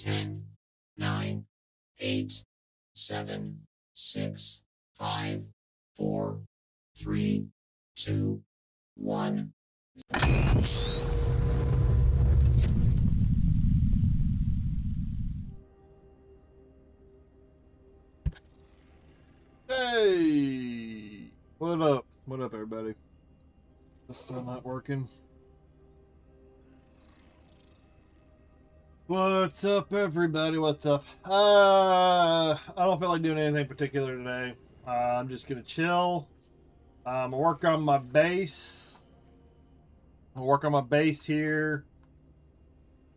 10, 9, 8, 7, 6, 5, 4, 3, 2, 1. Hey, what up? What up, everybody? This still not working. What's up, everybody? What's up? I don't feel like doing anything particular today. I'm just gonna chill. Work on my base. I'll work on my base here.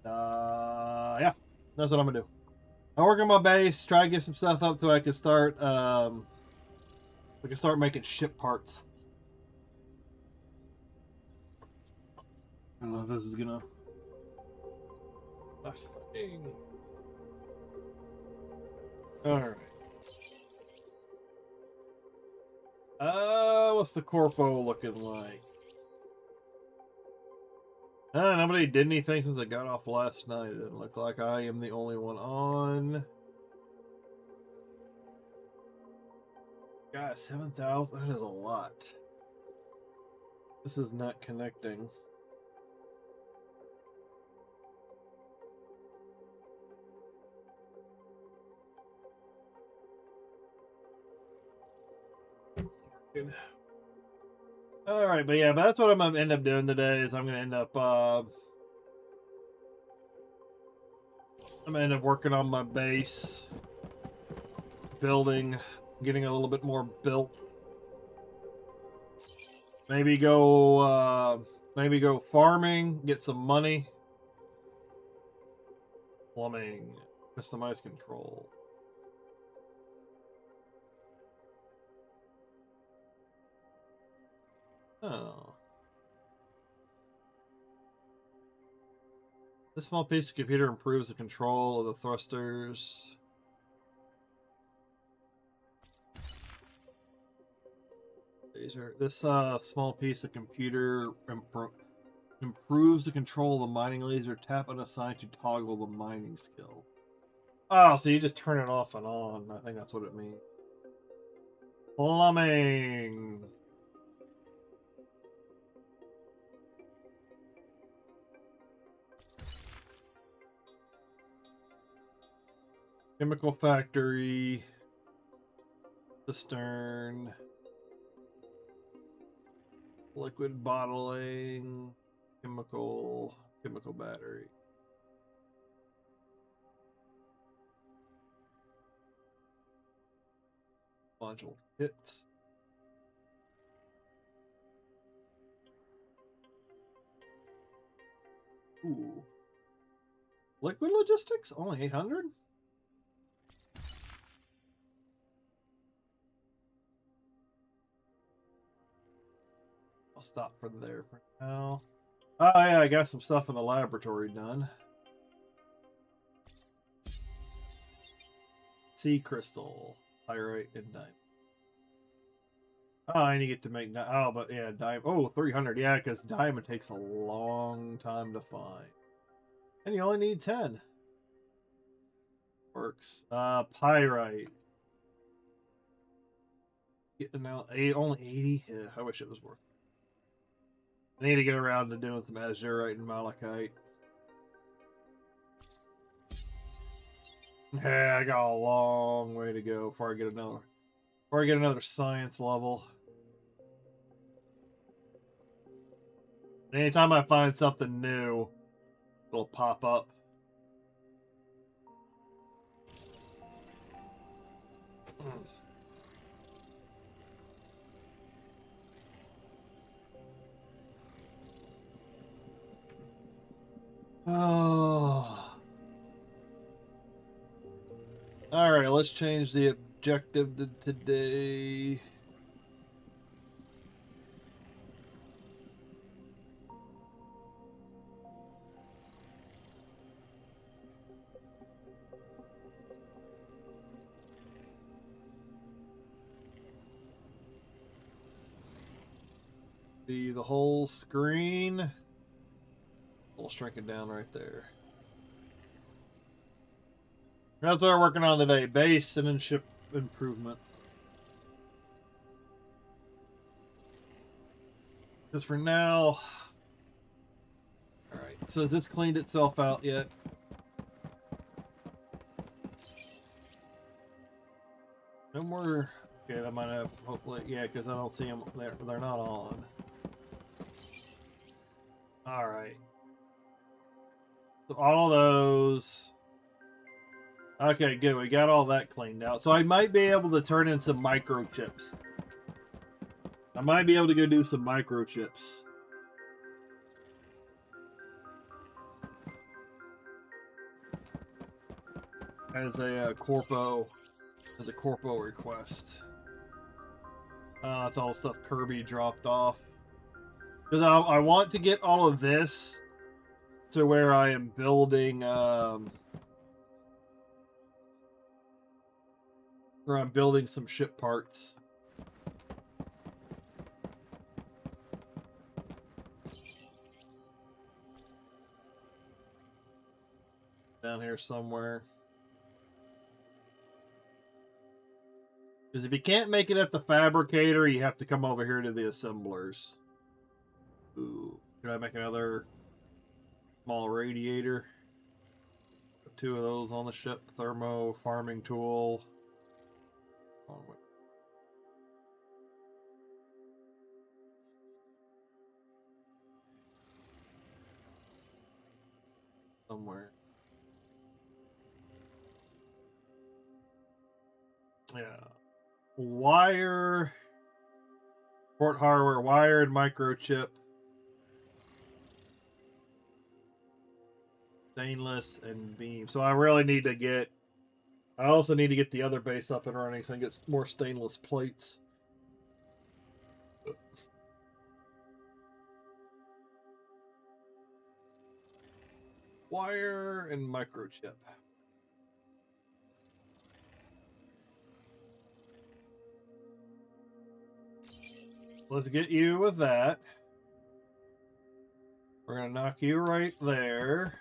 Yeah, that's what I'm gonna do. I work on my base. Try to get some stuff up so I can start. We can start making ship parts. I don't know if this is gonna. Alright. What's the corpo looking like? Nobody did anything since I got off last night. It doesn't look like I am the only one on. God, 7,000? That is a lot. This is not connecting. Alright, but yeah, but that's what I'm gonna end up doing today is I'm gonna end up working on my base, building, getting a little bit more built. Maybe go farming, get some money. Plumbing, customize control. Oh. This small piece of computer improves the control of the thrusters. This small piece of computer improves the control of the mining laser. Tap unassigned to toggle the mining skill. Oh, so you just turn it off and on. I think that's what it means. Plumbing. Chemical factory. Cistern. Liquid bottling. Chemical battery. Module kits. Ooh. Liquid logistics? Only 800? I'll stop for there for now. Oh yeah, I got some stuff in the laboratory done. Sea crystal, pyrite, and diamond. Oh, and you get to make but yeah, diamond. Oh, 300. Yeah, because diamond takes a long time to find, and you only need 10. Works. Pyrite. Getting out only 80. Yeah, I wish it was worth. I need to get around to doing some azurite and malachite. Yeah, I got a long way to go before I get another science level. Anytime I find something new, it'll pop up. Oh. Alright, let's change the objective to today. See the whole screen. We'll shrink it down right there. That's what we're working on today. Base and then ship improvement. Because for now... Alright, so has this cleaned itself out yet? No more... Okay, I might have... Hopefully... Yeah, because I don't see them. They're not on. Alright. So all those... Okay, good. We got all that cleaned out. So I might be able to turn in some microchips. I might be able to go do some microchips. As a corpo request. That's all the stuff Kirby dropped off. Because I want to get all of this to where I am building... where I'm building some ship parts. Down here somewhere. Because if you can't make it at the fabricator, you have to come over here to the assemblers. Ooh, should I make another small radiator? Put 2 of those on the ship. Thermo farming tool. Somewhere. Yeah. Wire. Port hardware, wired microchip. Stainless and beam. So I really need to get... I also need to get the other base up and running so I can get more stainless plates. Wire and microchip. Let's get you with that. We're going to knock you right there.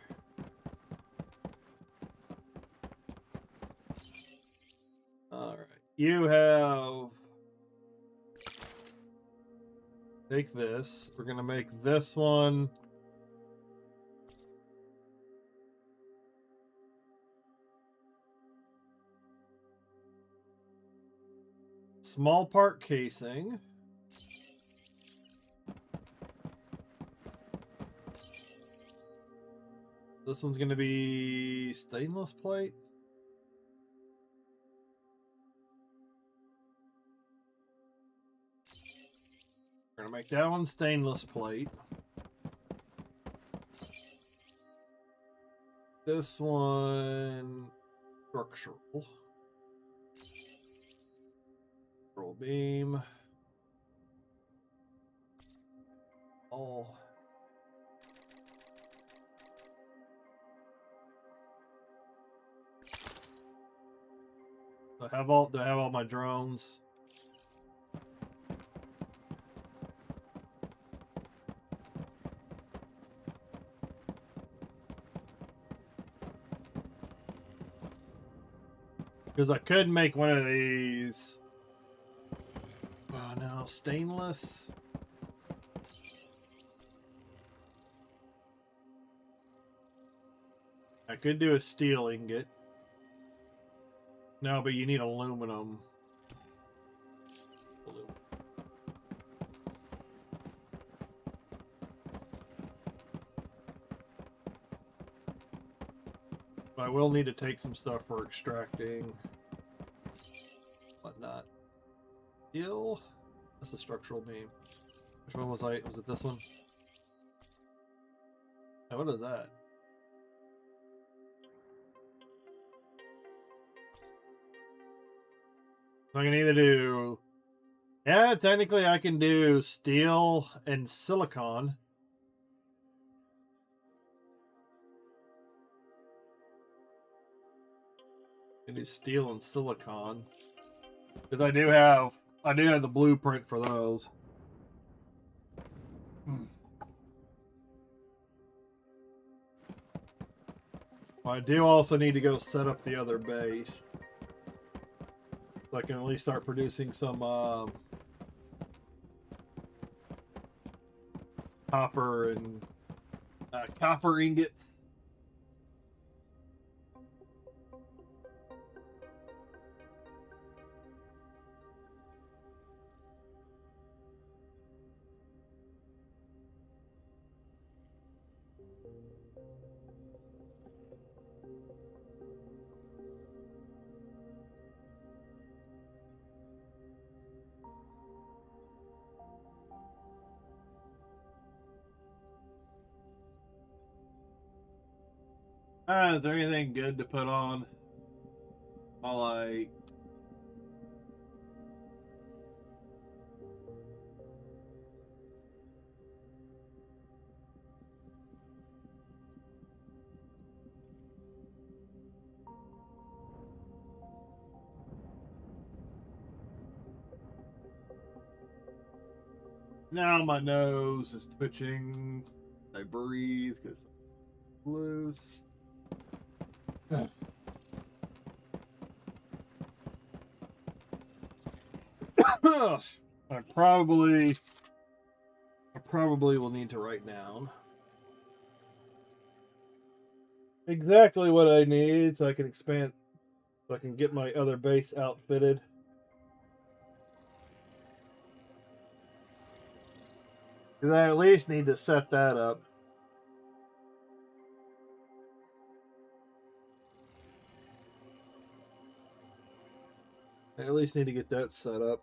All right. You have... Take this. We're going to make this one... Small part casing. This one's going to be stainless plate. We're going to make that one stainless plate. This one structural. Structural beam. All. Do I have all my drones? Because I could make one of these. Oh no, stainless. I could do a steel ingot. No, but you need aluminum. But I will need to take some stuff for extracting whatnot. Steel? That's a structural beam. Which one was I? Was it this one? Hey, what is that? I can either do... Yeah, technically I can do steel and silicon. I can do steel and silicon. Because I do have the blueprint for those. I do also need to go set up the other base. So I can at least start producing some copper and copper ingots. Is there anything good to put on while I... Now my nose is twitching. I breathe because I'm loose. I probably will need to write down exactly what I need so I can expand, so I can get my other base outfitted. Because I at least need to set that up. I at least need to get that set up.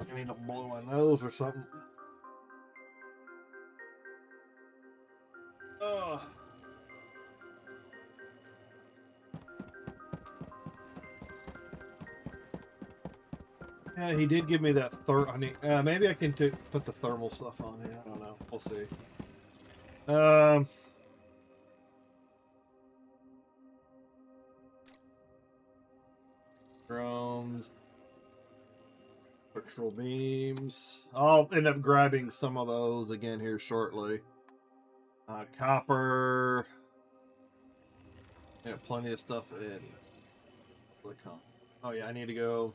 I need to blow my nose or something. Ugh. Yeah, he did give me that maybe I can put the thermal stuff on here. I don't know. We'll see. Drones. Structural beams. I'll end up grabbing some of those again here shortly. Copper. Yeah, plenty of stuff in. Oh yeah, I need to go.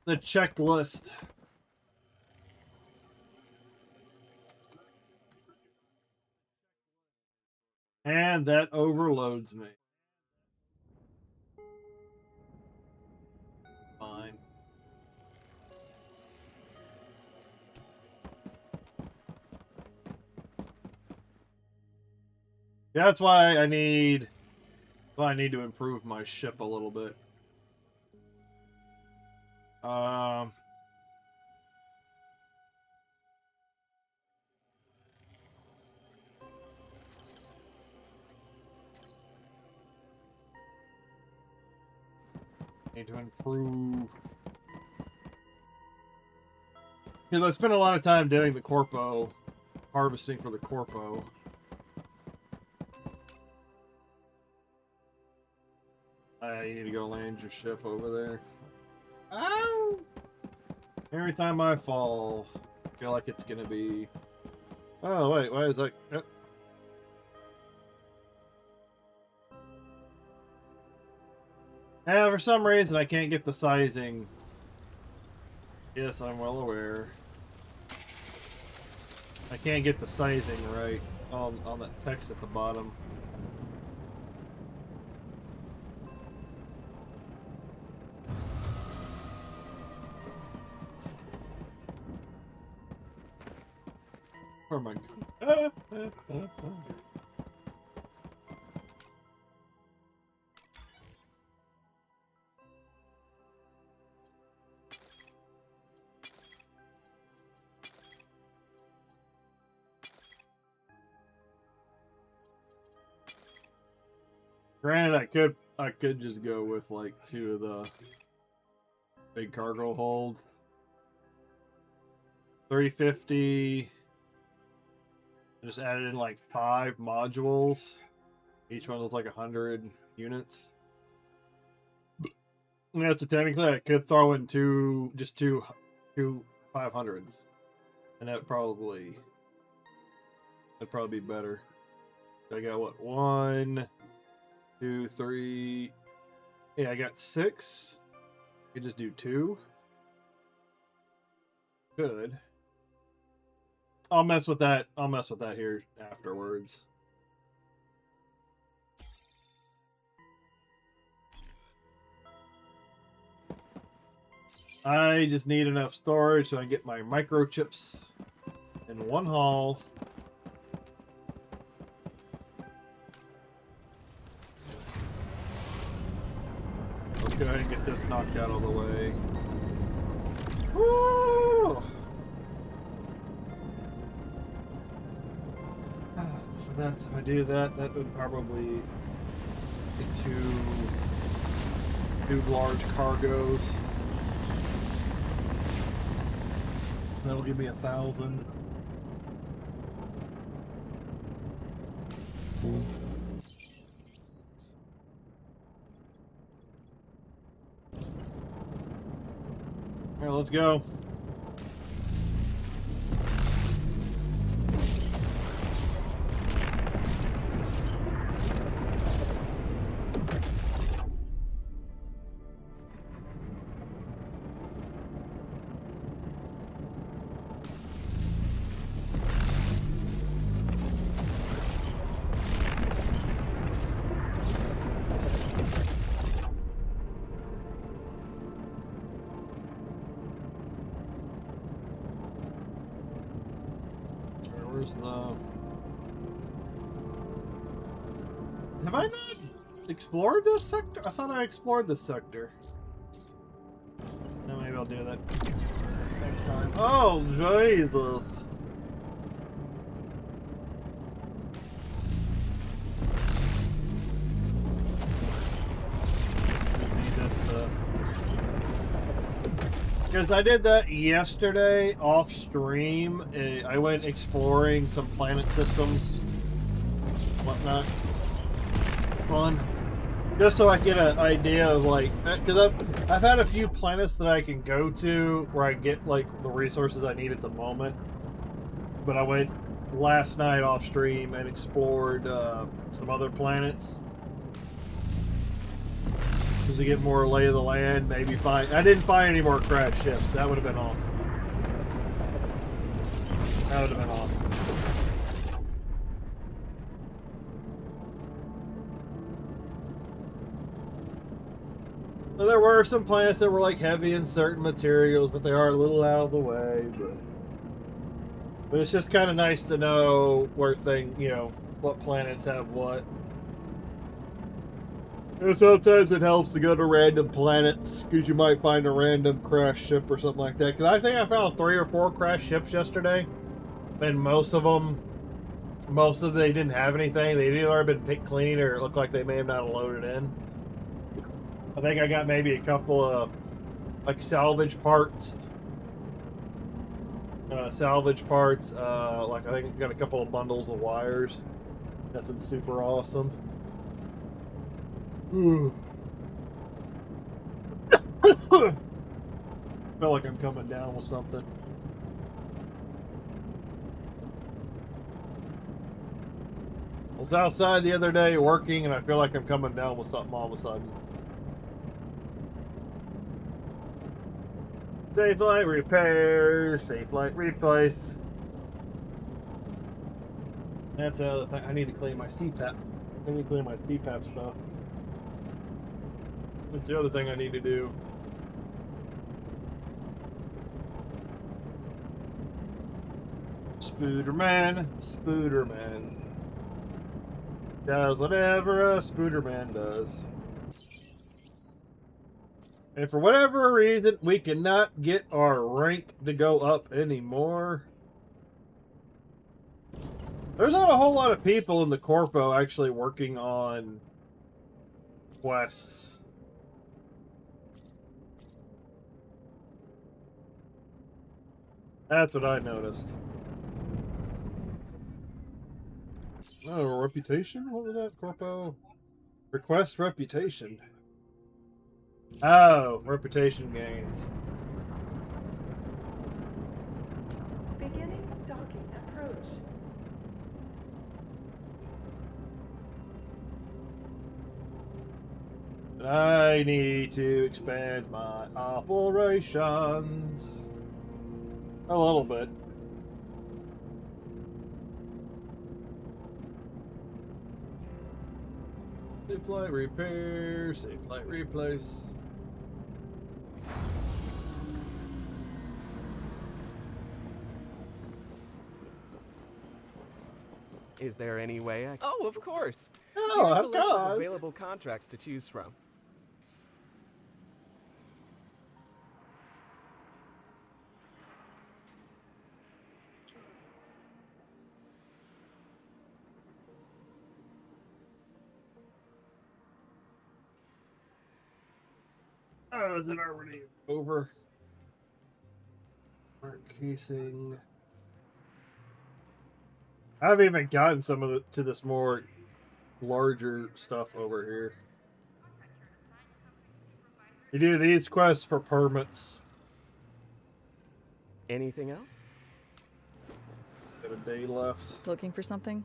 The checklist. And that overloads me. Fine. Yeah, that's why I need to improve my ship a little bit. Need to improve. Because I spent a lot of time doing the Corpo, harvesting for the Corpo. You need to go land your ship over there. Ow! Every time I fall, I feel like it's gonna be... Oh, wait, why is that... Yep. For some reason, I can't get the sizing. Yes, I'm well aware. I can't get the sizing right on that text at the bottom. Where am I going? Granted, I could just go with like 2 of the big cargo holds. 350. Just added in like 5 modules. Each one was like 100 units. Yeah, so technically I could throw in just two 500s, and that'd probably be better. I got what, 1, 2, 3. Yeah, I got 6. I could just do 2. Good. I'll mess with that. I'll mess with that here afterwards. I just need enough storage so I can get my microchips in one haul. Let's go ahead and get this knocked out of the way. Woo! So that's if I do that, that would probably get two large cargos. That'll give me 1,000. All right, let's go. Where's the... Have I not explored this sector? I thought I explored this sector. No, maybe I'll do that next time. Oh, Jesus. Because I did that yesterday off stream. I went exploring some planet systems, whatnot. Fun. Just so I get an idea of like, because I've had a few planets that I can go to where I get like the resources I need at the moment. But I went last night off stream and explored some other planets. To get more lay of the land, maybe find... I didn't find any more crash ships. That would have been awesome. That would have been awesome. Well, there were some planets that were like heavy in certain materials, but they are a little out of the way. But it's just kind of nice to know where what planets have what. And sometimes it helps to go to random planets, because you might find a random crash ship or something like that. Because I think I found 3 or 4 crash ships yesterday, and most of them they didn't have anything. They'd either been picked clean or it looked like they may have not loaded in. I think I got maybe a couple of like salvage parts. Like I think I got a couple of bundles of wires. Nothing super awesome. Feel like I'm coming down with something. I was outside the other day working, and I feel like I'm coming down with something all of a sudden. Safe light repair, safe light replace. That's the other thing. I need to clean my CPAP. I need to clean my CPAP stuff. That's the other thing I need to do. Spooderman does whatever a Spooderman does. And for whatever reason, we cannot get our rank to go up anymore. There's not a whole lot of people in the Corpo actually working on quests. That's what I noticed. Oh, reputation? What was that, Corpo? Request reputation. Oh, reputation gains. Beginning docking approach. I need to expand my operations a little bit. Safe flight repair, safe flight replace. Is there any way I... Oh, of course! Oh, Here's a of list of course. available contracts to choose from. Oh, is it already over? Mark casing. I've even gotten some of to this more larger stuff over here. You do these quests for permits. Anything else? Got a day left. Looking for something?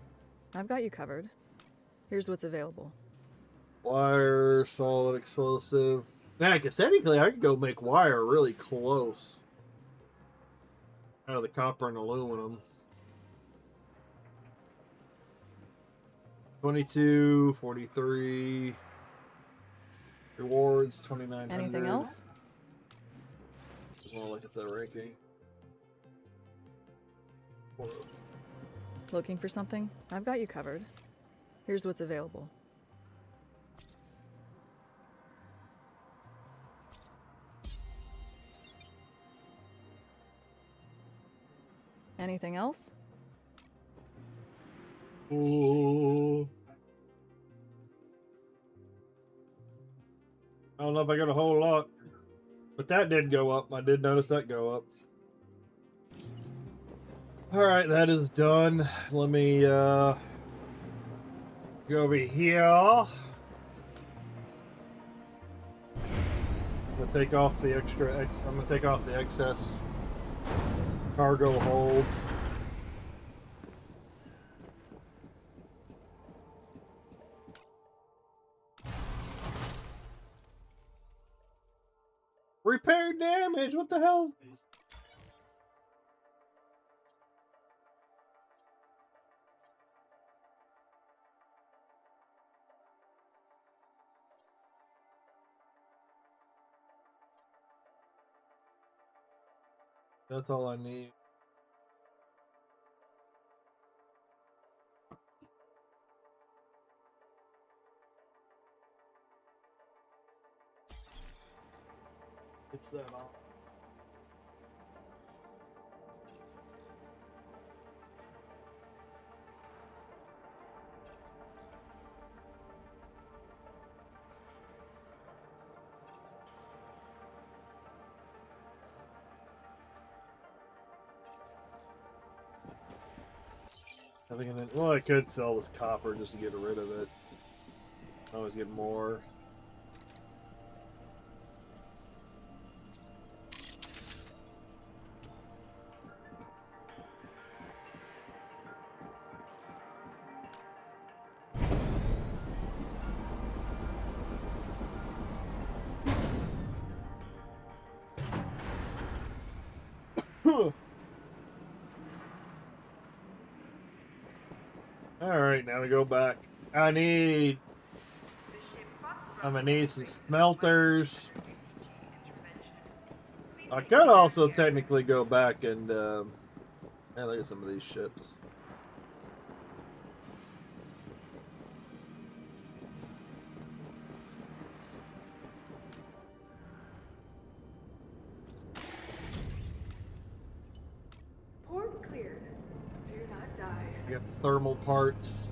I've got you covered. Here's what's available. Wire, solid explosive. Yeah, I guess technically I could go make wire really close out of the copper and aluminum. 22, 43. Rewards, 2,900. Anything else? Just want to look at the ranking. Looking for something? I've got you covered. Here's what's available. Anything else? Ooh. I don't know if I got a whole lot, but that did go up. I did notice that go up. All right, that is done. Let me go over here. I'm gonna take off the I'm gonna take off the excess cargo hold. Repair damage. What the hell? That's all I need. It's that all. I think well, I could sell this copper just to get rid of it. Always get more. Alright, now we go back. I'm gonna need some smelters. I could also technically go back and look at some of these ships. Port cleared. Do not die. You got the thermal parts.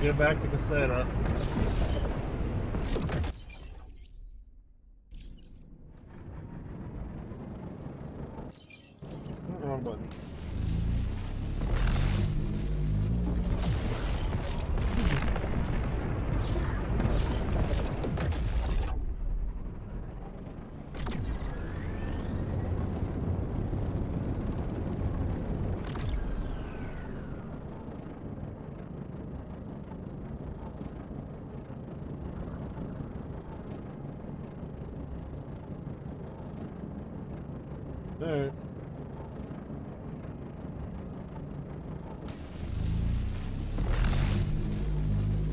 get back to Caseta. Wrong button. Alright.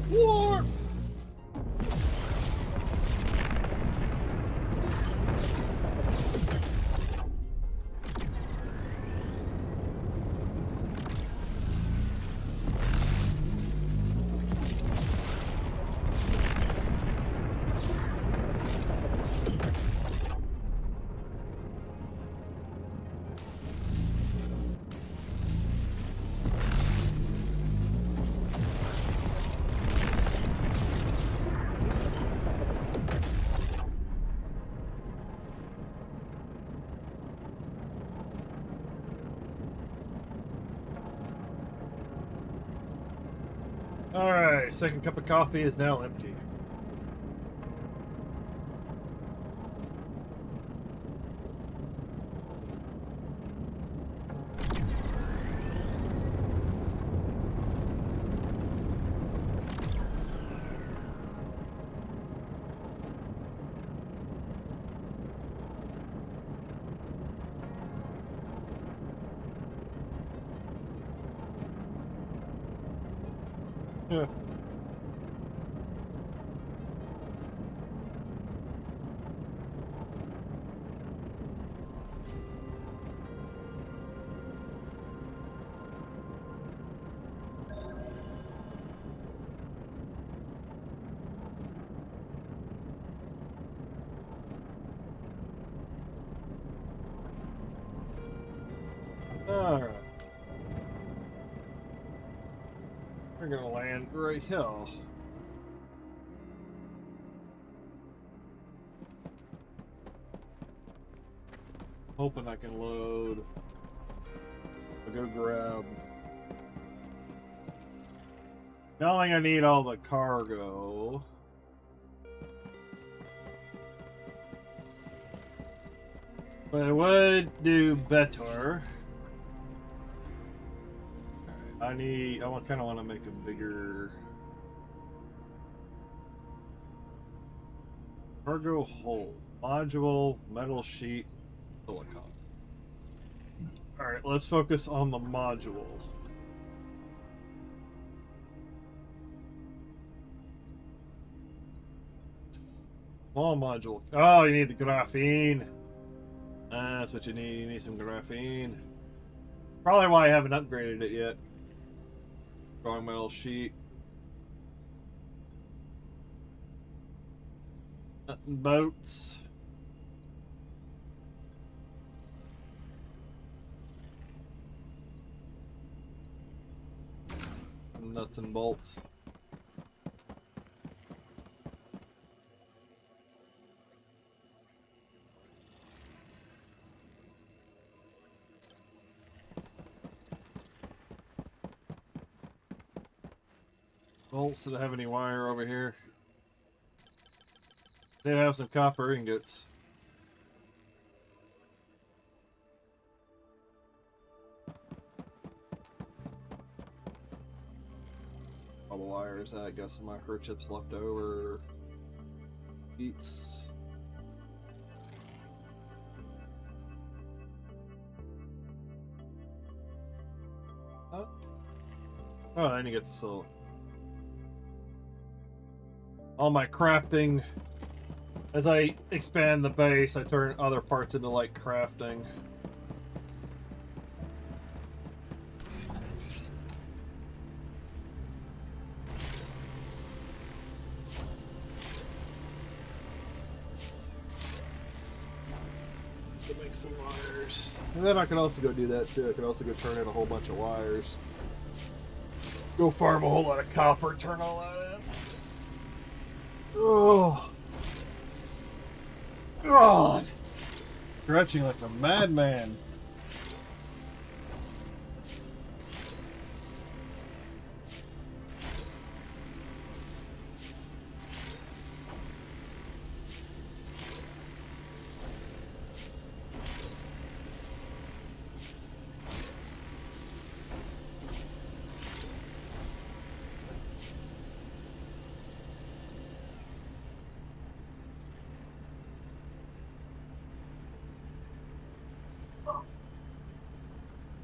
War! Alright, second cup of coffee is now empty. Yeah. Alright. We're gonna land right here. Hoping I can load. I'll go grab. Knowing I need all the cargo. But I would do better. I kind of want to make a bigger cargo hold, module, metal sheet, silicon. All right, let's focus on the module. Small module. Oh, you need the graphene. That's what you need. You need some graphene. Probably why I haven't upgraded it yet. Drawing metal sheet. Nuts and bolts. Nuts and bolts. Bolts, did I have any wire over here? Did have some copper ingots. All the wires, I guess some micro chips left over. Beats. Oh, then you get the silicon. All my crafting, as I expand the base, I turn other parts into like crafting. To make some wires. And then I can also go do that too. I can also go turn in a whole bunch of wires. Go farm a whole lot of copper, turn all that in. Oh. God. Stretching like a madman.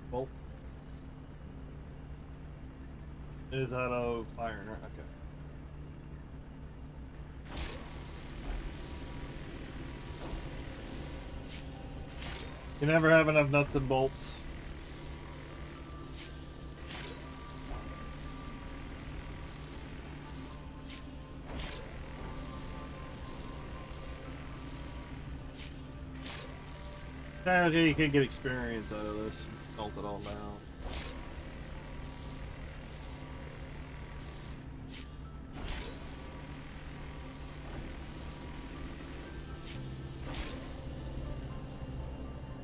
Bolt. It is out of iron, right? Okay. You never have enough nuts and bolts. Okay, you can get experience out of this. Melt it all down.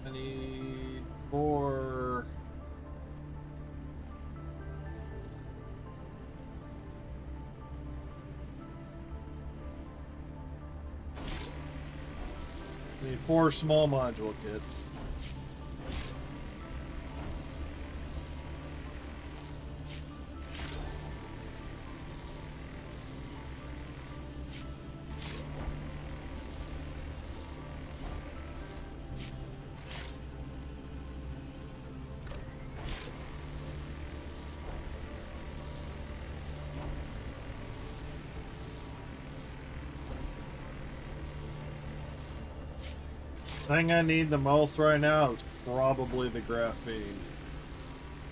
I need 4. I need 4 small module kits. Thing I need the most right now is probably the graphene.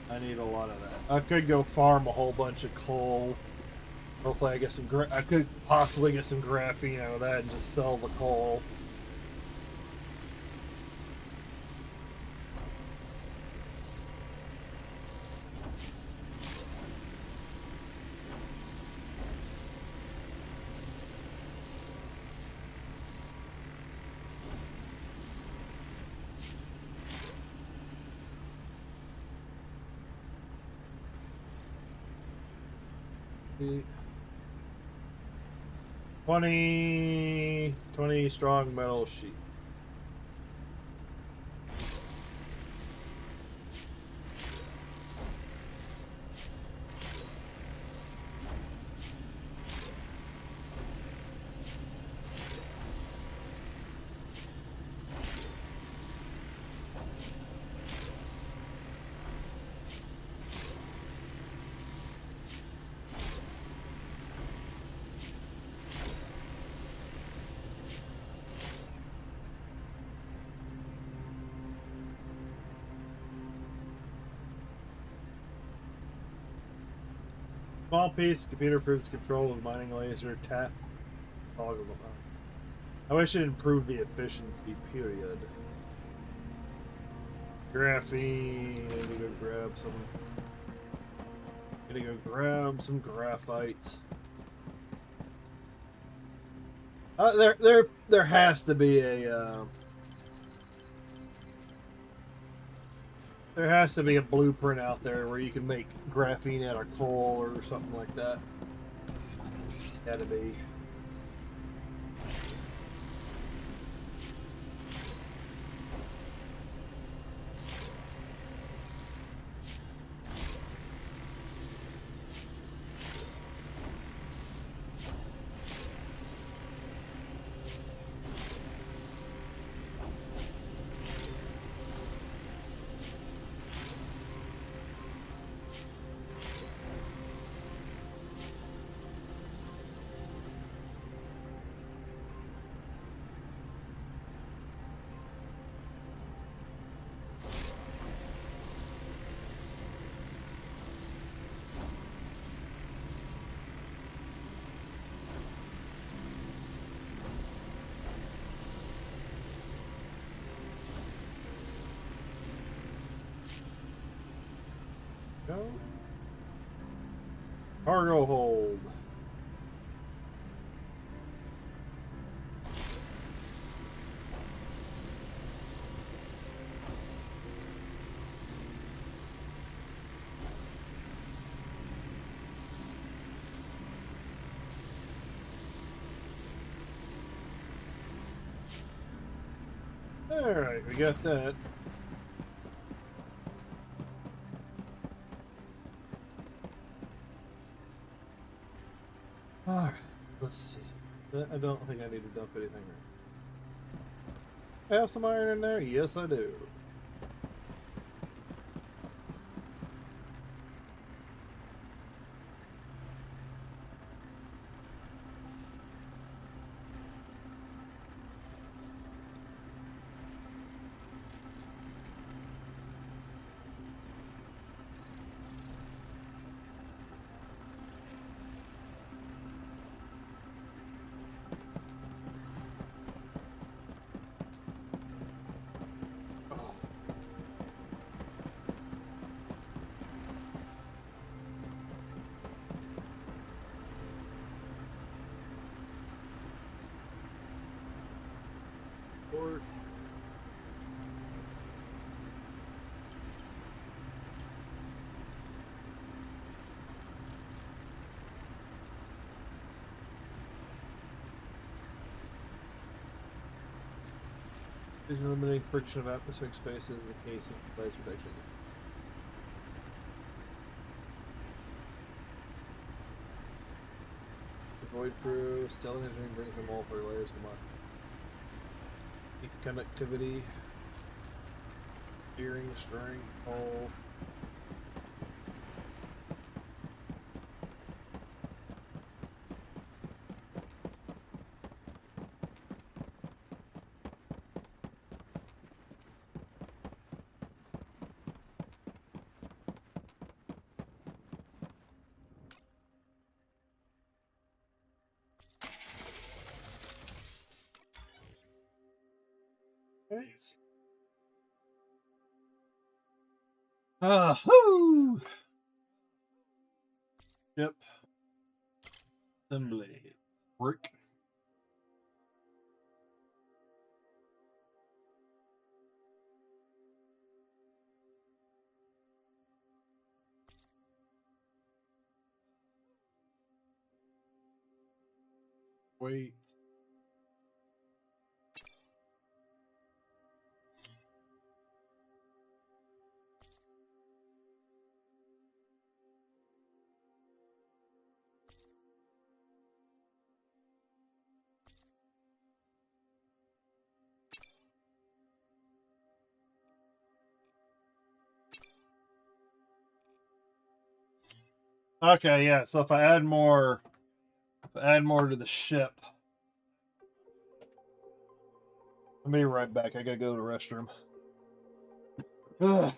I need a lot of that. I could go farm a whole bunch of coal. Hopefully I get some I could possibly get some graphene out of that and just sell the coal. The 20 strong metal sheet. Small piece, computer improves control of the mining laser, tap, toggle them on. I wish it improved the efficiency, period. Graphene, I need to go grab some. Gonna go grab some graphite. There has to be a there has to be a blueprint out there where you can make graphene out of coal or something like that. Gotta be. Go. Cargo hold. Alright, we got that. Alright, let's see. I don't think I need to dump anything right. I have some iron in there? Yes, I do. Port. Eliminating friction of atmospheric spaces in the casing provides protection. Void proof, stellar engineering brings them all for layers to mark. Connectivity, steering, stirring, hull. Right. Whoo! Ship. Assembly. Work. Wait. Okay, yeah. So if I add more to the ship. I'll be right back. I gotta go to the restroom. Ugh.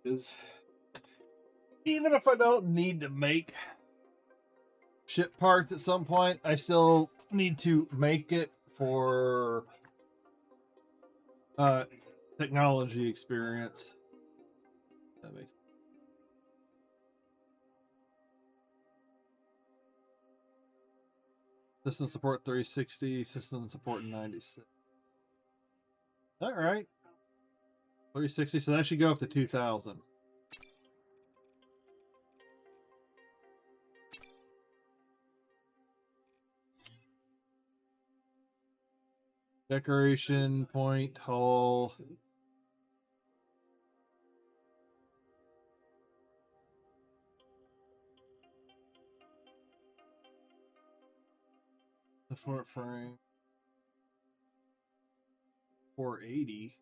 Is even if I don't need to make ship parts at some point, I still need to make it for technology experience. That makes system support 360, system support 96. All right, 360. So that should go up to 2000. Decoration point hull. Support frame 480.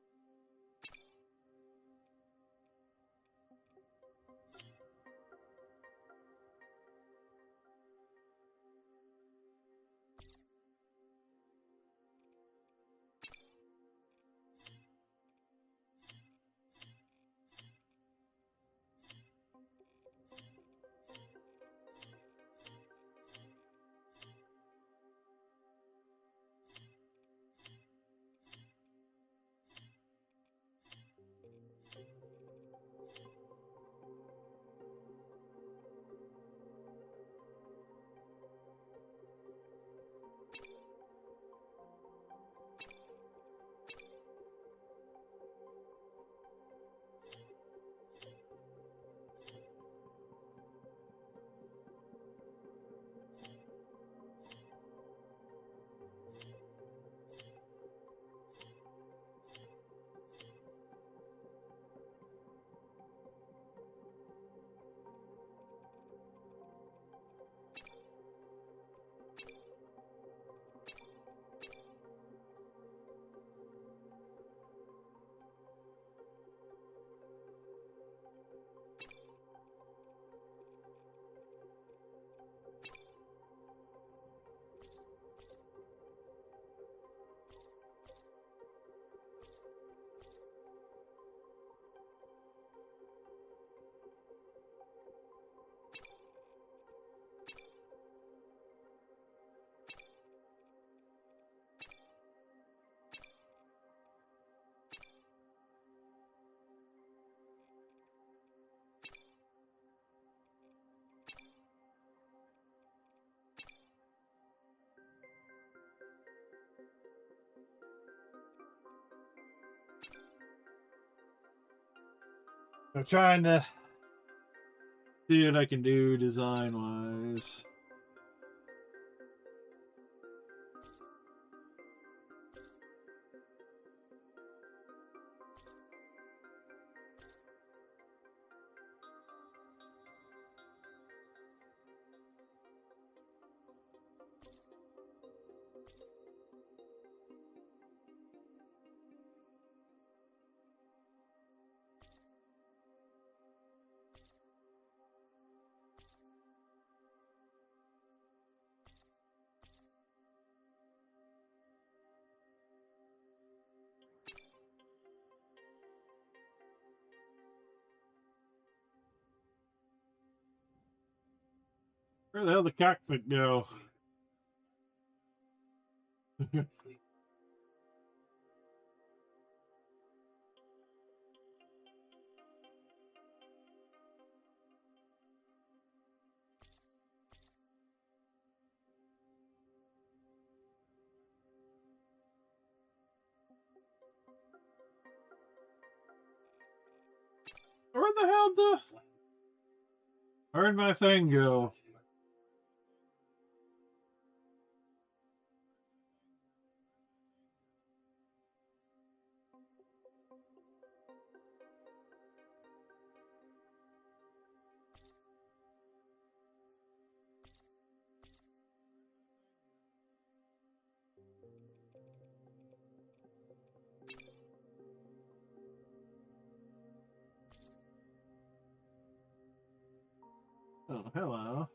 I'm trying to see what I can do design wise. Where the hell did the cockpit go? Where the hell where'd my thing go? Oh, hello.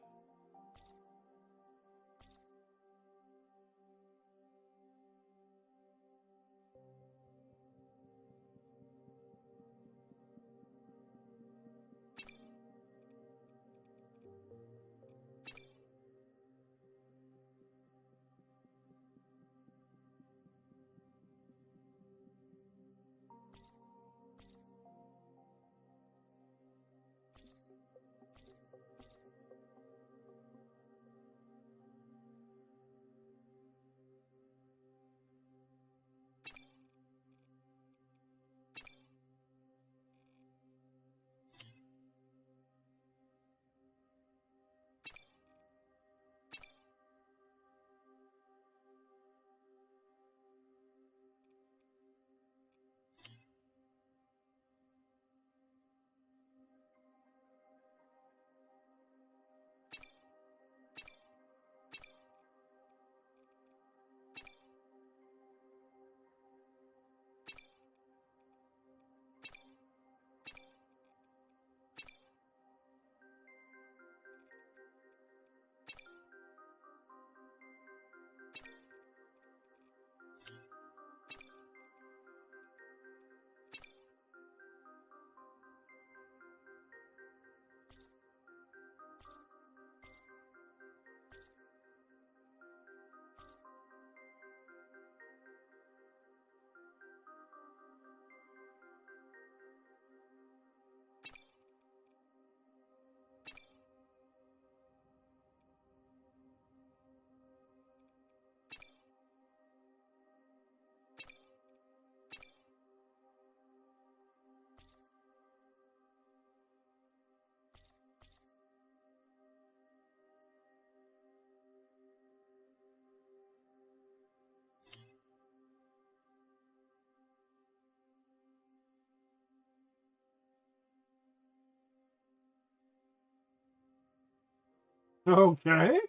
Okay.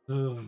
Ugh.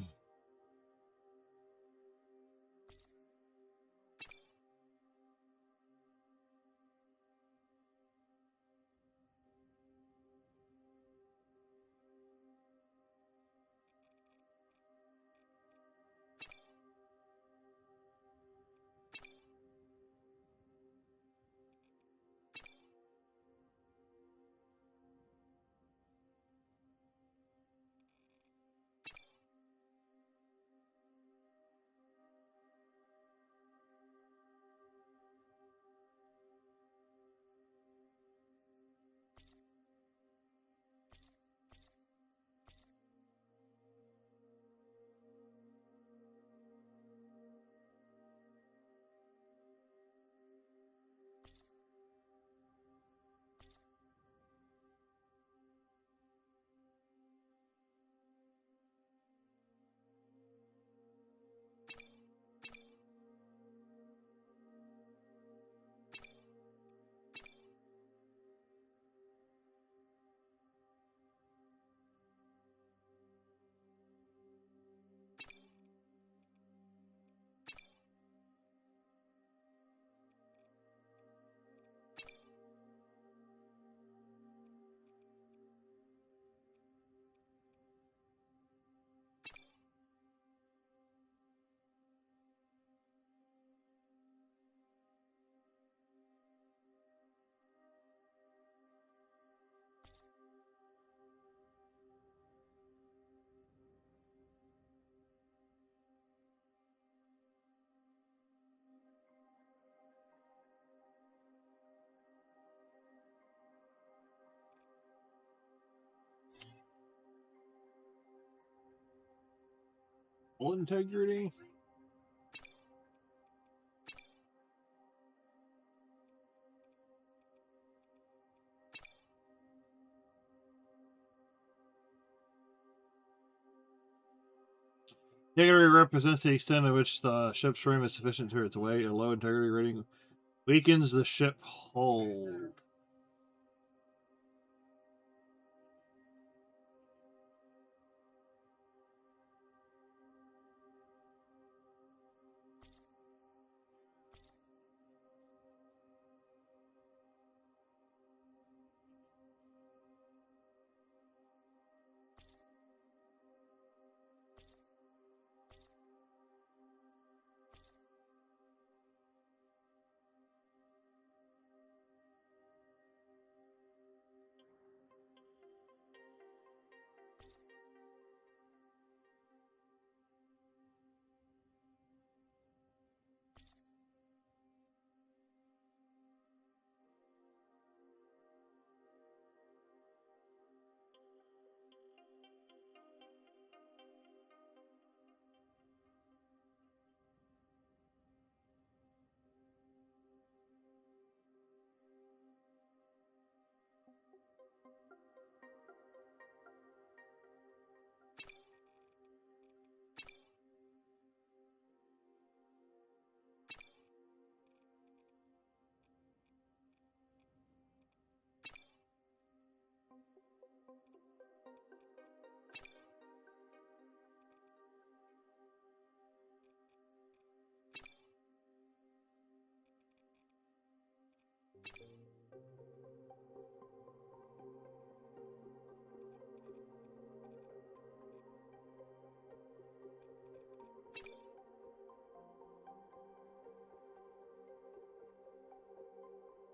Full integrity. Integrity represents the extent to which the ship's frame is sufficient to its weight. A low integrity rating weakens the ship hull.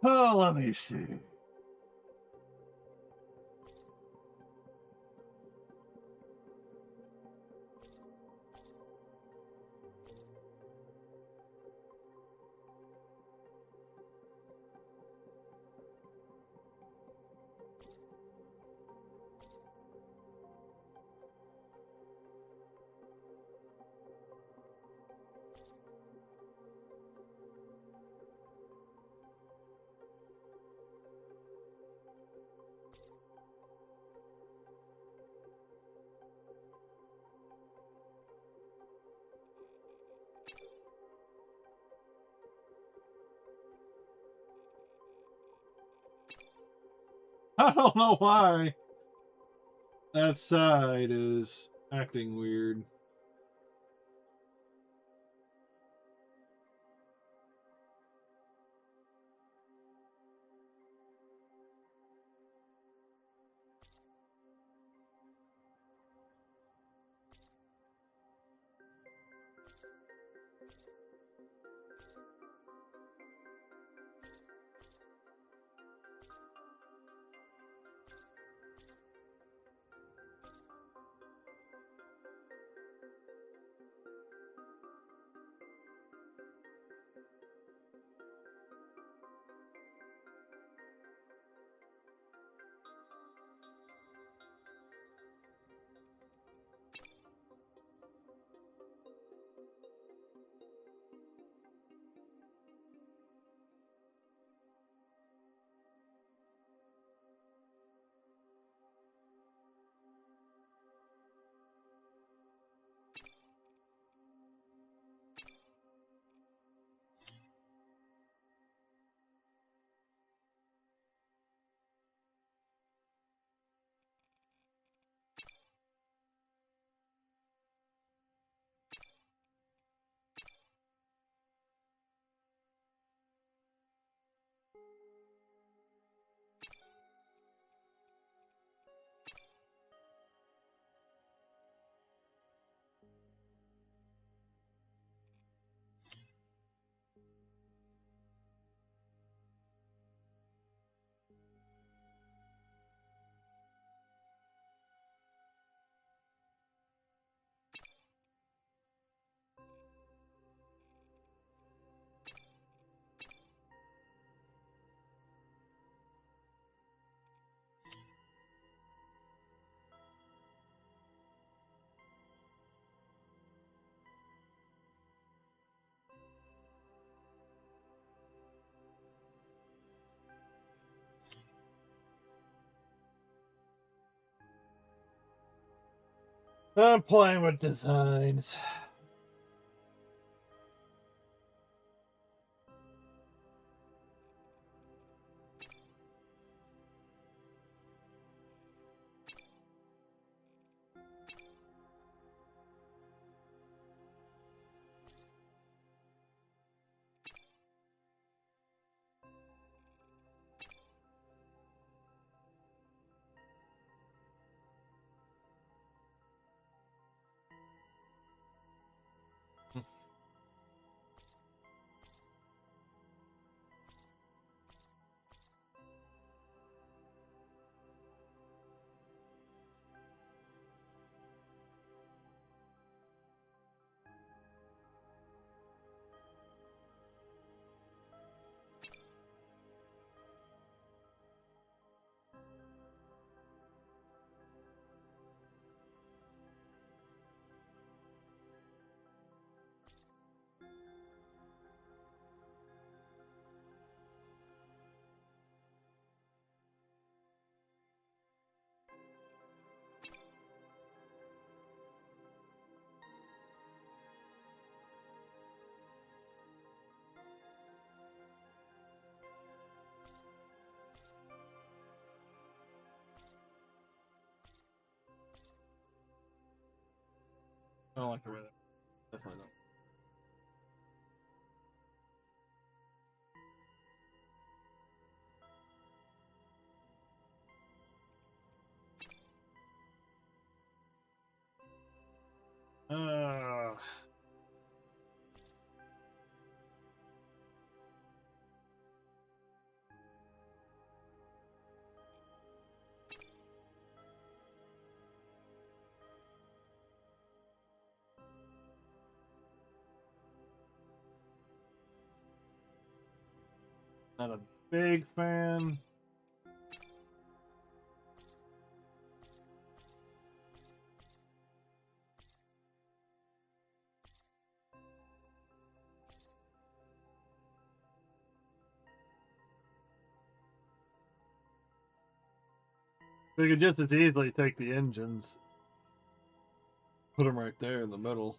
Oh, let me see. I don't know why. That side is acting weird. I'm playing with designs. I don't like the way that. Definitely not. Uh, Not a big fan. We could just as easily take the engines, put them right there in the middle.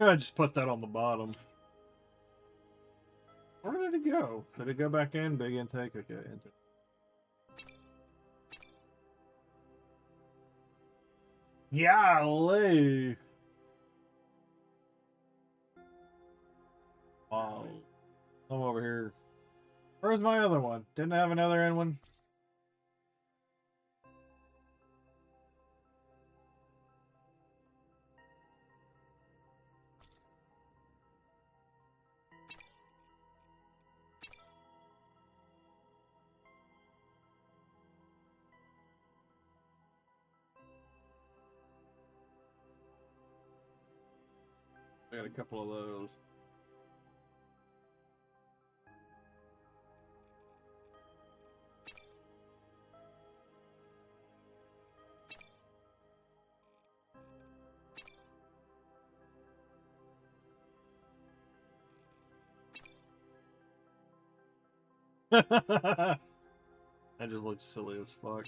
I just put that on the bottom. Where did it go? Did it go back in? Big intake? Okay, intake. Golly! Wow. I'm over here. Where's my other one? Didn't I have another end one? I got a couple of those. That just looks silly as fuck.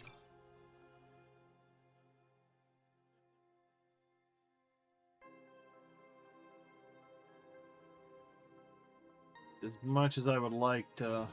As much as I would like to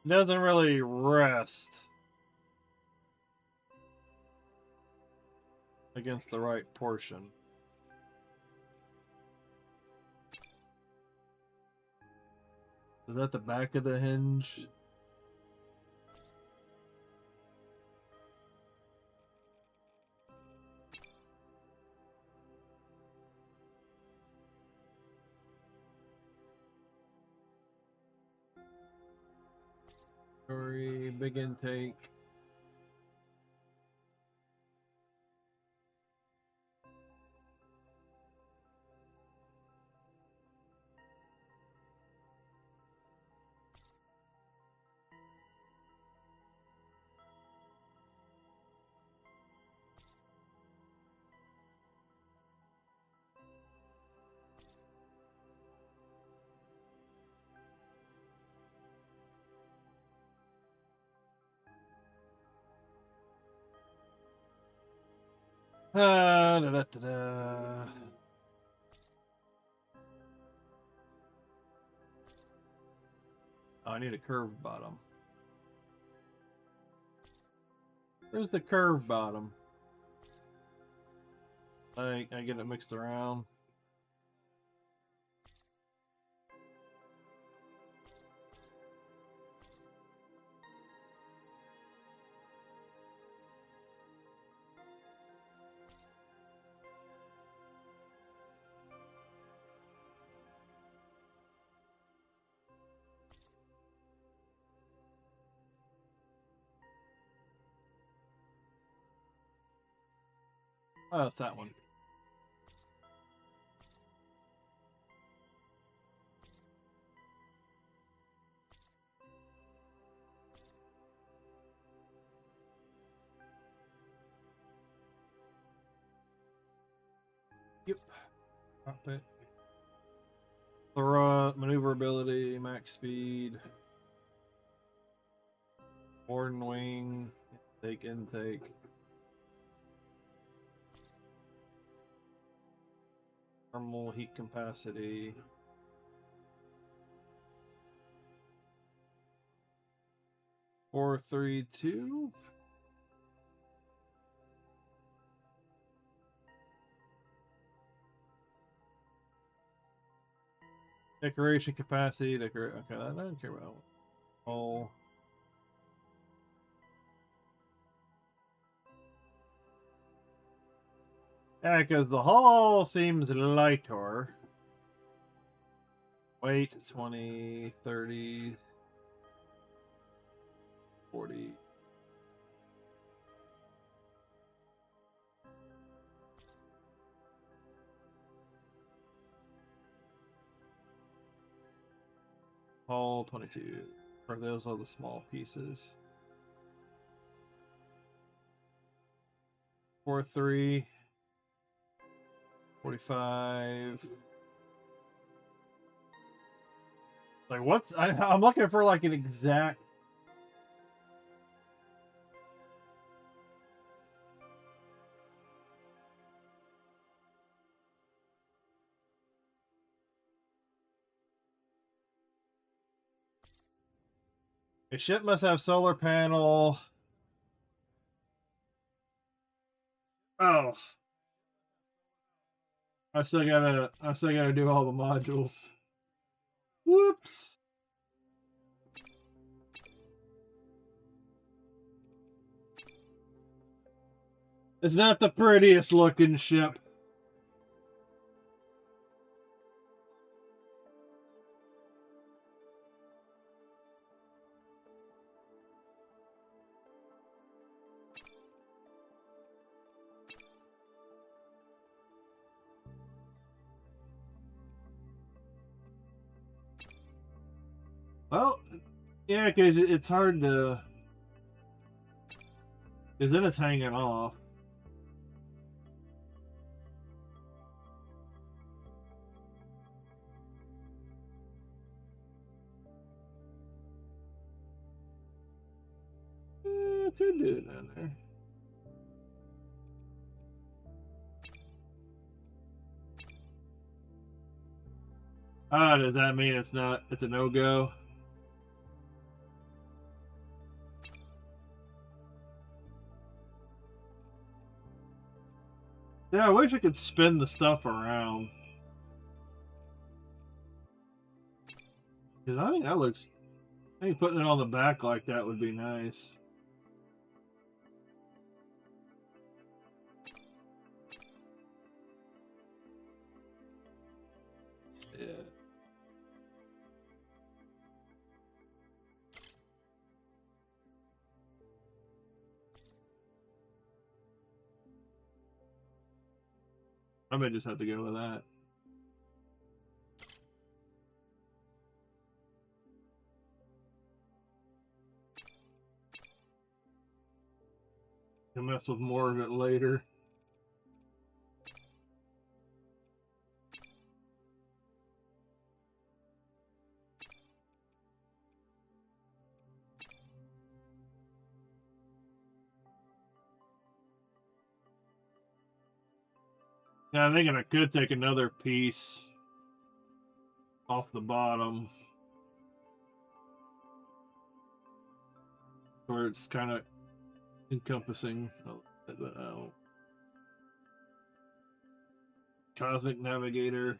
doesn't really rest against the right portion. Is that the back of the hinge? Sorry, big intake. Da, da, da, da. Oh, I need a curved bottom. Where's the curved bottom? I get it mixed around. Oh, it's that one. Yep. Cockpit. Maneuverability, max speed. Horn wing. Intake. Thermal heat capacity. Four, three, two. Decoration capacity. Okay, that I don't care about. Oh. Yeah, because the hull seems lighter. Weight 20, 30, 40. Hull 22. Or those are the small pieces. 43, 45. Like, what's I'm looking for like an exact. A ship must have solar panel. Oh, I still gotta do all the modules. Whoops. It's not the prettiest looking ship. Well, yeah, because it's hard to. Because then it's hanging off. Could do it down there. Ah, does that mean it's a no-go? Yeah, I wish I could spin the stuff around. Because I think that looks... I think putting it on the back like that would be nice. Yeah. I may just have to go with that. I'll mess with more of it later. Yeah, I'm thinking I could take another piece off the bottom where it's kind of encompassing. Cosmic Navigator.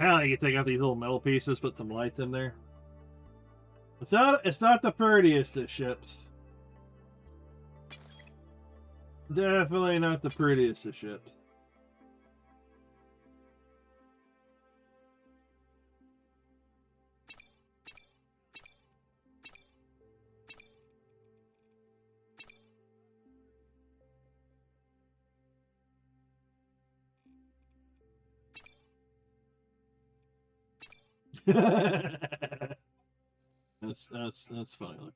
Hell, you can take out these little metal pieces, put some lights in there. It's not the prettiest of ships. Definitely not the prettiest of ships. That's funny looking.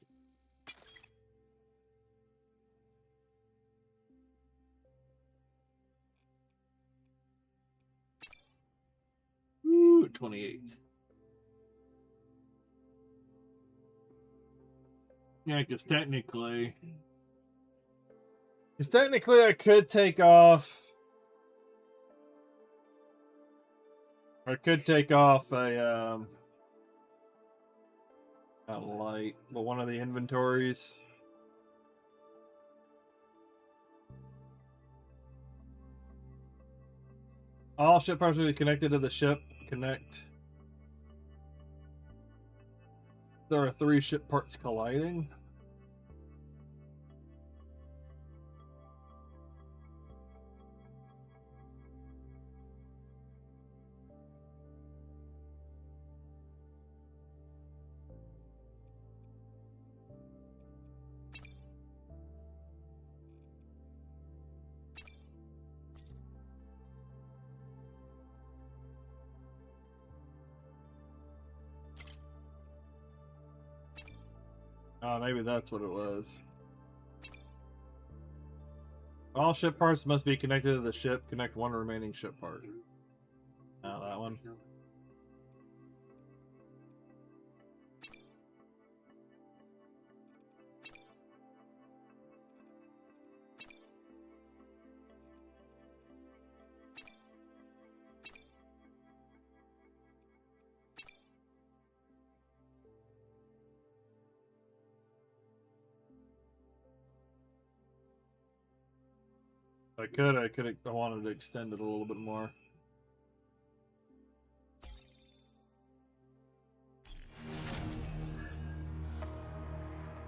Ooh, 28. Yeah, because technically I could take off. I could take off a light, but one of the inventories. All ship parts will be connected to the ship. Connect. There are 3 ship parts colliding. Maybe that's what it was. All ship parts must be connected to the ship. Connect one remaining ship part. Now that one. I wanted to extend it a little bit more.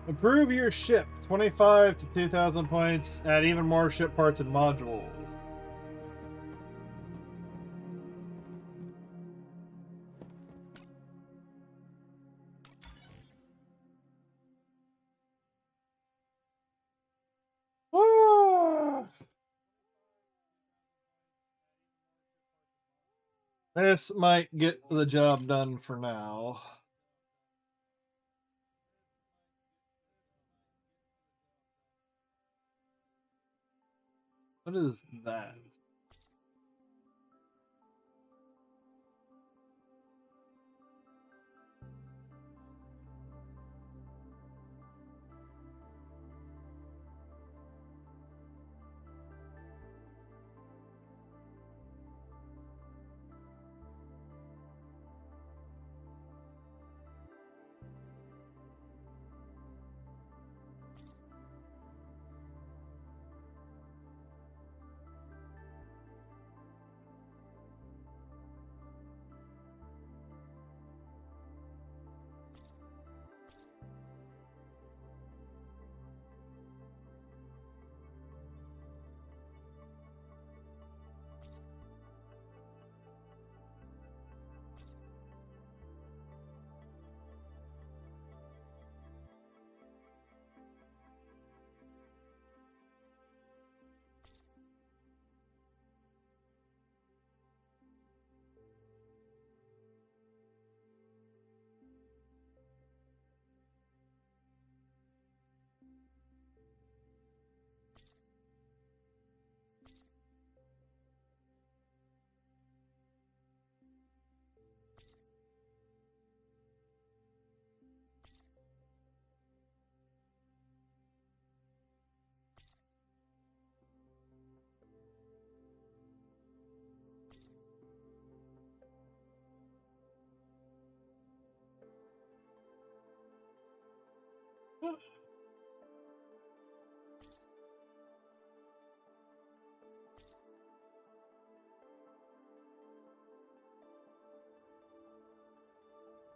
Improve your ship. 25 to 2,000 points. Add even more ship parts and modules. This might get the job done for now. What is that?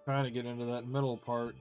Trying to get into that middle part.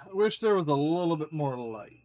I wish there was a little bit more light.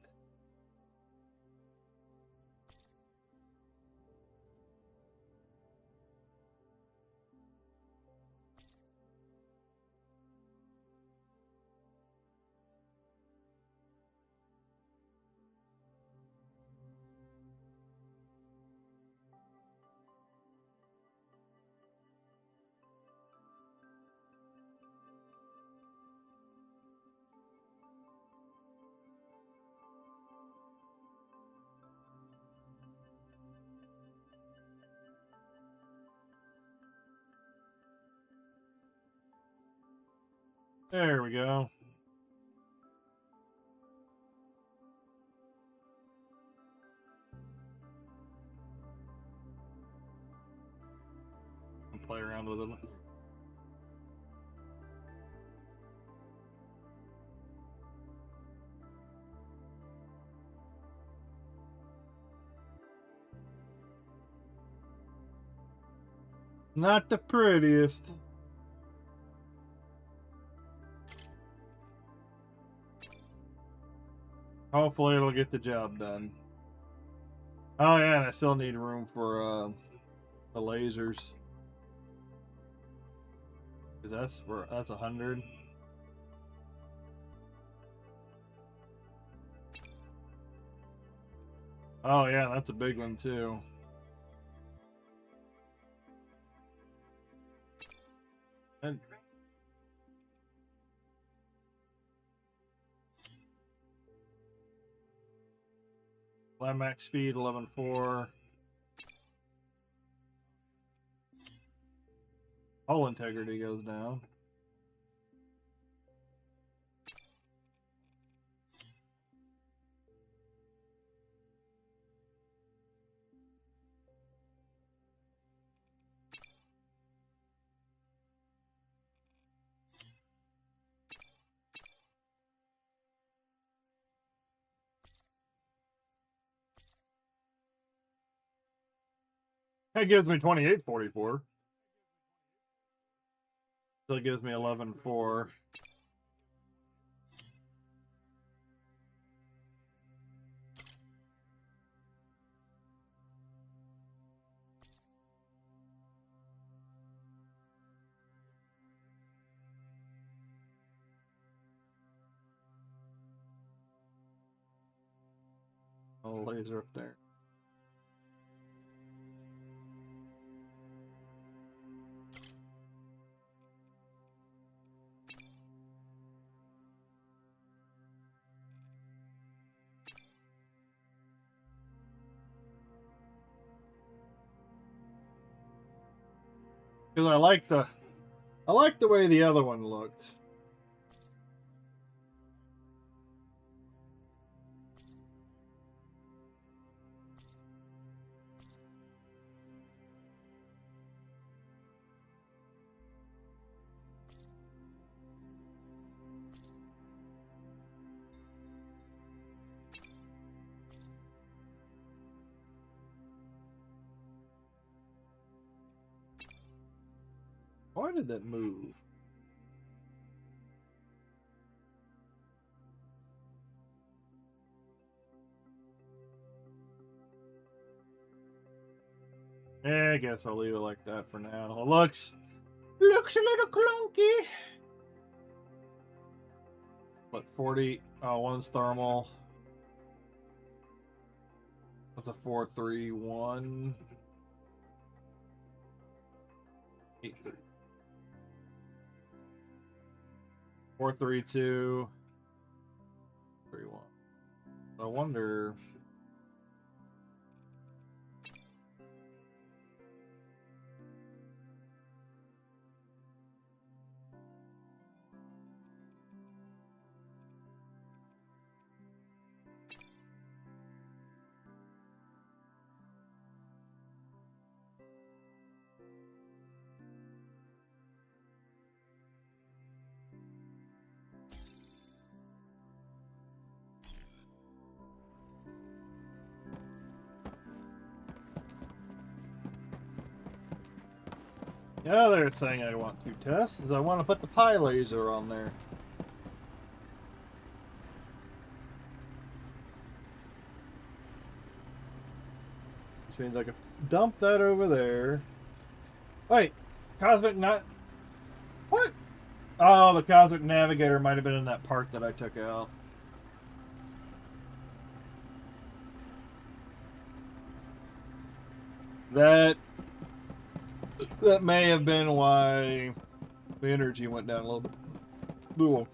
There we go. I'll play around with it. Not the prettiest. Hopefully it'll get the job done. Oh yeah, and I still need room for the lasers. 'Cause that's 100. Oh yeah, that's a big one too. And max speed 11.4. Hull integrity goes down. That gives me 28.44. Still gives me 11.4. Oh, laser up there. Because I like the way the other one looked. Why did that move? Yeah, I guess I'll leave it like that for now. It looks a little clunky. But 40, one's thermal. That's a 431. 83. 432. 31. I wonder. The other thing I want to test is I want to put the pi laser on there. Which means I can dump that over there. Wait, Cosmic not. What? Oh, the Cosmic Navigator might have been in that part that I took out. That may have been why the energy went down a little bit. Cool.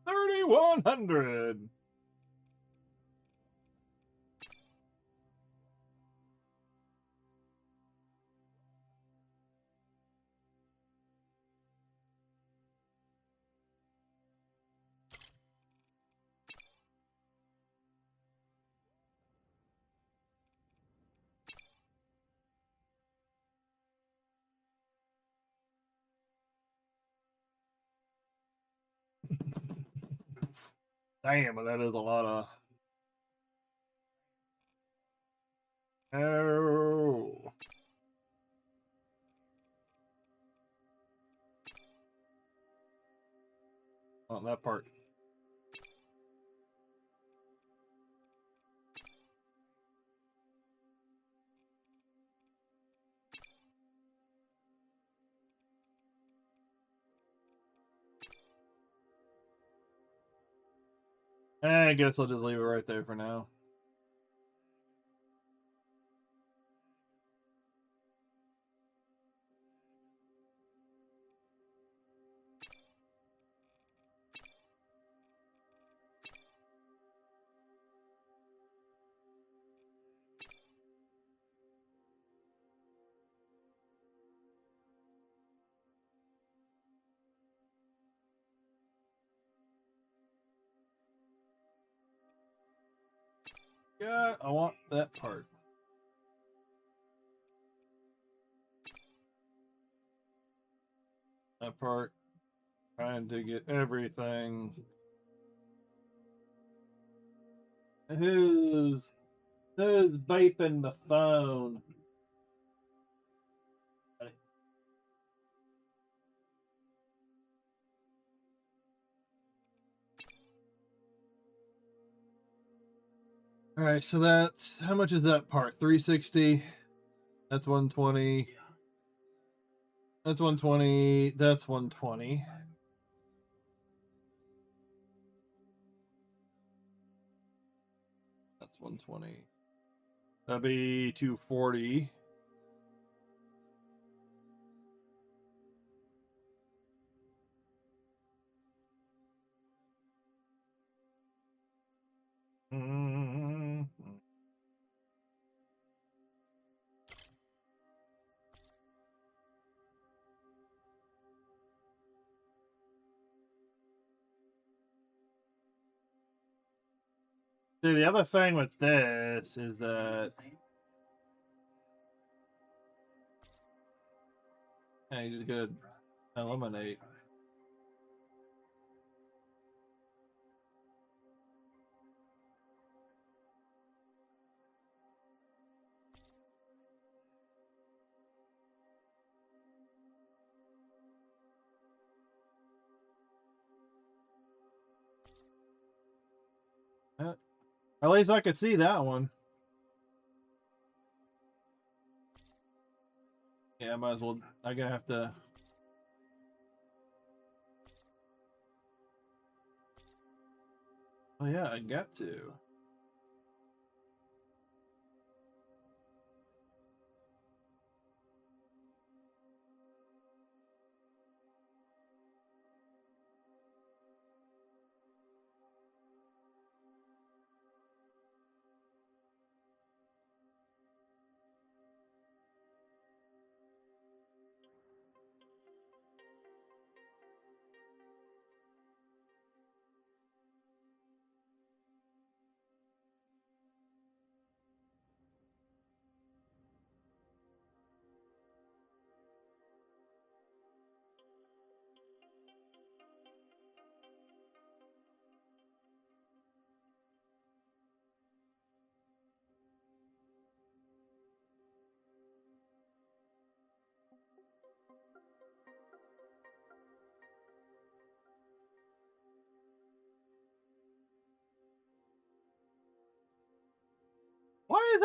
$3,100. Damn, but that is a lot of. Oh. On that part. I guess I'll just leave it right there for now. Yeah, I want that part. That part. Trying to get everything. Who's vaping the phone? All right, so that's how much is that part? 360. That's 120. That's 120. That's 120. That's 120. That'd be 240. See, the other thing with this is that you just gotta eliminate. At least I could see that one. Yeah, I might as well. I'm gonna have to. Oh yeah, I got to.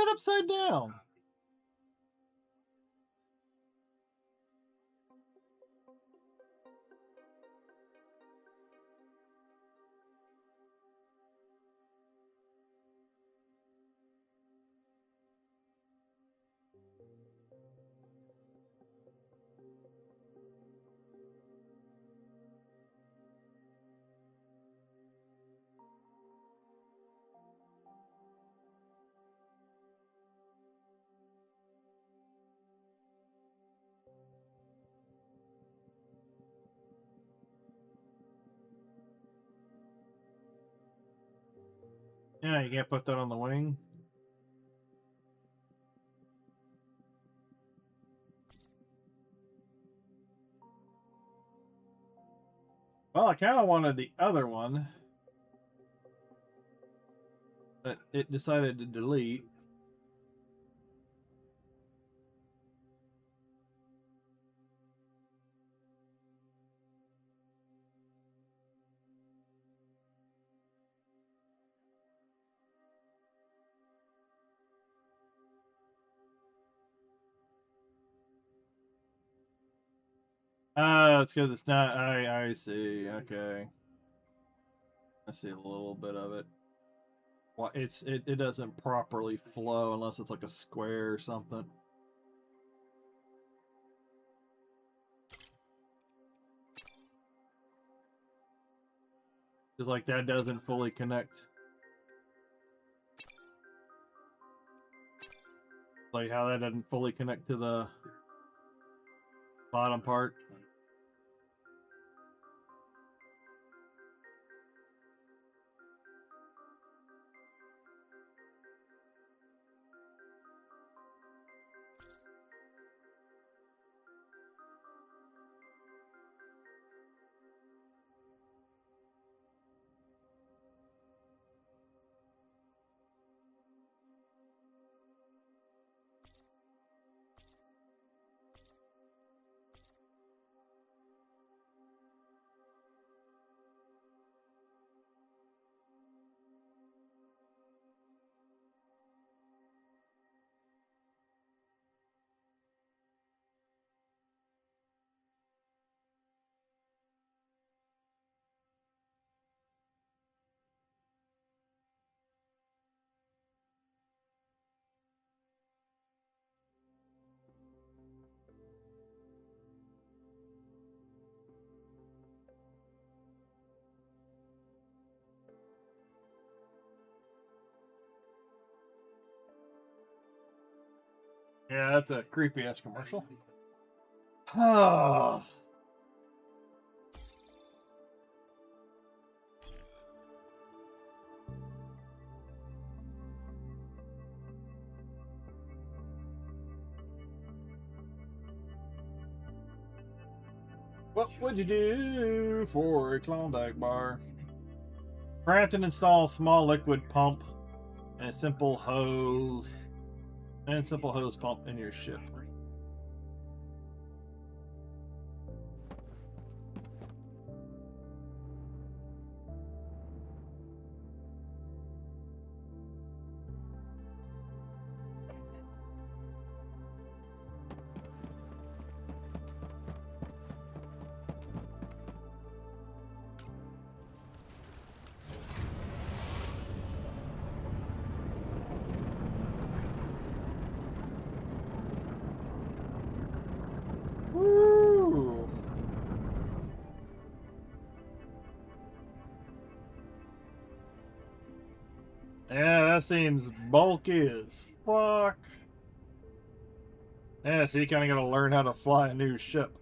that upside down? Yeah, you can't put that on the wing. Well, I kind of wanted the other one that it decided to delete. Oh, it's because it's not. I see. Okay, I see a little bit of it. Well, it doesn't properly flow unless it's like a square or something. Just like that doesn't fully connect. Like how that doesn't fully connect to the bottom part. Yeah, that's a creepy ass commercial. Oh. What would you do for a Klondike bar? Craft and install a small liquid pump and a simple hose pump in your ship. Woo! Yeah, that seems bulky as fuck. Yeah, so you kind of got to learn how to fly a new ship.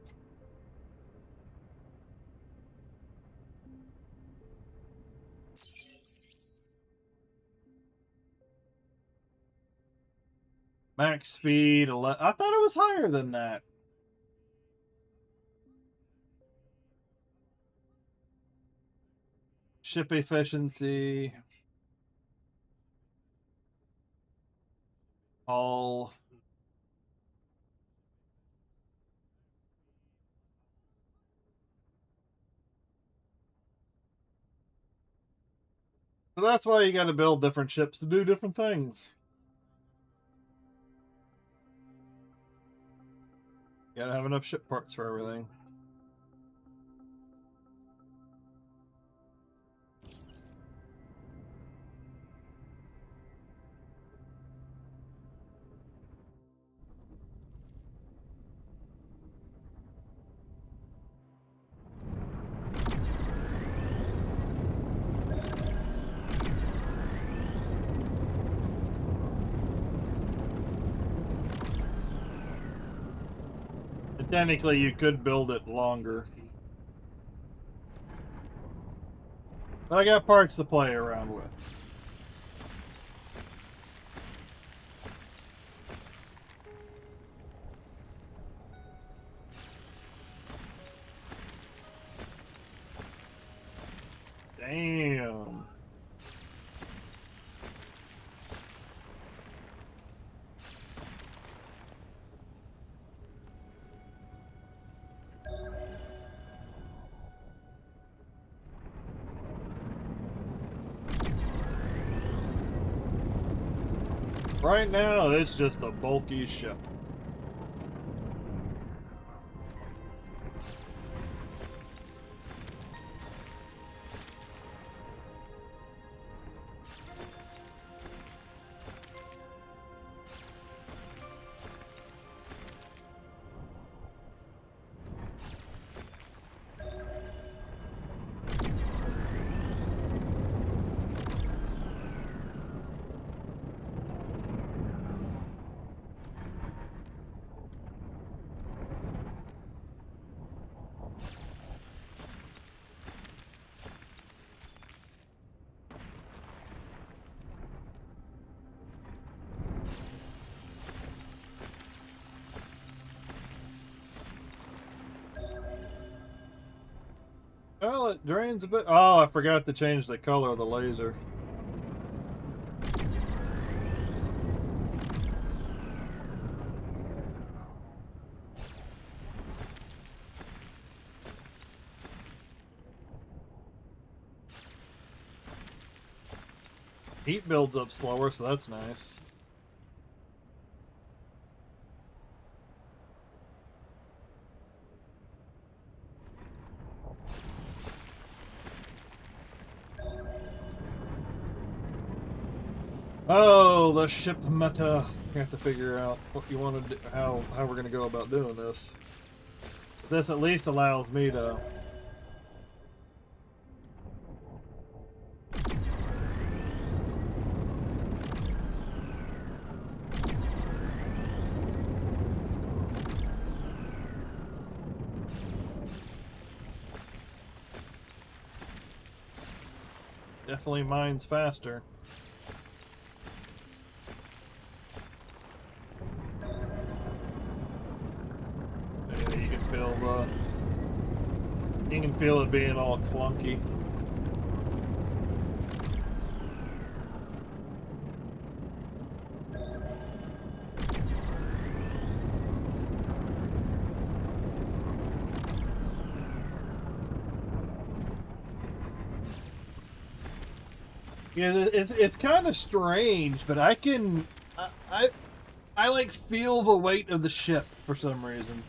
Max speed, I thought it was higher than that. Ship efficiency. All. So that's why you got to build different ships to do different things. Gotta have enough ship parts for everything. Technically, you could build it longer. But I got parts to play around with. Damn. Right now, it's just a bulky ship. Well, it drains a bit. Oh, I forgot to change the color of the laser. Heat builds up slower, so that's nice. Oh, the ship meta. You have to figure out what you want to do, how we're going to go about doing this. This at least allows me to definitely mines faster. Yeah, you can feel it being all clunky. Yeah, it's kind of strange, but I can I like feel the weight of the ship for some reason.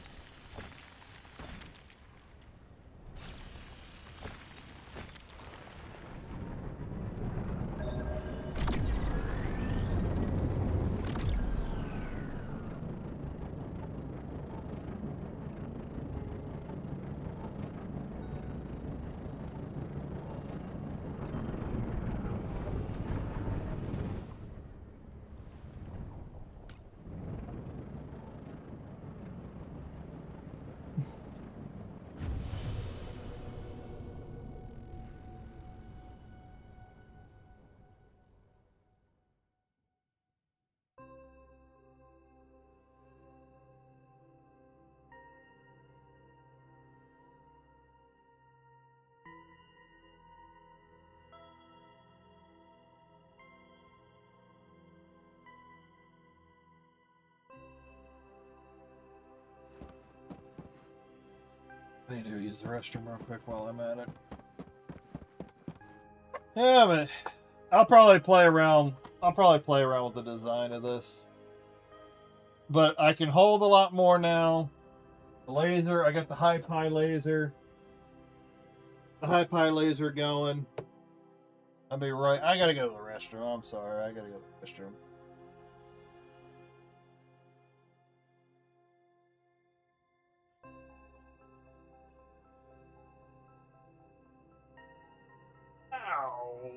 I need to use the restroom real quick while I'm at it. Yeah, but I'll probably play around. I'll probably play around with the design of this. But I can hold a lot more now. The laser, I got the high pi laser. The high pi laser going. I'll be right. I gotta go to the restroom. I'm sorry. I gotta go to the restroom. Ow.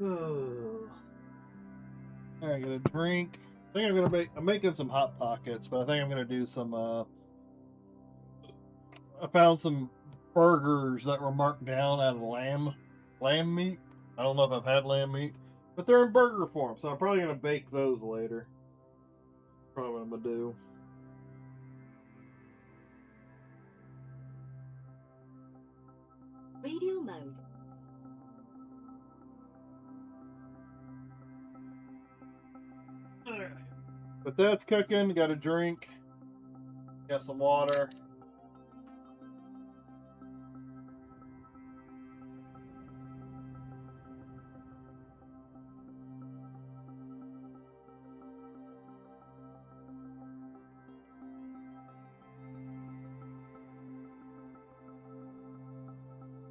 All right, get a drink. I think I'm making some hot pockets, but I think I'm gonna do some. I found some burgers that were marked down out of lamb meat. I don't know if I've had lamb meat, but they're in burger form, so I'm probably gonna bake those later. Probably what I'm gonna do. Radio mode. All right. But that's cooking. Got a drink. Got some water.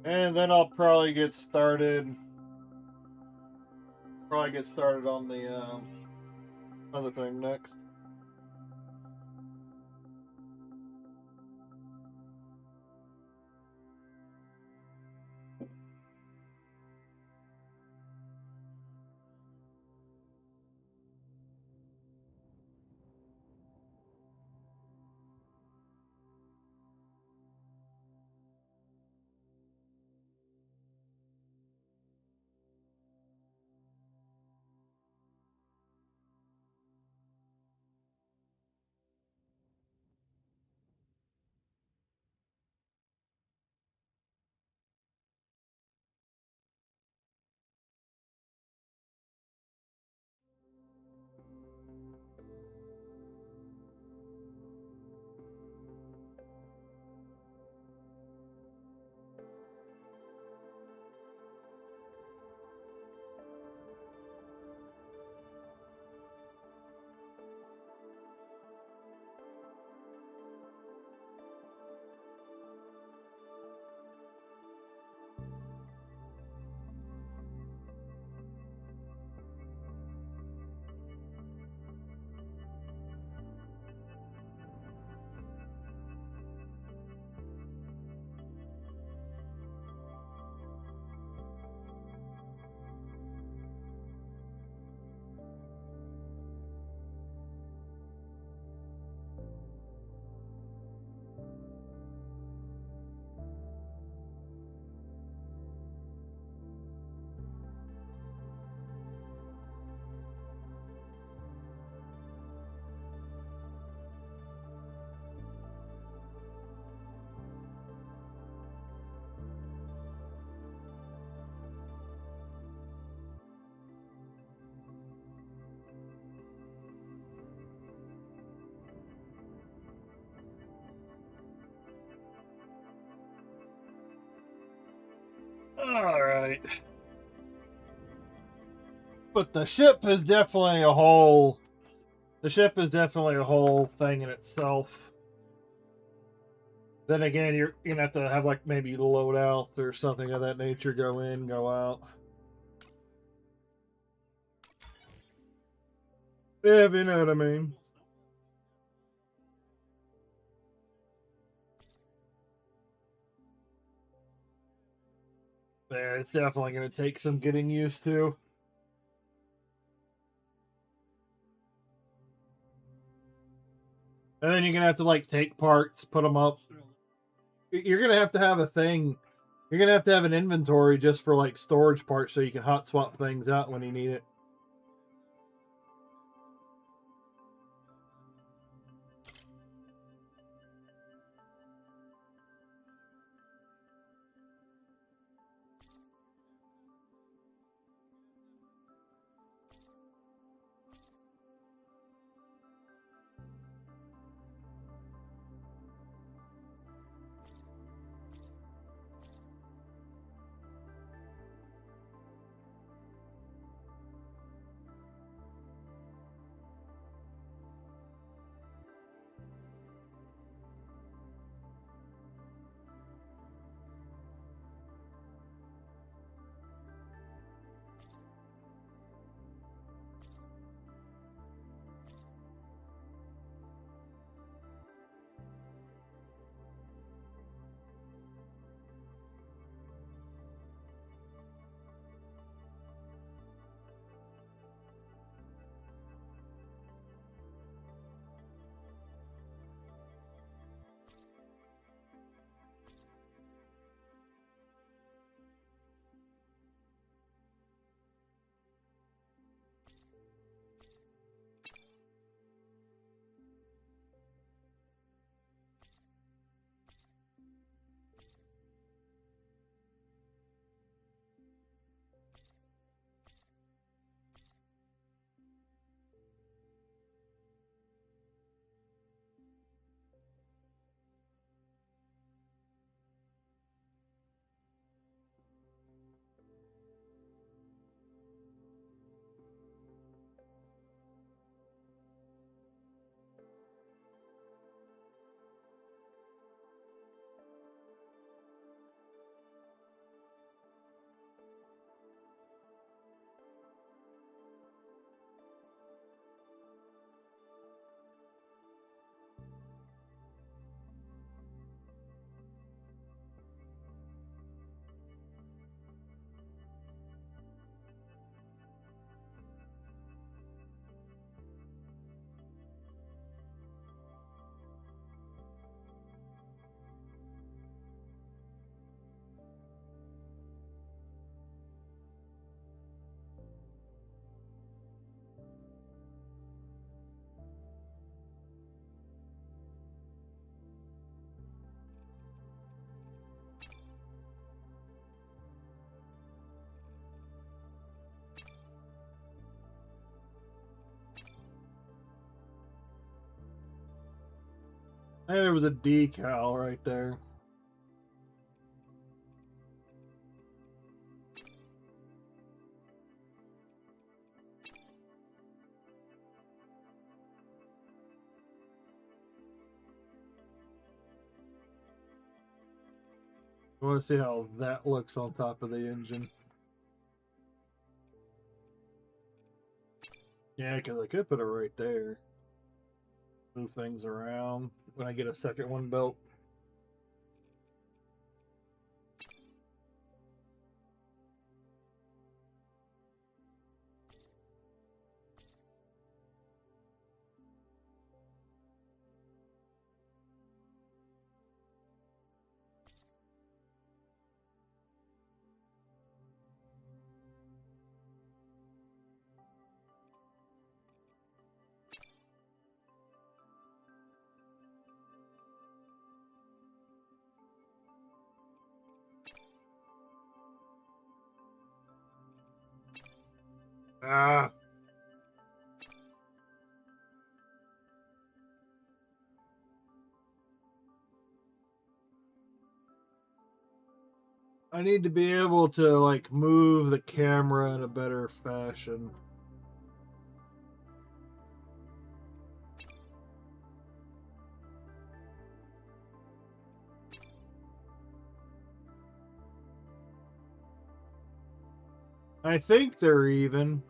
And then I'll probably get started. Probably get started on the other thing next. Alright. But the ship is definitely a whole... The ship is definitely a whole thing in itself. Then again, you're gonna have to have like maybe loadouts or something of that nature. Go in, go out. Yeah, if you know what I mean. Yeah, it's definitely gonna take some getting used to. And then you're gonna have to like take parts, put them up. You're gonna have a thing. You're gonna have to have an inventory just for like storage parts so you can hot swap things out when you need it. Hey, there was a decal right there. I want to see how that looks on top of the engine. Yeah, because I could put it right there. Move things around when I get a second one built. Ah. I need to be able to like move the camera in a better fashion. I think they're even.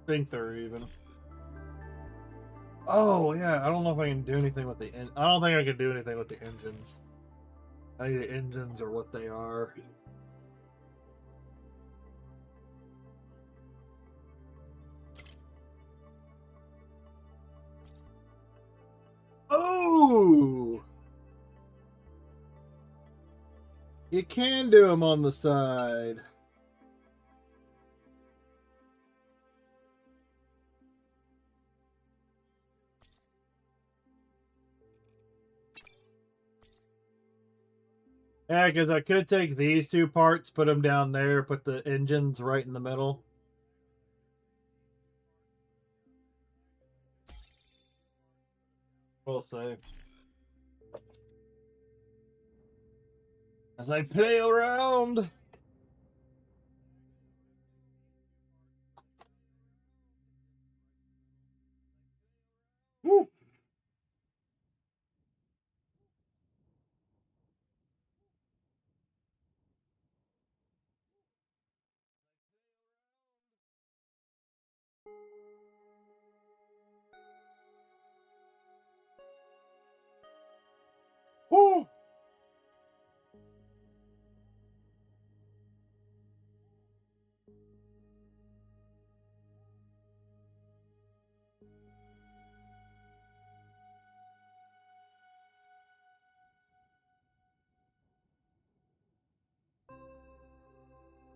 I think they're even. Oh yeah, I don't know if I can do anything with the I don't think I can do anything with the engines. I think the engines are what they are. Oh! You can do them on the side. Yeah, because I could take these two parts, put them down there, put the engines right in the middle. We'll see. As I play around. Woo. Woo.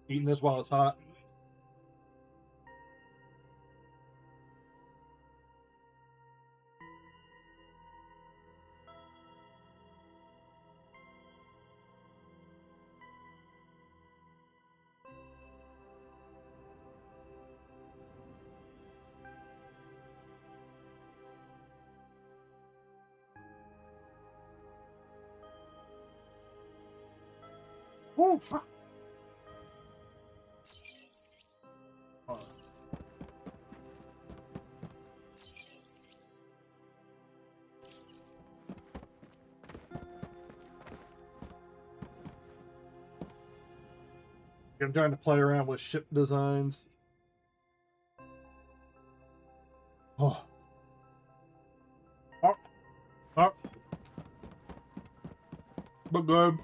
Eating this while it's hot. Woo. I'm trying to play around with ship designs. Oh. Up. Up. But good.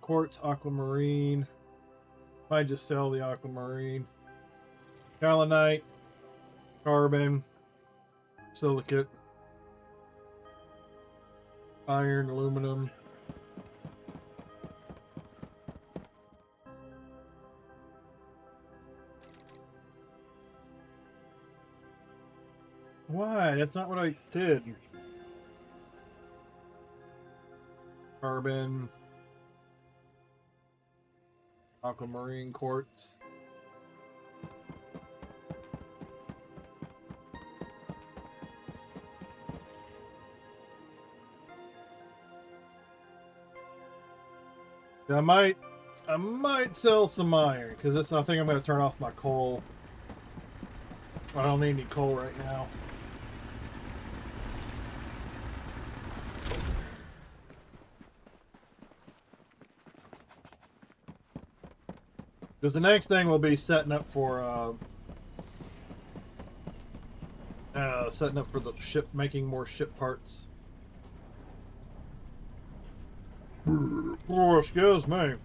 Quartz aquamarine. Might just sell the aquamarine. Kaolinite. Carbon. Silicate. Iron, aluminum. Why? That's not what I did. Carbon. Aquamarine quartz. I might sell some iron because this. I think I'm going to turn off my coal. I don't need any coal right now. Because the next thing will be setting up for the ship, making more ship parts. Oh, excuse me.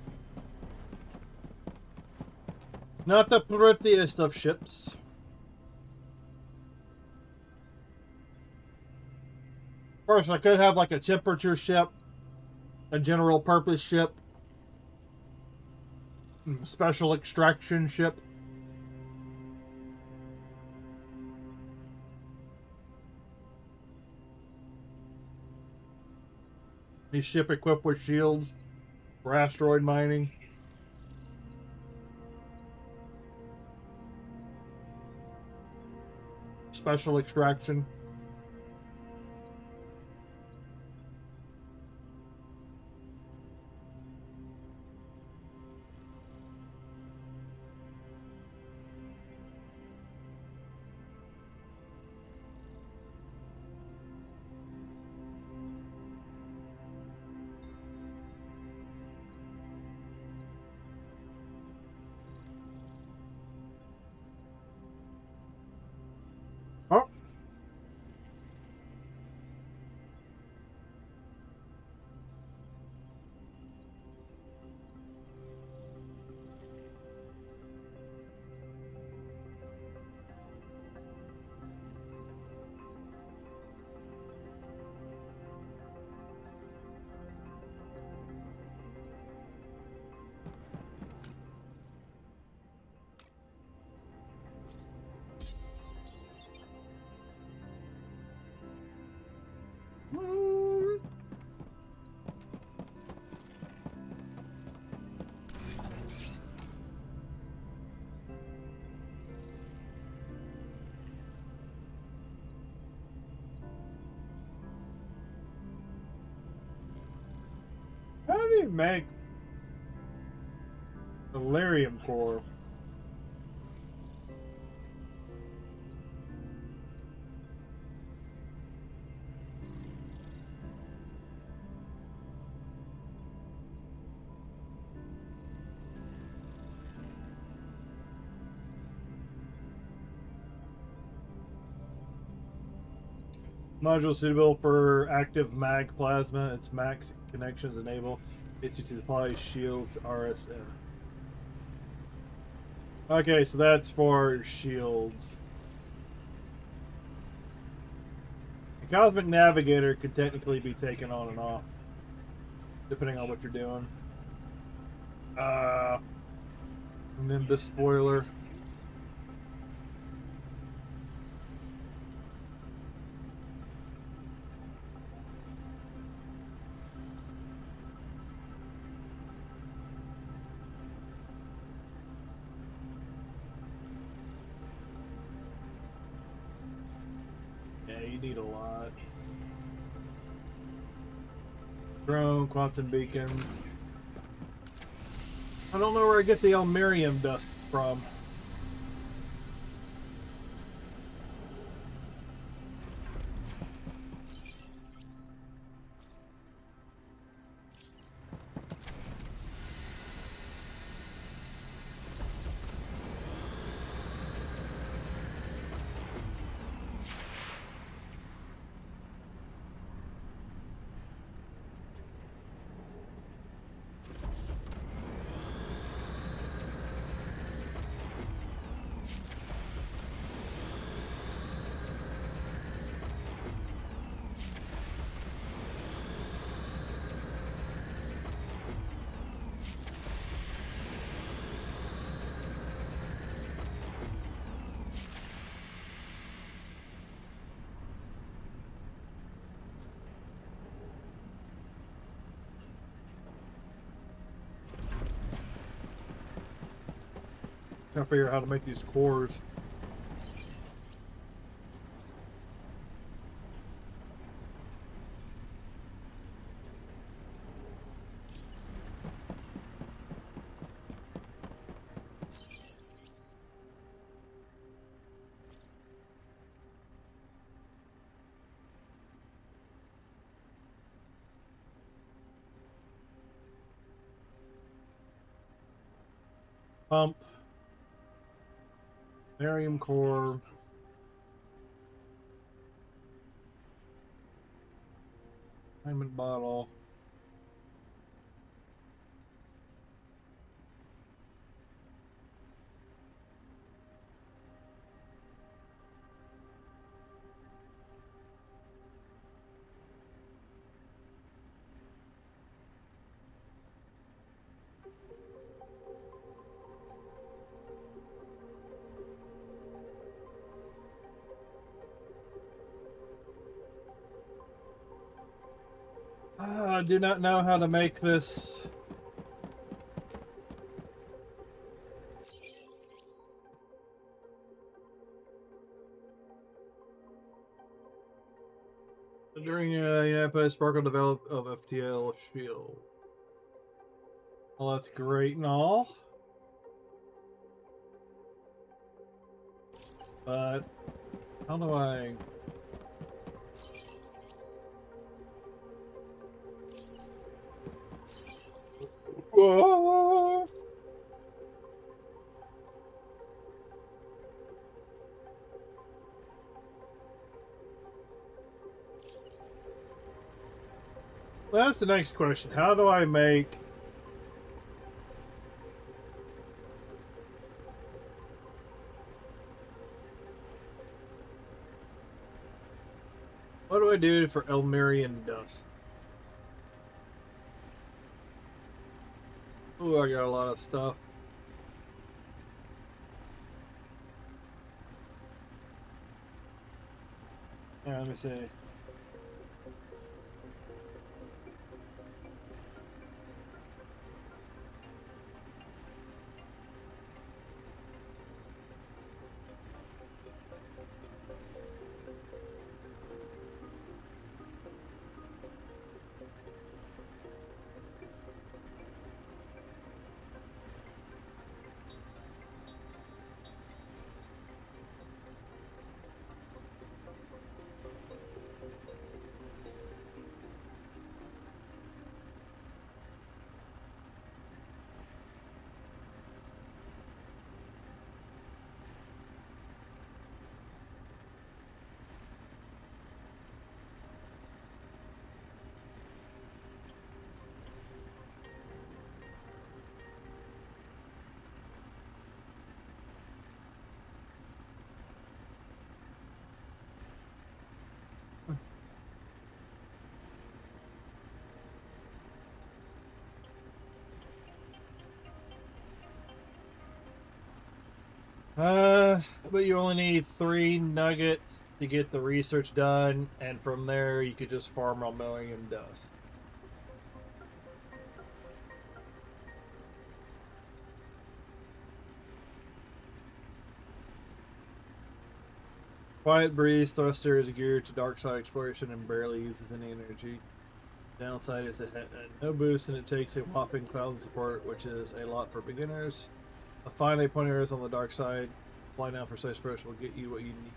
Not the prettiest of ships. Of course, I could have like a temperature ship, a general purpose ship, special extraction ship. A ship equipped with shields for asteroid mining. Special extraction. Oh. How do you make delirium core? Module suitable for active mag plasma. Its max connections enable it to supply shields RSM. Okay, so that's for shields. The Cosmic Navigator could technically be taken on and off, depending on what you're doing. Nimbus spoiler. Yeah, you need a lot. Drone, quantum beacon. I don't know where I get the Almerium dust from. Trying to figure out how to make these cores. Pump. Barium core. Diamond bottle. I do not know how to make this. During United Sparkle develop of FTL shield. Well, that's great and all, but how do I? Whoa! That's the next question. How do I make what do I do for Elmerian dust? Oh, I got a lot of stuff. Yeah, let me see. But you only need 3 nuggets to get the research done, and from there you could just farm Elmerian dust. Quiet Breeze thruster is geared to dark side exploration and barely uses any energy. Downside is it had no boost and it takes a whopping 1,000 support, which is a lot for beginners. A finite point arrows on the dark side. Fly down for space approach will get you what you need.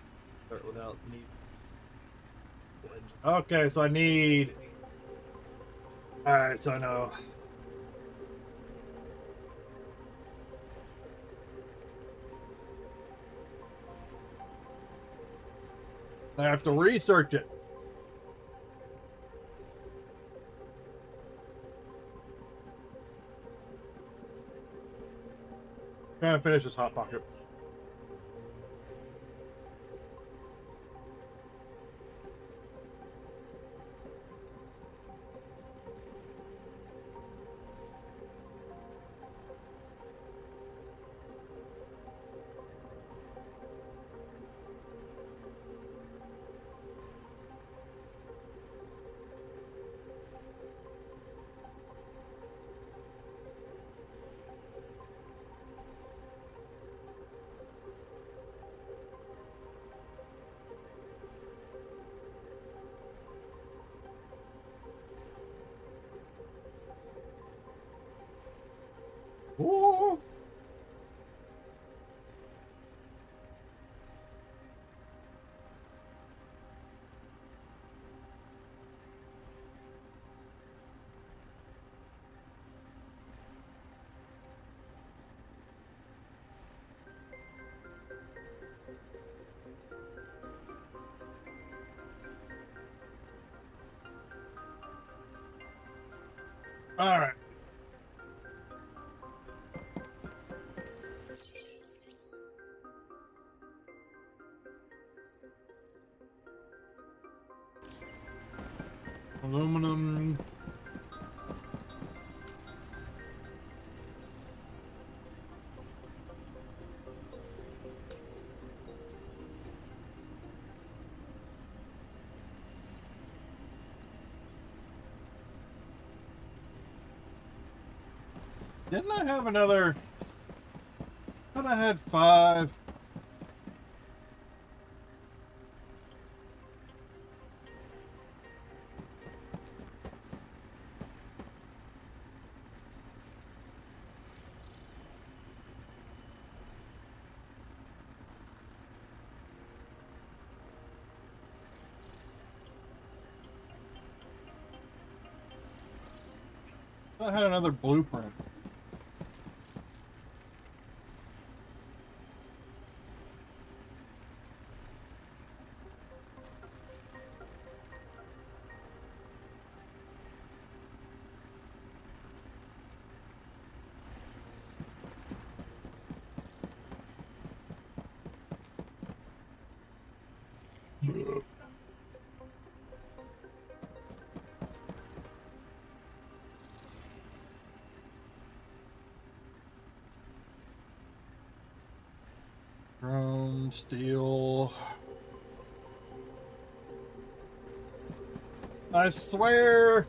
Start without need. Okay, so I need. Alright, so I know. I have to research it. Trying to finish this hot pocket. Ooh. All right. Aluminum. Didn't I have another? I thought I had 5. I thought I had another blueprint. Chrome, steel. I swear,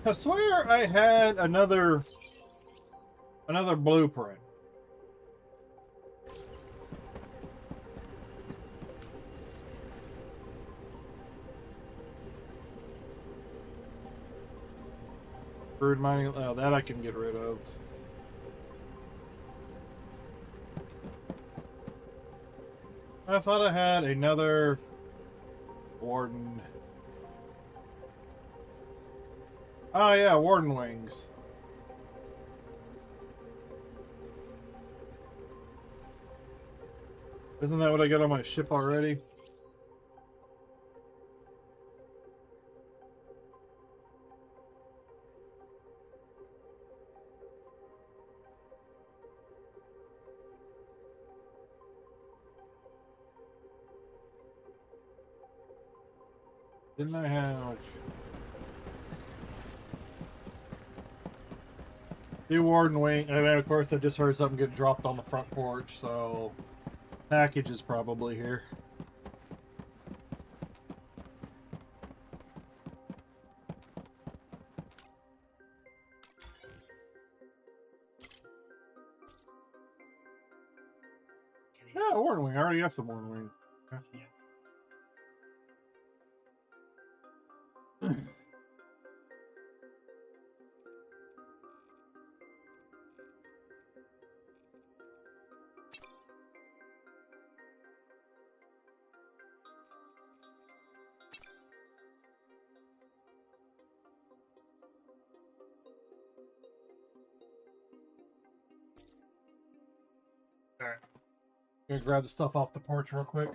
I swear I had another blueprint. Crude mining, oh, that I can get rid of. I thought I had another Warden. Oh yeah, Warden wings. Isn't that what I got on my ship already? Didn't I have 2 Warden wing? I mean, of course, I just heard something get dropped on the front porch, so package is probably here. Yeah, Warden wing. I already got some Warden wings. Okay. Alright. Gonna grab the stuff off the porch real quick.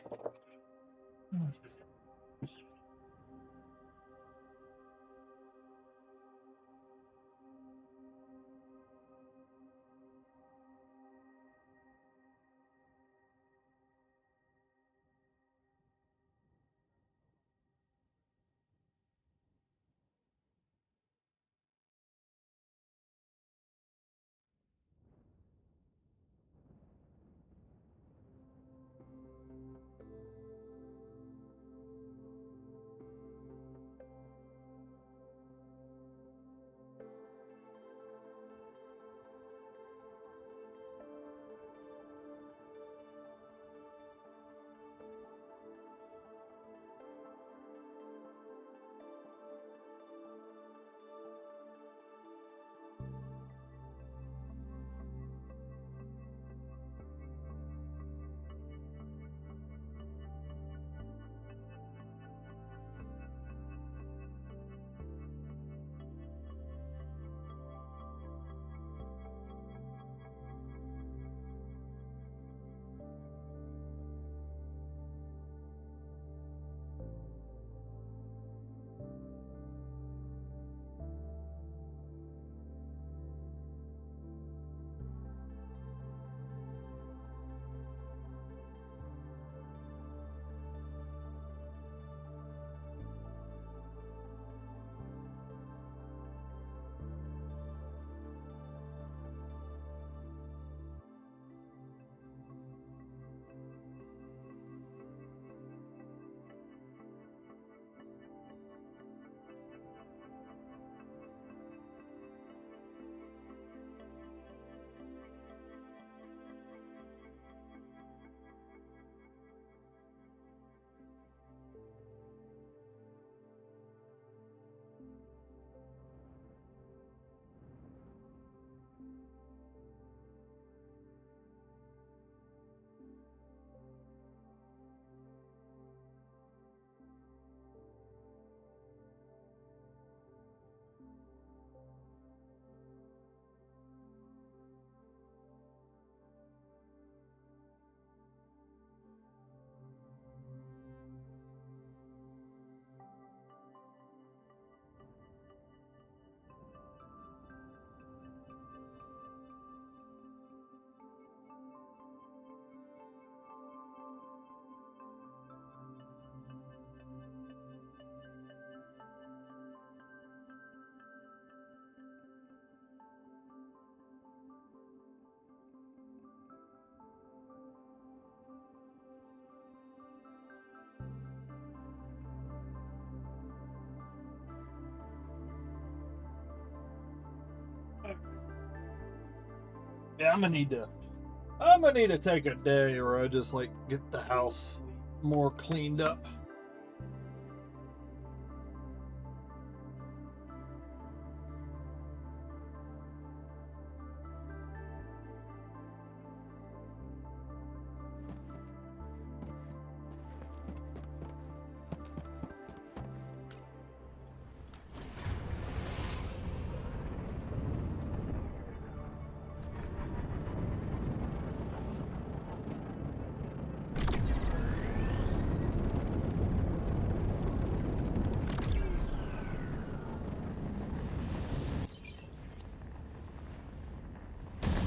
Yeah, I'm gonna need to take a day where I just like get the house more cleaned up.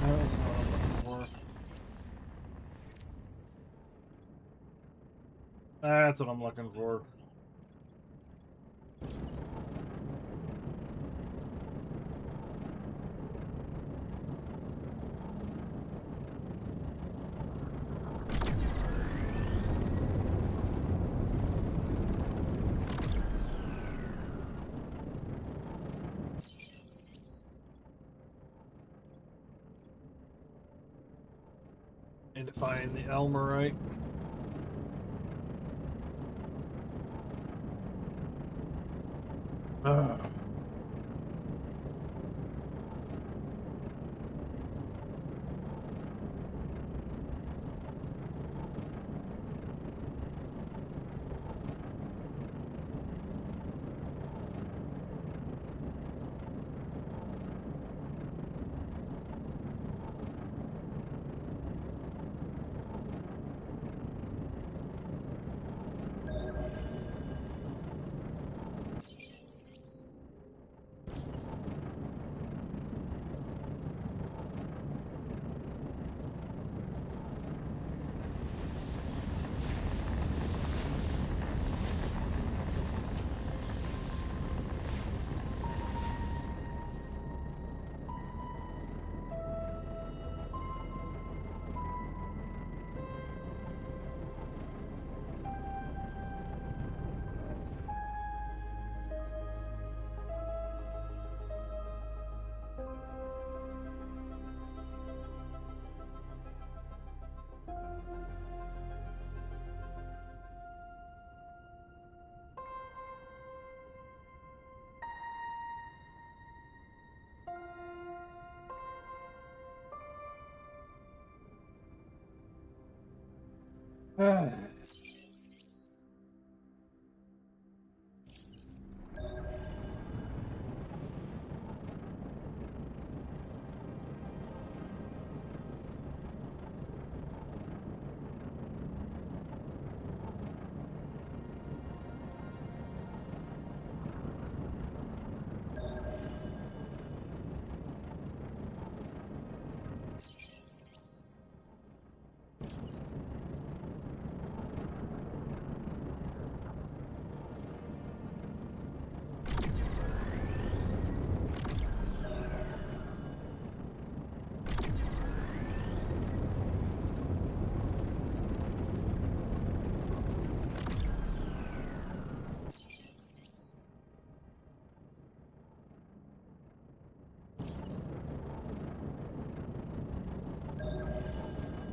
That's not what I'm looking for. That's what I'm looking for. Need to find the Elmerite. Ugh.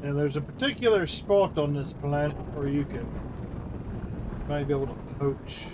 And there's a particular spot on this planet where you might be able to poach.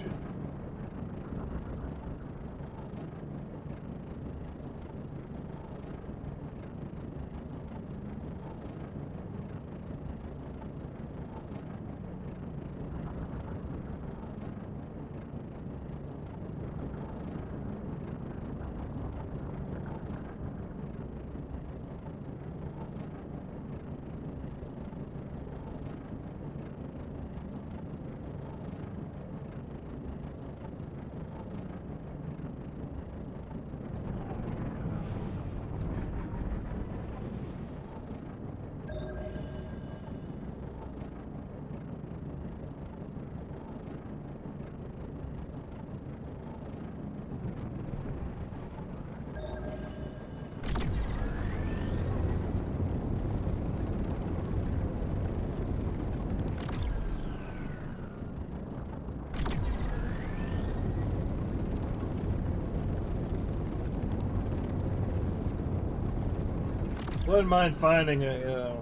Wouldn't mind finding a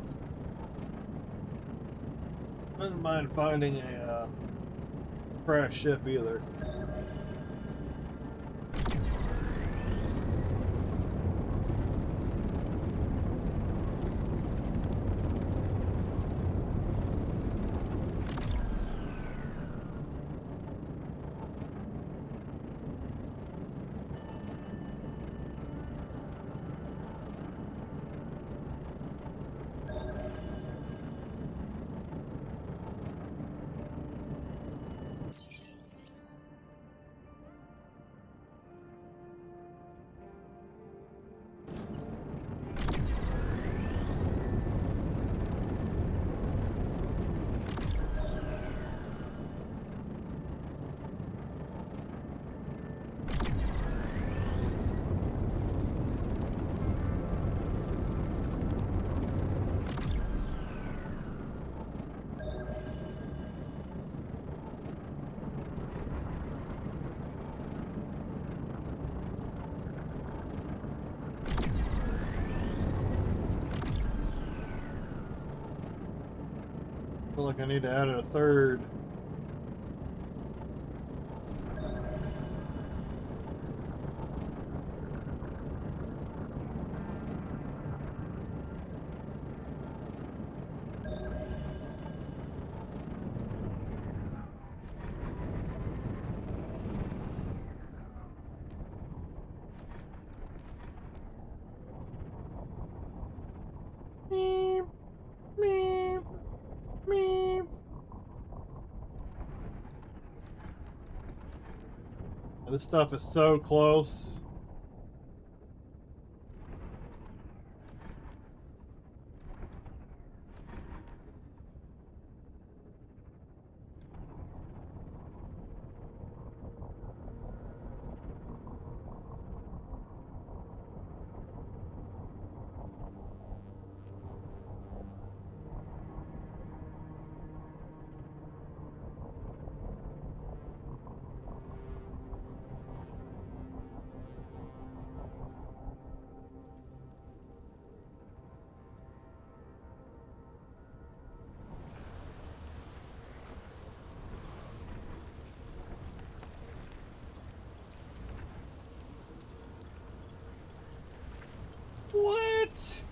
crash ship either. I feel like I need to add a third. Meep, meep, meep. This stuff is so close. What?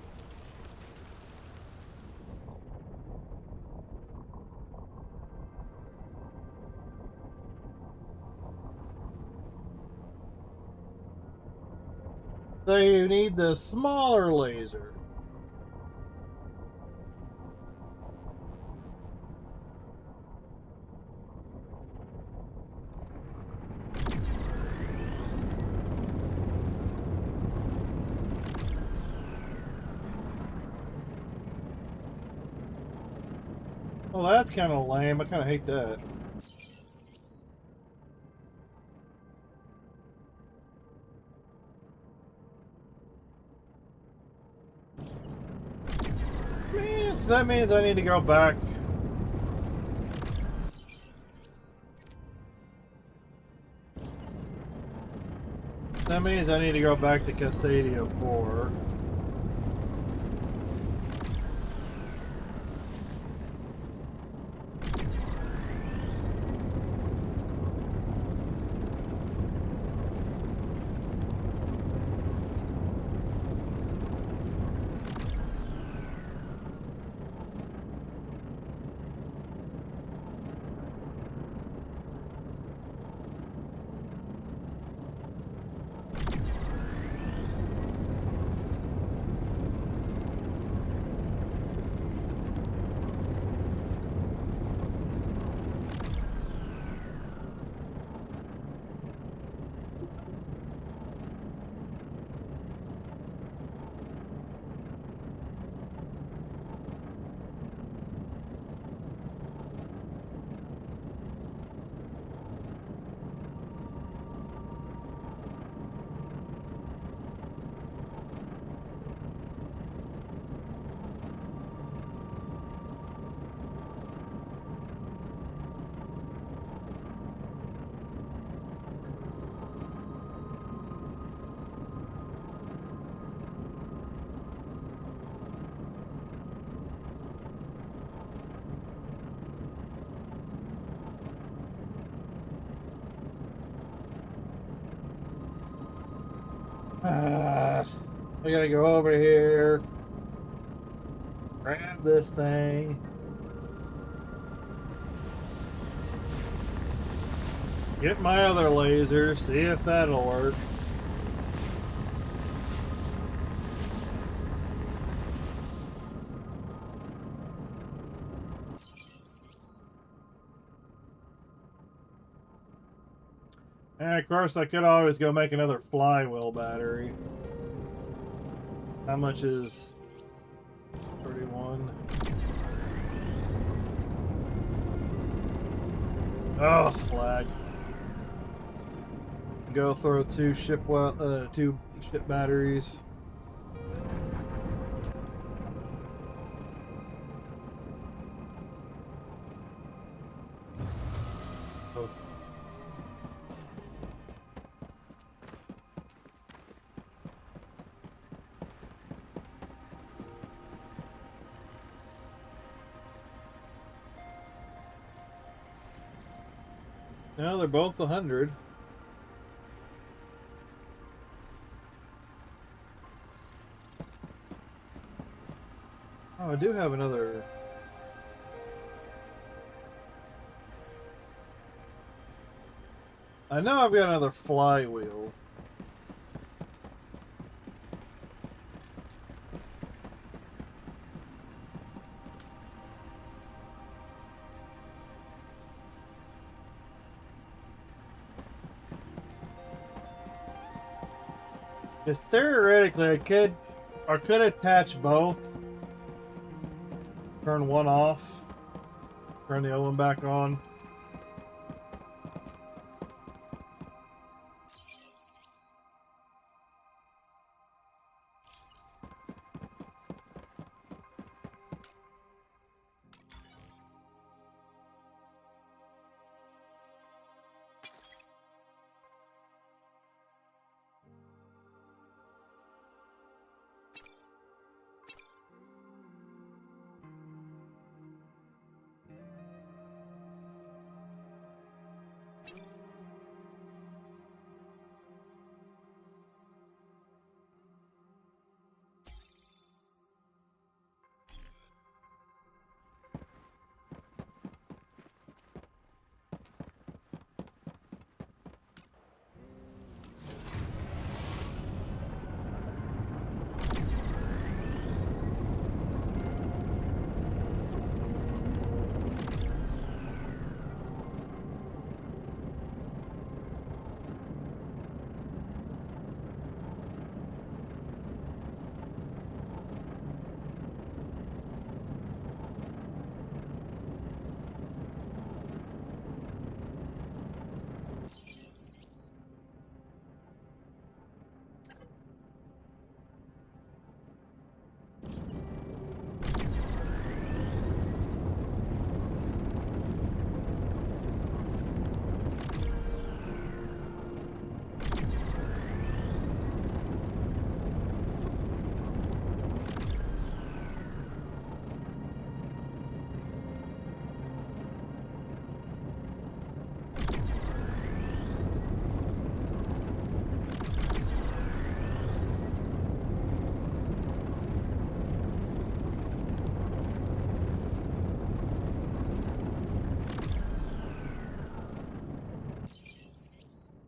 So you need the smaller laser. Well, that's kind of lame. I kind of hate that. Man, so that means I need to go back. That means I need to go back to Cascadia 4. I gotta go over here, grab this thing. Get my other laser, see if that'll work. And of course, I could always go make another flywheel battery. How much is 31? Oh, lag. Go throw two ship batteries. Oh. No, they're both 100. Oh, I do have another. I know I've got another flywheel. Because theoretically, I could attach both. Turn one off. Turn the other one back on.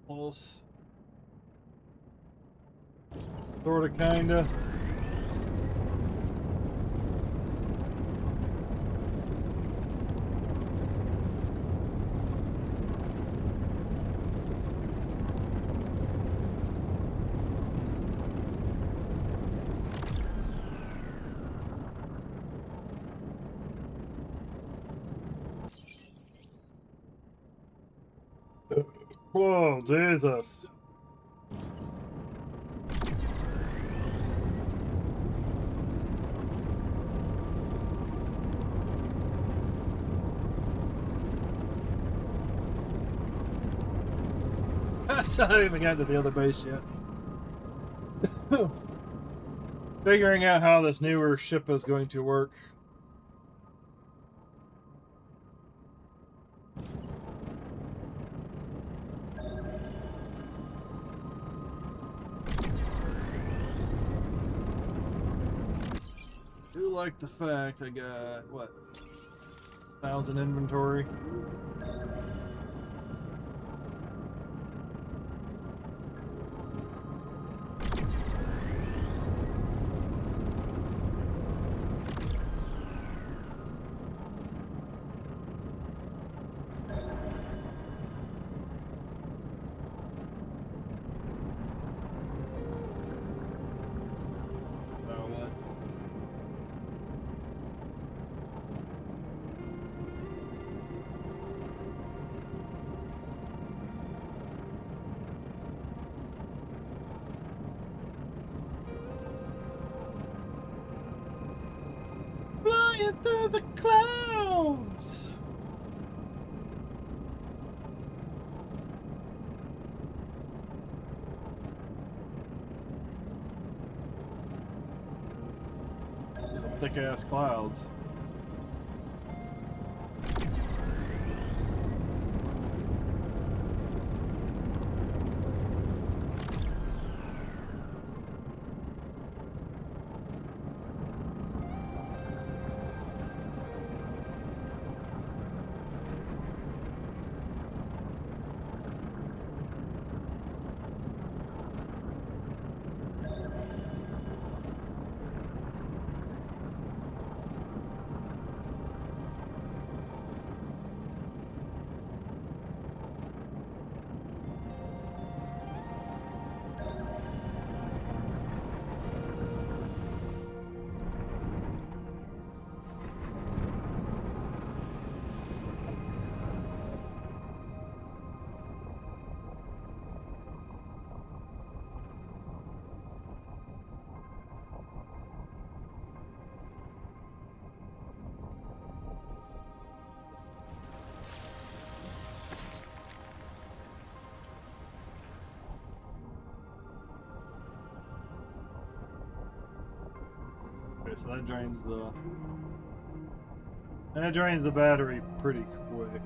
Pulse. Sorta, kinda. Whoa, Jesus. I haven't even got to the other base yet. Figuring out how this newer ship is going to work. like the fact I got, what, 1,000 inventory? Flying through the clouds! Some thick-ass clouds. Okay, so that drains the battery pretty quick.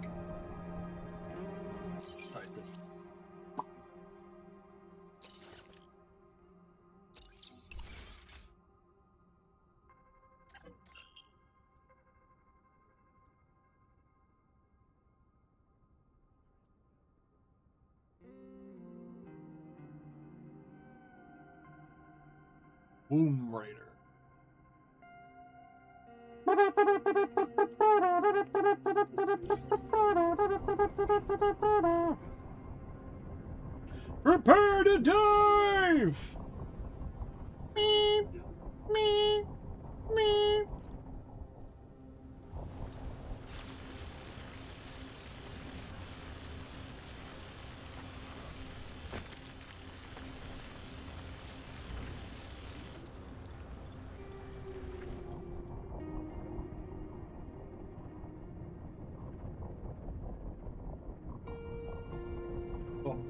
Right, this. Womb Raider. Prepare to dive! Meep, meep, meep.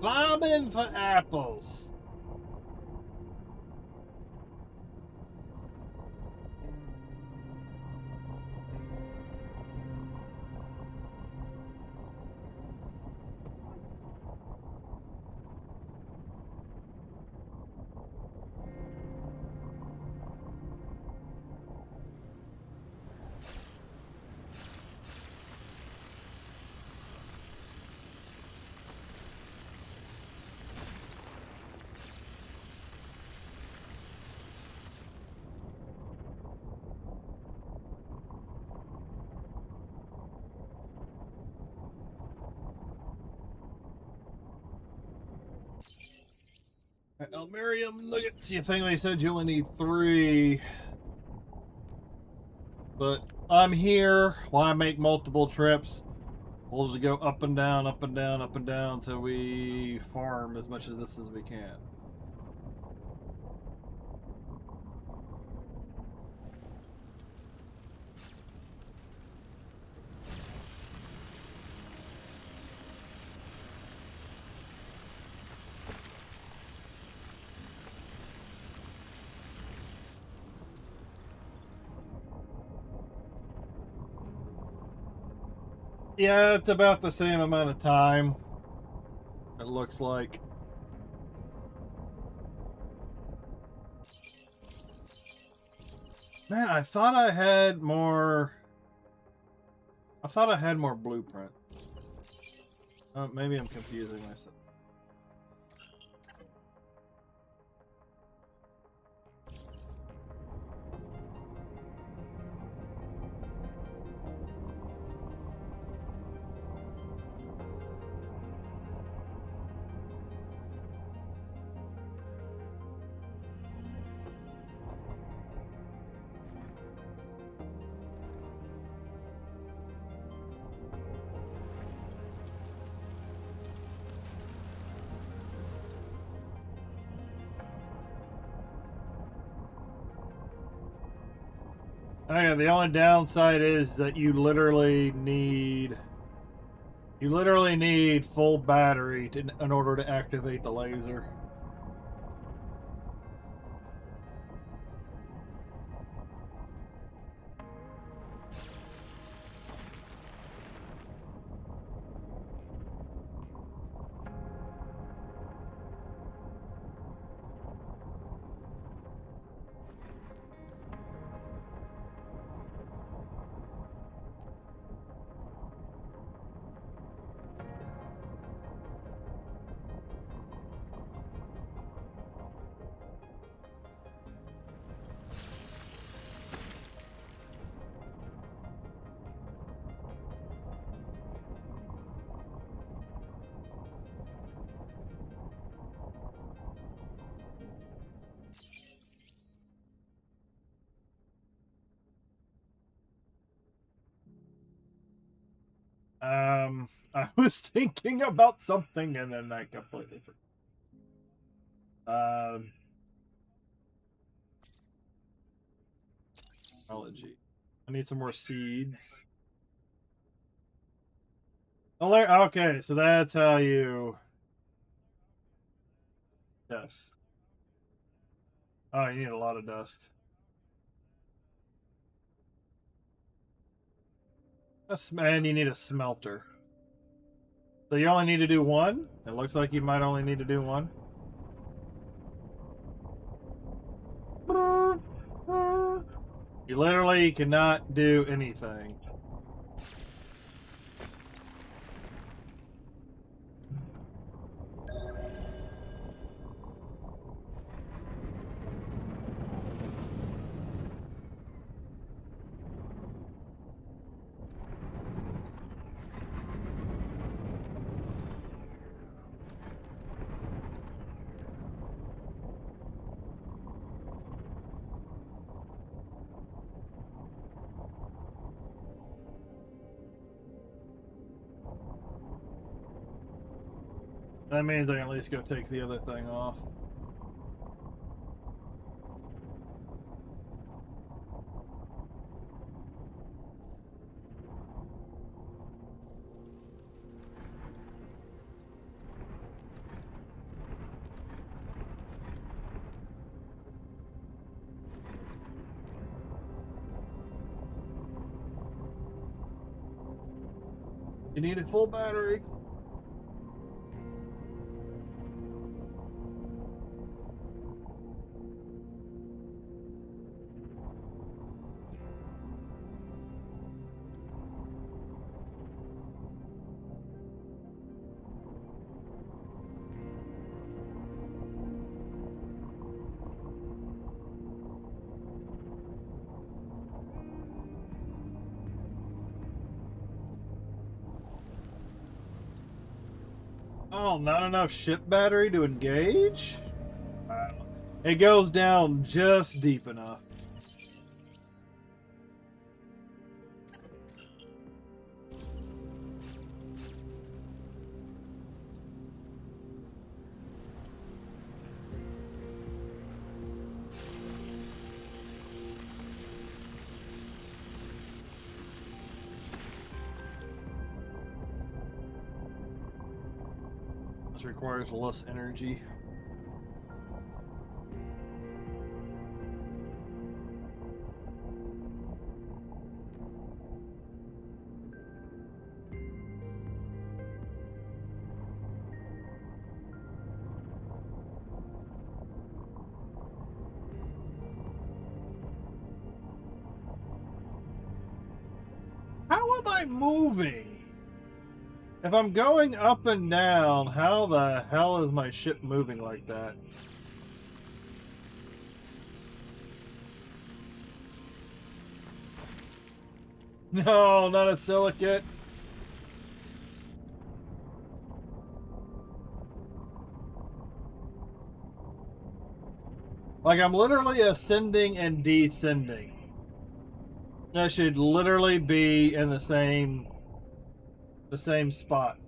Bobbing for apples. Elmarium nuggets. You think they said you only need 3? But I'm here while I make multiple trips. We'll just go up and down, up and down, up and down until we farm as much of this as we can. Yeah, it's about the same amount of time, it looks like. Man, I thought I had more. I thought I had more blueprint. Maybe I'm confusing myself. Okay, the only downside is that you literally need full battery in order to activate the laser. I was thinking about something and then I completely forgot. Technology. I need some more seeds. Okay, so that's how you dust. Oh, you need a lot of dust. And you need a smelter. So you only need to do one? It looks like you might only need to do one. You literally cannot do anything. That means I can at least go take the other thing off. You need a full battery. Oh, not enough ship battery to engage? Wow. It goes down just deep enough. This requires less energy. How am I moving? If I'm going up and down, how the hell is my ship moving like that? No, not a silicate. Like, I'm literally ascending and descending. That should literally be in the same spot.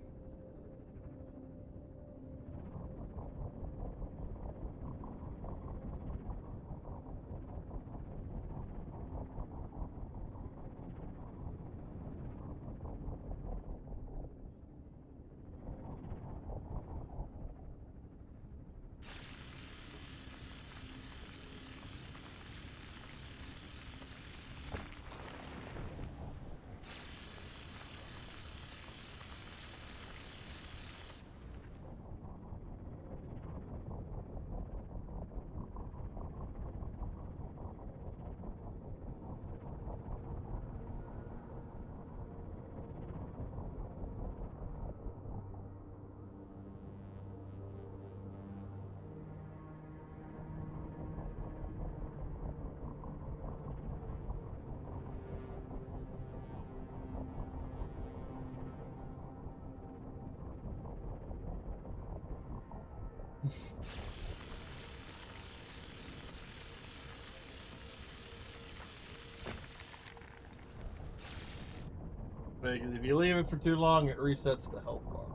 Because if you leave it for too long, it resets the health bar.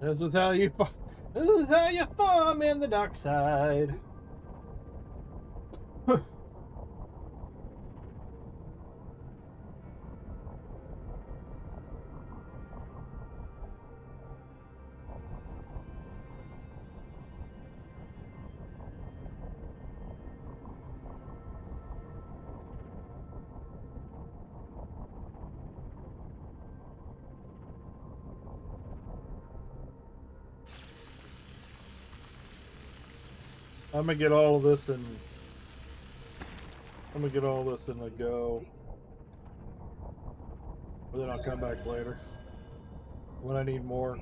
This is how you farm in the dark side. I'm gonna get all of this in. I'm gonna get all this in a go. But then I'll come back later when I need more.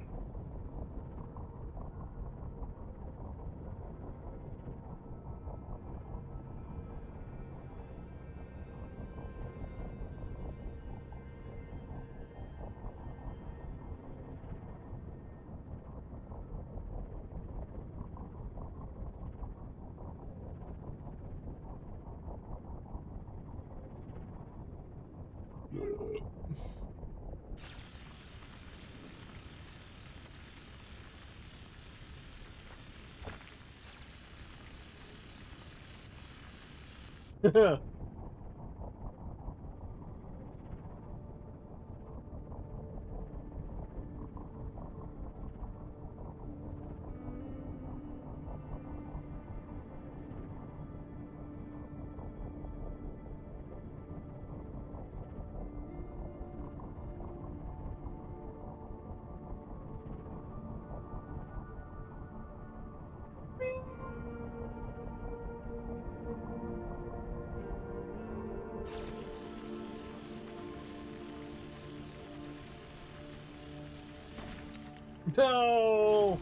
No,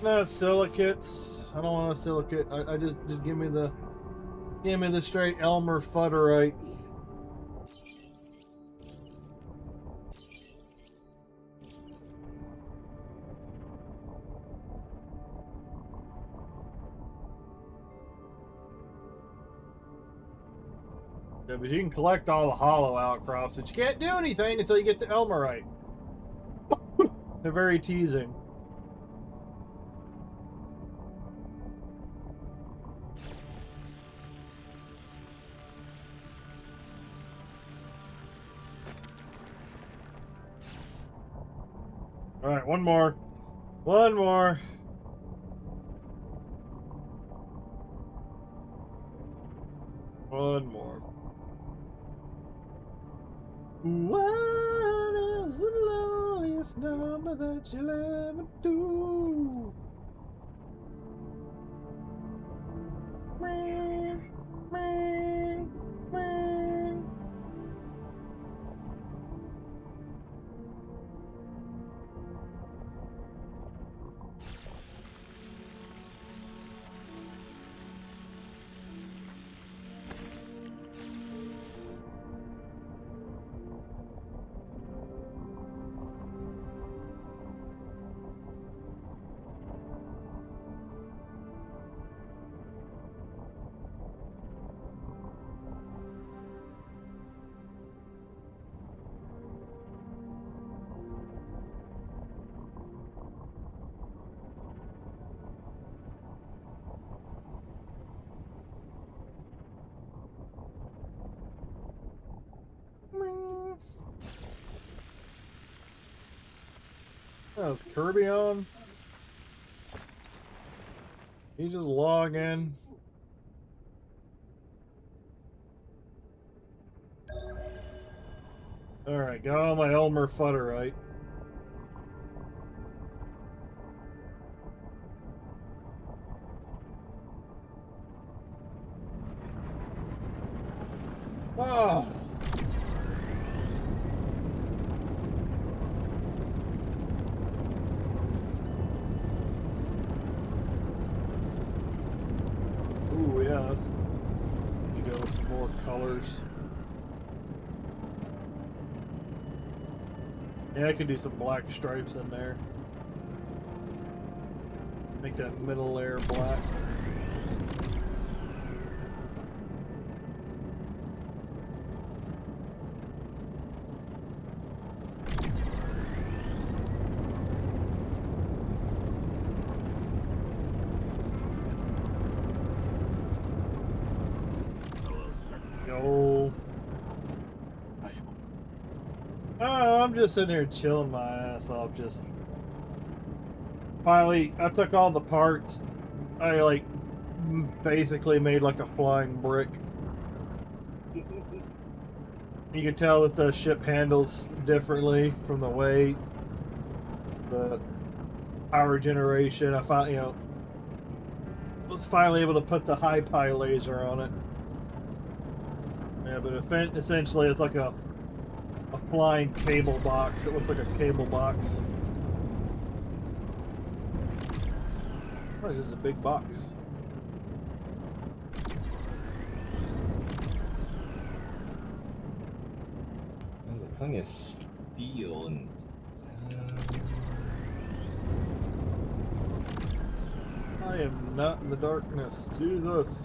not silicates. I don't want a silicate. I just give me the straight Elmer Futterite. Yeah, but you can collect all the hollow outcrops, but you can't do anything until you get to Elmerite. They're very teasing. Alright, one more. One more. One more. What is the loneliest number that you'll ever do? Oh, is Kirby on? He just log in. Alright, got all my Elmer Futter right. Oh. Ooh, yeah, let's go with some more colors. Yeah, I could do some black stripes in there. Make that middle layer black. Go. Oh, I'm just sitting here chilling my ass off. Just finally, I took all the parts. I like basically made like a flying brick. You can tell that the ship handles differently from the weight, the power generation. I finally, was finally able to put the high pi laser on it. Yeah, but essentially it's like a flying cable box. It looks like a cable box. Oh, this is a big box. There's plenty of steel and. I am not in the darkness. Do this.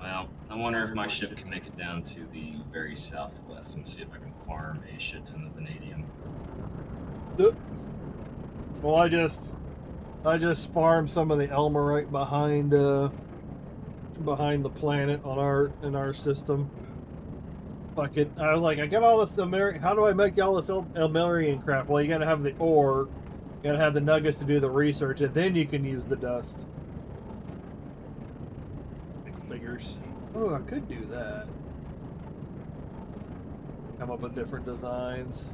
Well, I wonder if my ship can make it down to the very southwest. Let me see if I can farm a shit ton of vanadium. Well, I just farmed some of the Elmerite behind the planet in our system. I was like, I got all this how do I make all this Elmerian crap? Well, you gotta have the ore, you gotta have the nuggets to do the research, and then you can use the dust. Figures. Oh, I could do that. Come up with different designs.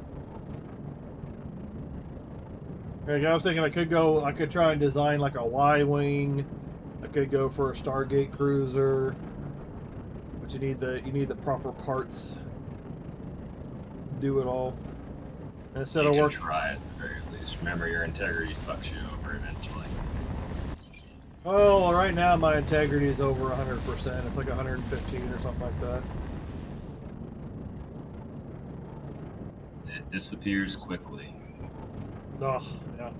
Like, I was thinking I could try and design like a Y-wing. I could go for a Stargate cruiser. But you need the proper parts. Do it all. And instead You of can work. try it at the very least. Remember, your integrity fucks you over eventually. Oh, right now my integrity is over 100%. It's like 115 or something like that. It disappears quickly. Oh, yeah.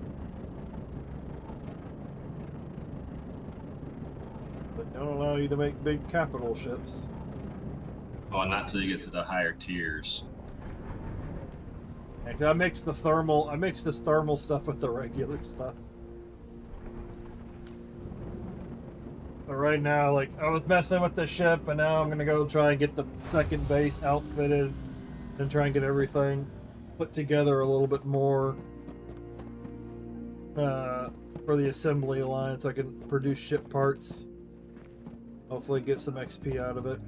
But don't allow you to make big capital ships. Well, not till you get to the higher tiers. And I mix this thermal stuff with the regular stuff. But right now, like, I was messing with the ship, and now I'm gonna go try and get the second base outfitted and try and get everything. put together a little bit more for the assembly line, so I can produce ship parts. Hopefully, get some XP out of it.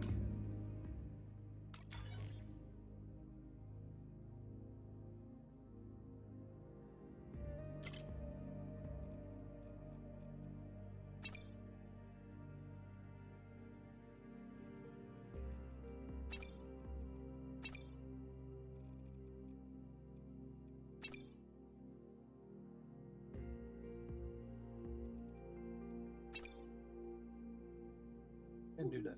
And do that.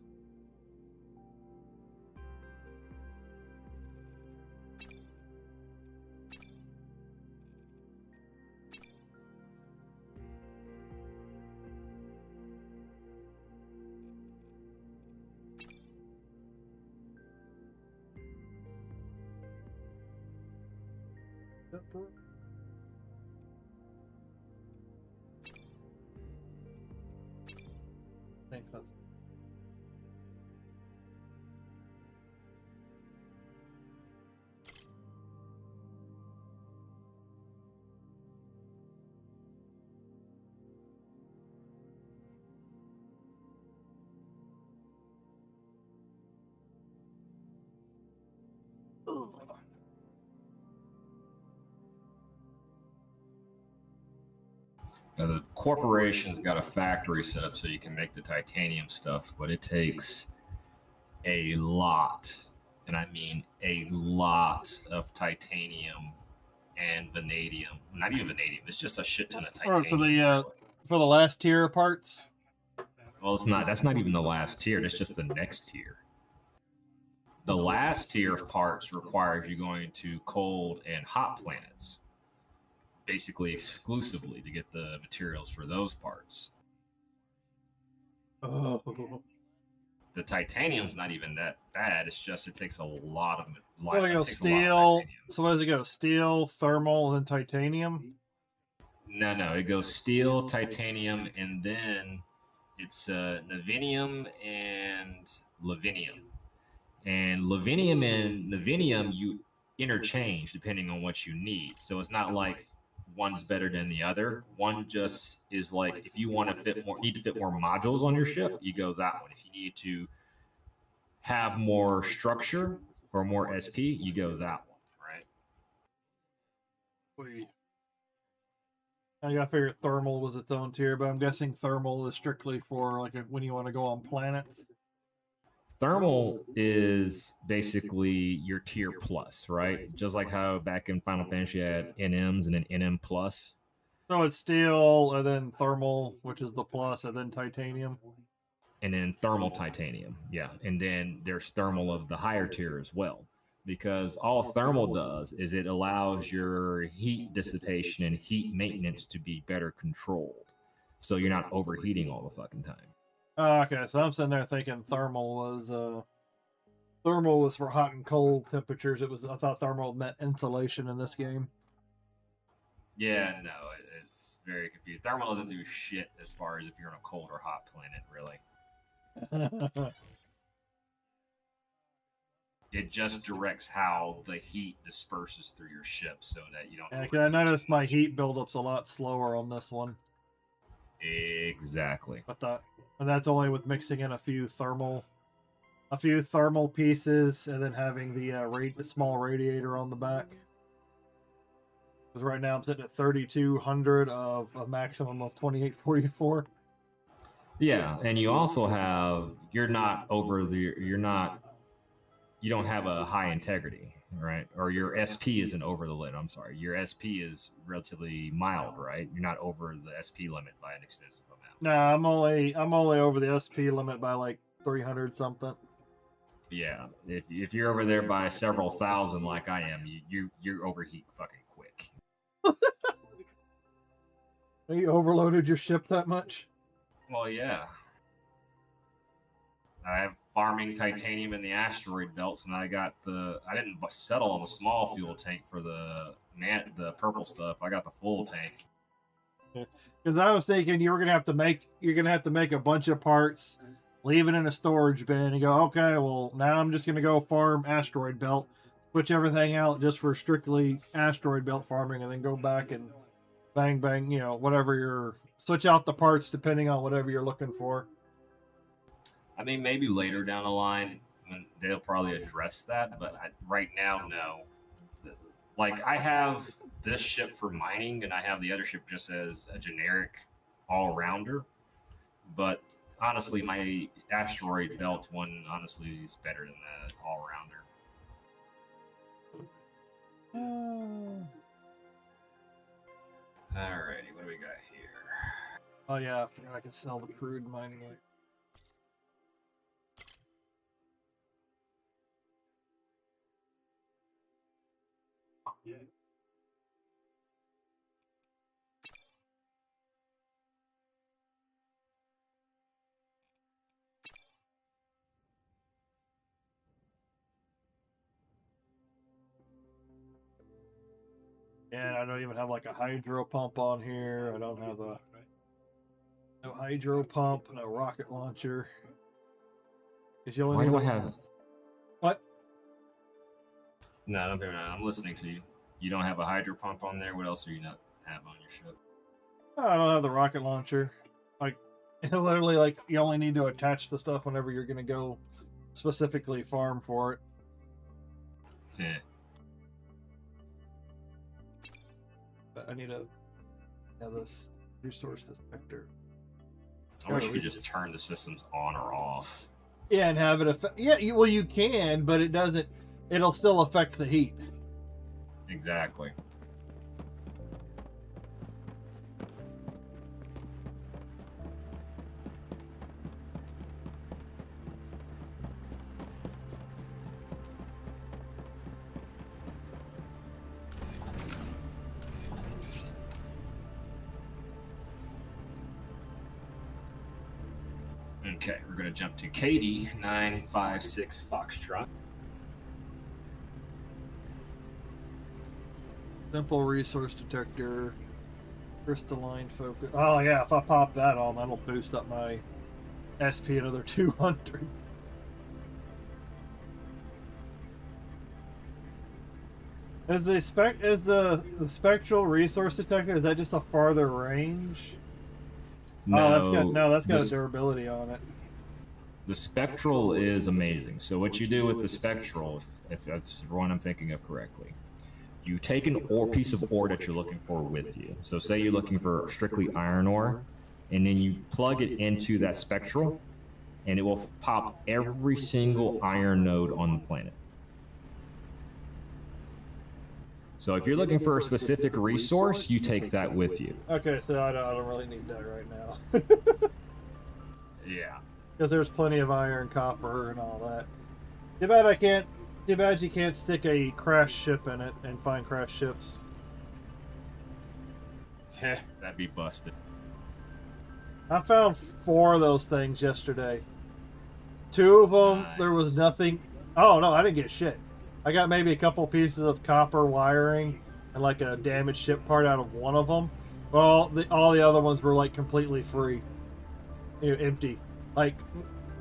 Thanks, man. Now, the corporation's got a factory set up so you can make the titanium stuff, but it takes a lot, and I mean a lot of titanium and vanadium. Not even vanadium, it's just a shit ton of Or titanium. for the last tier of parts. Well, it's not. That's not even the last tier. That's just the next tier. The last tier of parts requires you going to cold and hot planets, basically exclusively to get the materials for those parts. Oh. The titanium's not even that bad. It's just it takes a lot of What do takes steel? a lot of titanium. So what does it go? Steel, thermal, and then titanium? No. It goes steel, titanium, and then it's nevinium and lavinium. And lavinium and nevinium you interchange depending on what you need. So it's not like one's better than the other. One just is like if you want to need to fit more modules on your ship, you go that one. If you need to have more structure or more SP, you go that one, right? I got figured thermal was its own tier, but I'm guessing thermal is strictly for like when you want to go on planet. Thermal is basically your tier plus, right? Just like how back in Final Fantasy you had NMs and then NM plus. So it's steel, and then thermal, which is the plus, and then titanium. And then thermal titanium, yeah. And then there's thermal of the higher tier as well. Because all thermal does is it allows your heat dissipation and heat maintenance to be better controlled. So you're not overheating all the fucking time. Okay, so I'm sitting there thinking thermal was for hot and cold temperatures. I thought thermal meant insulation in this game. Yeah, no, it's very confusing. Thermal doesn't do shit as far as if you're on a cold or hot planet, really. It just directs how the heat disperses through your ship so that you don't. Yeah, I noticed my heat buildup's a lot slower on this one. Exactly. And that's only with mixing in a few thermal pieces and then having the small radiator on the back. Because right now I'm sitting at 3,200 of a maximum of 2,844. Yeah, and you also have you don't have a high integrity, right? Or your SP isn't over the limit. I'm sorry, your SP is relatively mild, right? You're not over the SP limit by an extensive amount. No, I'm only over the SP limit by like 300 something. Yeah, if you're over there by several thousand like I am, you overheat fucking quick. You overloaded your ship that much? Well, yeah. I have farming titanium in the asteroid belts, and I didn't settle on the small fuel tank for the purple stuff. I got the full tank. Because I was thinking you're gonna have to make a bunch of parts, leave it in a storage bin, and go, okay, well now I'm just gonna go farm asteroid belt, switch everything out just for strictly asteroid belt farming, and then go back and bang, bang, whatever you're, switch out the parts depending on whatever you're looking for. I mean, maybe later down the line, when they'll probably address that, but right now, no. Like, I have this ship for mining, and I have the other ship just as a generic all-rounder. But honestly, my asteroid belt one, honestly, is better than the all-rounder. Alrighty, what do we got here? Oh yeah, I can sell the crude mining light. Yeah. And I don't even have like a hydro pump on here. I don't have no hydro pump, no rocket launcher. Because you only Why need do I to- have? What? No, I'm listening to you. You don't have a hydro pump on there. What else do you not have on your ship? Oh, I don't have the rocket launcher. Like, literally, like you only need to attach the stuff whenever you're gonna go specifically farm for it. Yeah. But I need this resource detector. I wish you could just turn the systems on or off. Yeah, and have it affect. Yeah, you can, but it doesn't. It'll still affect the heat. Exactly. Okay, we're going to jump to Katie 956 Foxtrot. Simple resource detector, crystalline focus. Oh yeah, if I pop that on, that'll boost up my SP another 200. Is the spectral resource detector, is that just a farther range? That's got a durability on it. The spectral is amazing. So what you do with the spectral, if that's the one I'm thinking of correctly, you take an ore piece of ore that you're looking for with you. So say you're looking for strictly iron ore, and then you plug it into that spectral, and it will pop every single iron node on the planet. So if you're looking for a specific resource, you take that with you. Okay, so I don't really need that right now. Yeah. Because there's plenty of iron, copper, and all that. Too bad you can't stick a crash ship in it and find crash ships. That'd be busted. I found 4 of those things yesterday. 2 of them, there was nothing. Oh no, I didn't get shit. I got maybe a couple pieces of copper wiring and like a damaged ship part out of one of them. But all the other ones were like completely free, empty. Like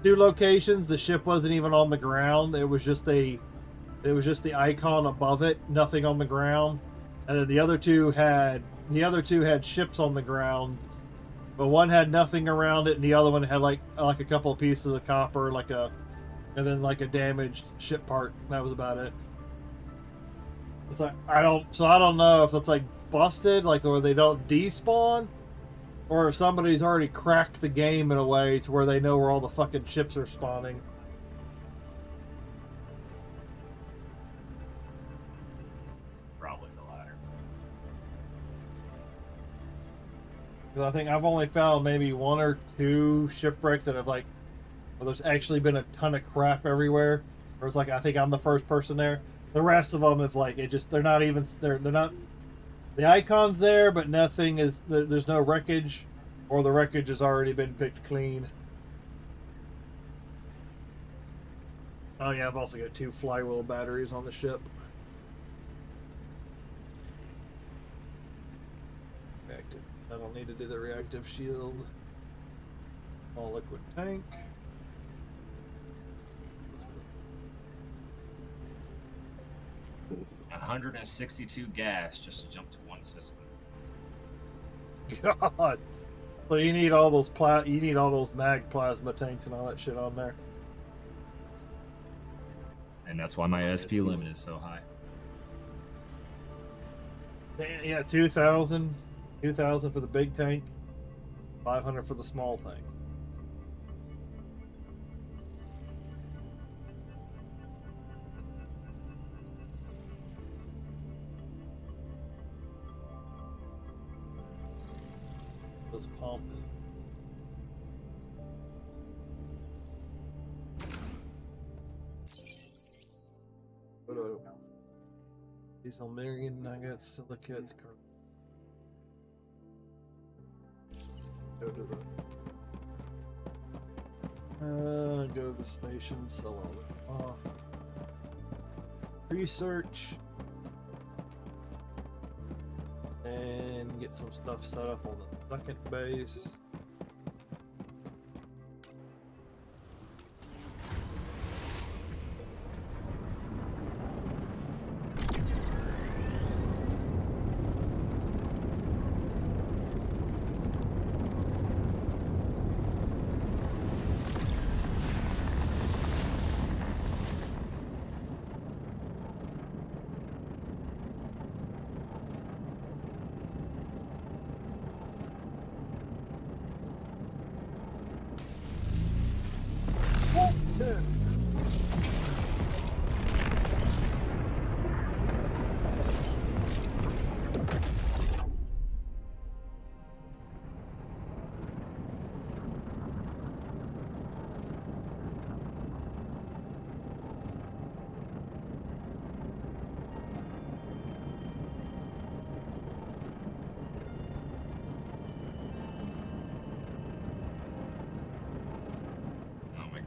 2 locations, the ship wasn't even on the ground. It was just the icon above it, nothing on the ground. And then the other two had ships on the ground, but one had nothing around it, and the other one had like a couple of pieces of copper, and then like a damaged ship part. That was about it. It's like I don't know if that's like busted, like or they don't despawn, or if somebody's already cracked the game in a way to where they know where all the fucking ships are spawning. Probably the latter. Because I think I've only found maybe 1 or 2 shipwrecks that have like, where there's actually been a ton of crap everywhere. Where it's like I think I'm the first person there. The rest of them have like they're not. The icon's there, but nothing is. There's no wreckage, or the wreckage has already been picked clean. Oh yeah, I've also got 2 flywheel batteries on the ship. Reactive. I don't need to do the reactive shield. All liquid tank. 162 gas just to jump to one system. God. So you need all those mag plasma tanks and all that shit on there. And that's why my SP limit is so high. Yeah, 2,000. 2,000 for the big tank. 500 for the small tank. This pump. What do I do now? Diesel million nuggets, silicates. Go to go to the station, sell all the research, and get some stuff set up on the second base.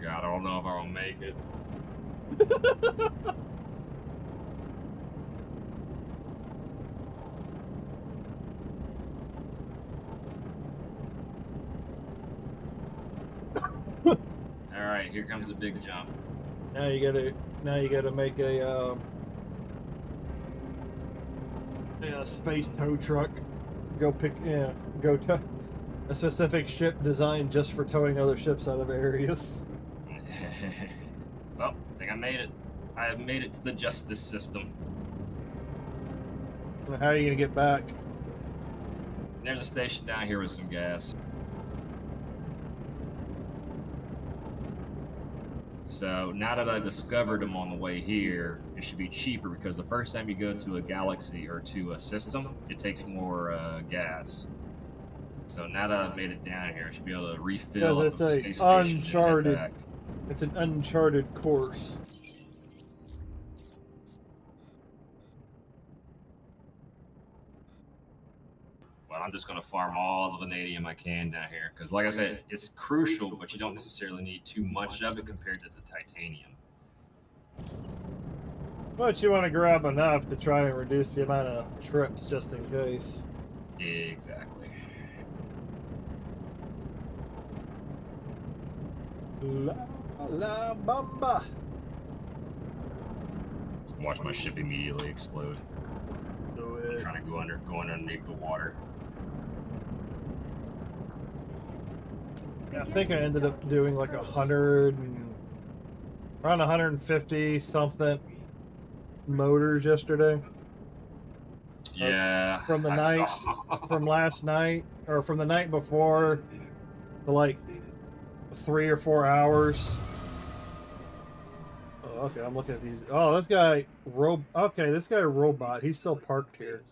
God, I don't know if I'll make it. All right, here comes a big jump. Now you gotta make a space tow truck. Go to a specific ship designed just for towing other ships out of areas. Well, I think I made it. I have made it to the justice system. How are you gonna get back? There's a station down here with some gas. So now that I've discovered them on the way here, it should be cheaper because the first time you go to a galaxy or to a system, it takes more gas. So now that I've made it down here, I should be able to refill up it's at the a space station and head uncharted. back. It's an uncharted course. But I'm just going to farm all the vanadium I can down here. Because like I said, it's crucial, but you don't necessarily need too much of it compared to the titanium. But you want to grab enough to try and reduce the amount of trips just in case. Exactly. La Bamba. Watch my ship immediately explode. Do I'm it. trying to go underneath the water. I think I ended up doing like 100 and around 150 something motors yesterday. Yeah. From the I night, saw. from last night, or from the night before, for like 3 or 4 hours. Oh, okay, I'm looking at these. Oh, this guy, this guy robot. He's still parked here.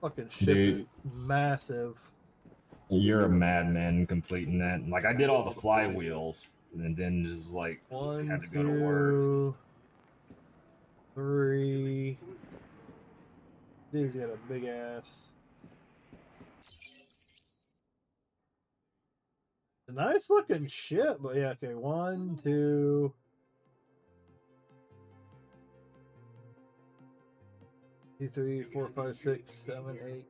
Fucking ship Dude. is massive. You're a madman completing that. Like I did all the flywheels and then just like had to go to work. 1, 2, 3. Dude's got a big ass. A nice looking ship, but yeah, okay. 1, 2. 2, 3, 4, 5, 6, 7, 8.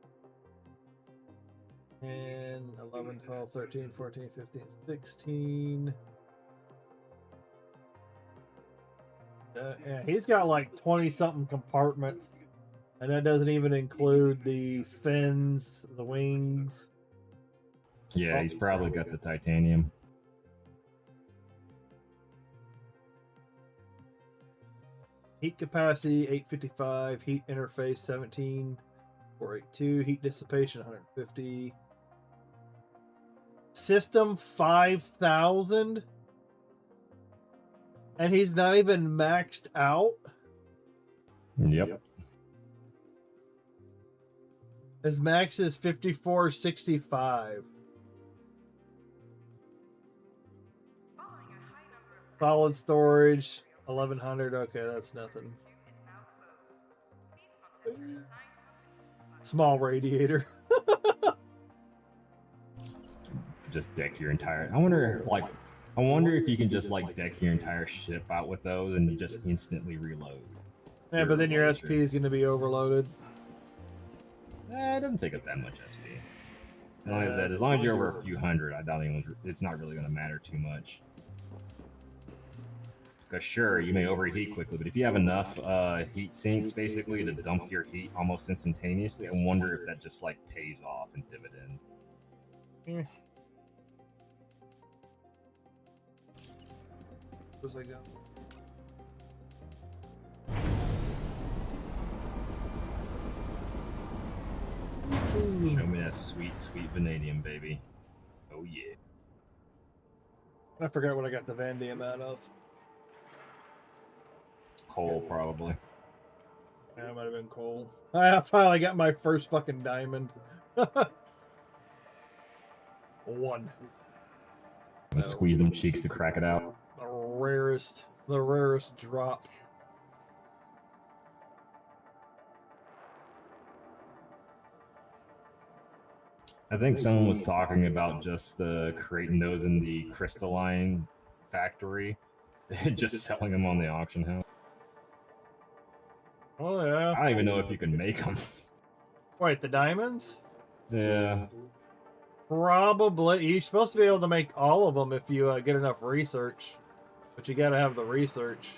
10, 11, 12, 13, 14, 15, 16, Yeah, he's got like 20 something compartments, and that doesn't even include the fins, the wings. Yeah, he's probably got the titanium. Heat capacity 855, heat interface 17482, heat dissipation 150. System 5000, and he's not even maxed out. Yep. His max is 5465. Solid storage 1100. Okay, that's nothing. Small radiator. Just deck your entire. I wonder if you can just like deck your entire ship out with those and you just instantly reload. Yeah, but then your SP is going to be overloaded. It doesn't take up that much SP. Like I said, as long as you're over a few hundred, I doubt it's not really going to matter too much. Because sure, you may overheat quickly, but if you have enough heat sinks basically to dump your heat almost instantaneously, I wonder if that just like pays off in dividends. Yeah. Where's I go? Show me that sweet, sweet vanadium, baby. Oh yeah. I forgot what I got the vanadium out of. Coal, probably. Yeah, it might have been coal. I finally got my first fucking diamond. One. Let's squeeze them cheeks to crack it out. The rarest drop. I think someone was talking about just creating those in the crystalline factory, just selling them on the auction house. Oh yeah. I don't even know if you can make them. Wait, the diamonds? Yeah. Probably. You're supposed to be able to make all of them if you get enough research. But you gotta have the research.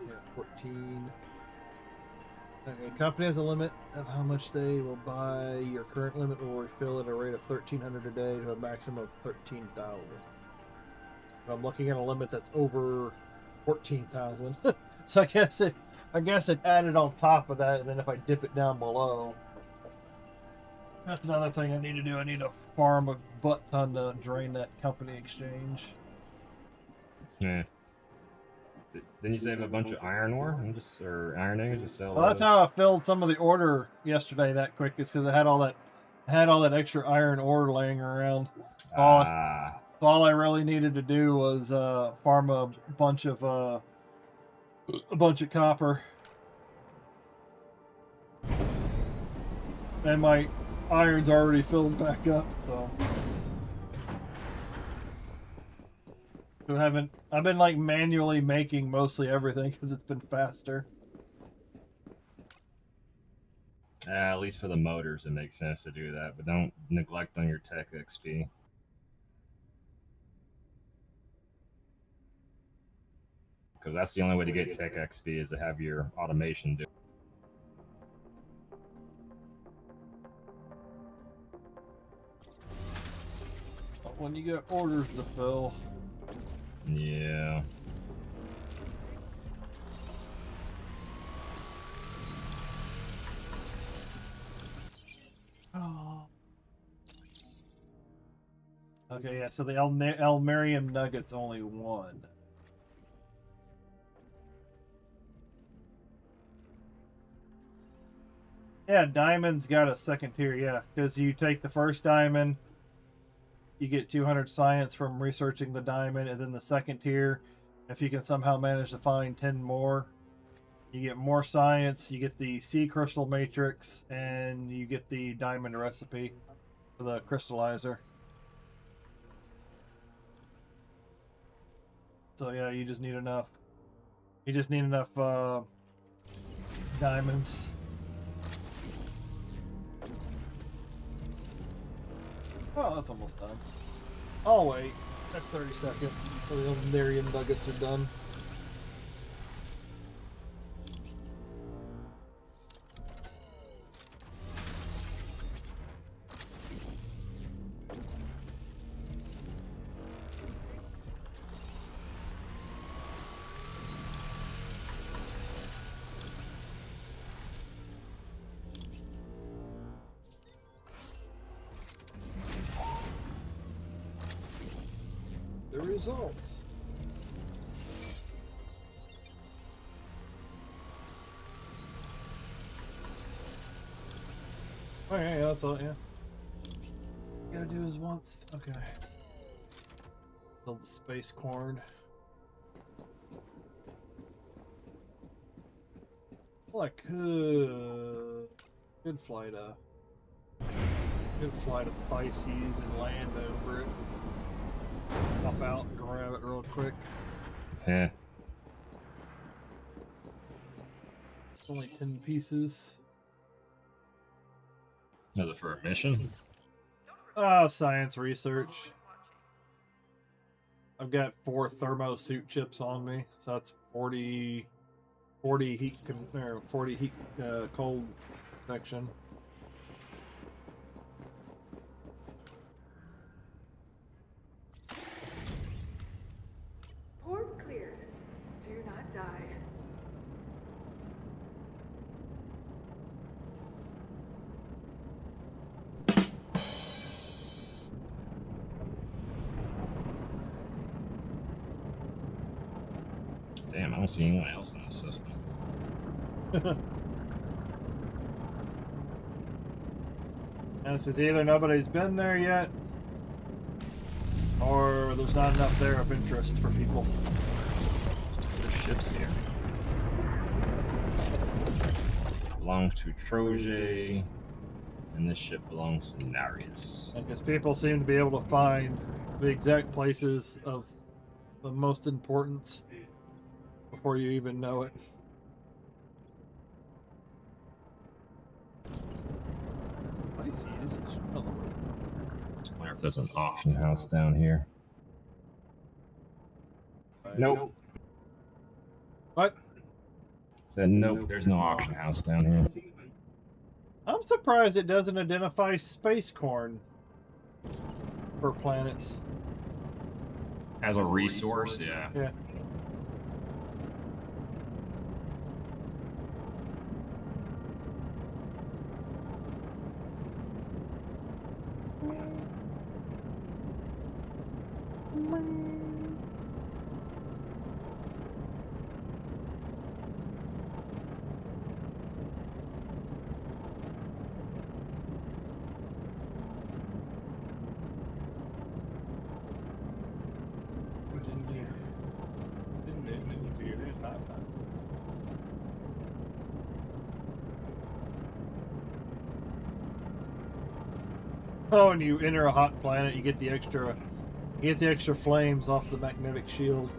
Yeah, 14. Okay, company has a limit of how much they will buy. Your current limit will refill at a rate of 1,300 a day to a maximum of 13,000. I'm looking at a limit that's over 14,000. So I guess it added on top of that, and then if I dip it down below, that's another thing I need to do. I need to farm a butt ton to drain that company exchange. Yeah. Didn't you save a bunch of iron ore or iron ingots to sell? Well, that's how I filled some of the order yesterday that quick. Is because I had all that extra iron ore laying around. All I really needed to do was farm a bunch of copper, and my iron's already filled back up. So I've been like manually making mostly everything because it's been faster. At least for the motors, it makes sense to do that, but don't neglect on your tech XP. Because that's the only way to get tech XP is to have your automation do. When you get orders to fill. Yeah. Oh. Okay, yeah, so the Elmarium nugget's only one. Yeah, diamond's got a second tier, yeah, because you take the first diamond, you get 200 science from researching the diamond, and then the second tier, if you can somehow manage to find 10 more, you get more science, you get the sea crystal matrix, and you get the diamond recipe for the crystallizer. So yeah, you just need enough. You just need enough diamonds. Oh, that's almost done. Oh wait, that's 30 seconds. So the Elmarium nuggets are done. The results. Oh yeah, that's all. Yeah. Gotta do is once. Okay. Build the space corn. Well, I could fly to Pisces and land over it. Pop out and grab it real quick. Yeah. It's only 10 pieces. Is it for a mission? Science research. I've got 4 thermo suit chips on me, so that's 40 heat or 40 heat cold protection. Port cleared. Do not die. Damn, I don't see anyone else in the system. And it says either nobody's been there yet, or there's not enough there of interest for people. The ship's here. Belongs to Troje, and this ship belongs to Narius. Because people seem to be able to find the exact places of the most importance before you even know it. Pisces. Oh. I wonder if there's an auction house down here. Nope. What? Said nope, there's no auction house down here. I'm surprised it doesn't identify space corn for planets. As a resource, yeah. Yeah. Oh, when you enter a hot planet, you get the extra flames off the magnetic shield.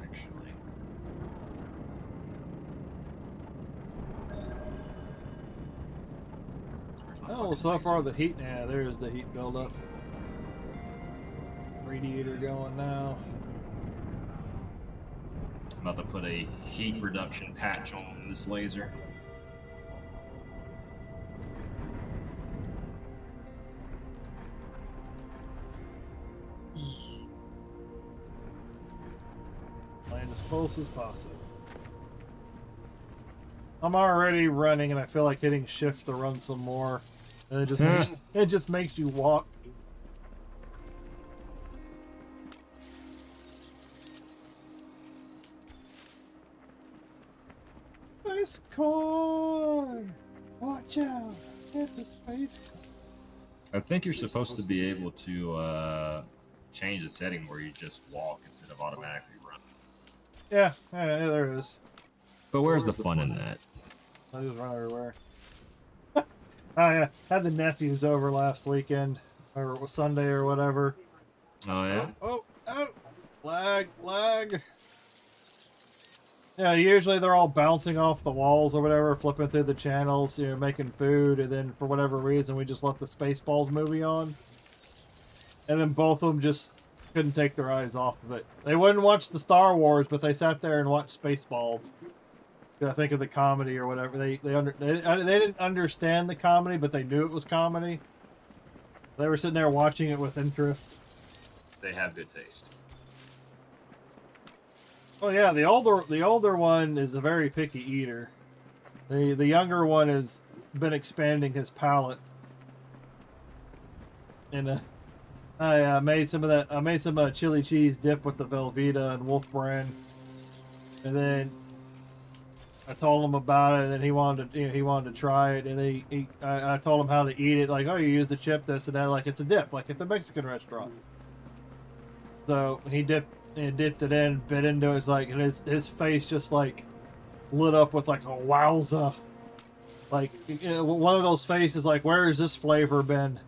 Actually. Where's my Oh, fucking so far laser? the heat. Yeah, there's the heat buildup. Radiator going now. I'm about to put a heat reduction patch on this laser. getting as close as possible. I'm already running, and I feel like hitting shift to run some more. And it just makes you walk. Space corn! Watch out! Hit the space corn. I think you're supposed to be able to change the setting where you just walk instead of automatically run. Yeah, there it is. But where's the fun in that? I just run everywhere. I had the nephews over last weekend, or Sunday or whatever. Oh, yeah? Oh, lag. Yeah, usually they're all bouncing off the walls or whatever, flipping through the channels, making food, and then for whatever reason we just left the Spaceballs movie on. And then both of them just couldn't take their eyes off of it. They wouldn't watch the Star Wars, but they sat there and watched Spaceballs. I think of the comedy or whatever. They didn't understand the comedy, but they knew it was comedy. They were sitting there watching it with interest. They have good taste. Oh yeah, the older one is a very picky eater. The younger one has been expanding his palate. And I made some of that. I made some chili cheese dip with the Velveeta and Wolf Brand, and then I told him about it, and then he wanted to try it, and I told him how to eat it. Like, oh, you use the chip, this and that, like it's a dip, like at the Mexican restaurant. So he dipped it in, bit into it, it's like, and his face just like lit up with like a wowza, like one of those faces, like where has this flavor been?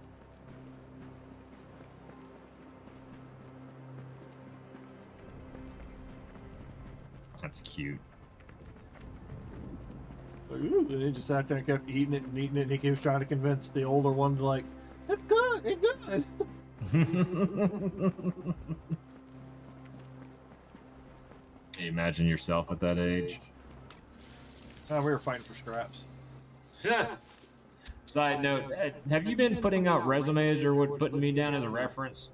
That's cute. And he just sat there and kept eating it, and he keeps trying to convince the older one to like, it's good, it's good. Can you imagine yourself at that age? We were fighting for scraps. Side note, have you been putting out resumes or putting me down as a reference?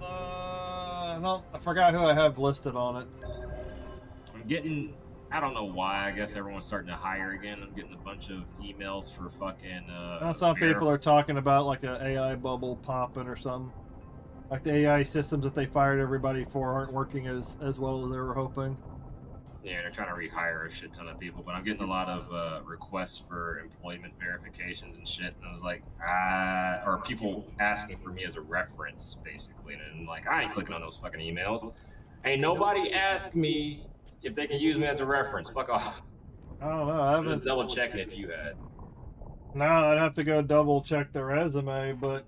No, I forgot who I have listed on it. I'm getting, I don't know why, I guess everyone's starting to hire again. I'm getting a bunch of emails for fucking Some people are talking about like an AI bubble popping or something. Like the AI systems that they fired everybody for aren't working as well as they were hoping. Yeah, they're trying to rehire a shit ton of people, but I'm getting a lot of requests for employment verifications and shit, and I was like, or people asking for me as a reference, basically, and I'm like, I ain't clicking on those fucking emails. Ain't nobody asked me if they can use me as a reference. Fuck off. I don't know. I haven't Just double checking if you had. No, I'd have to go double check the resume, but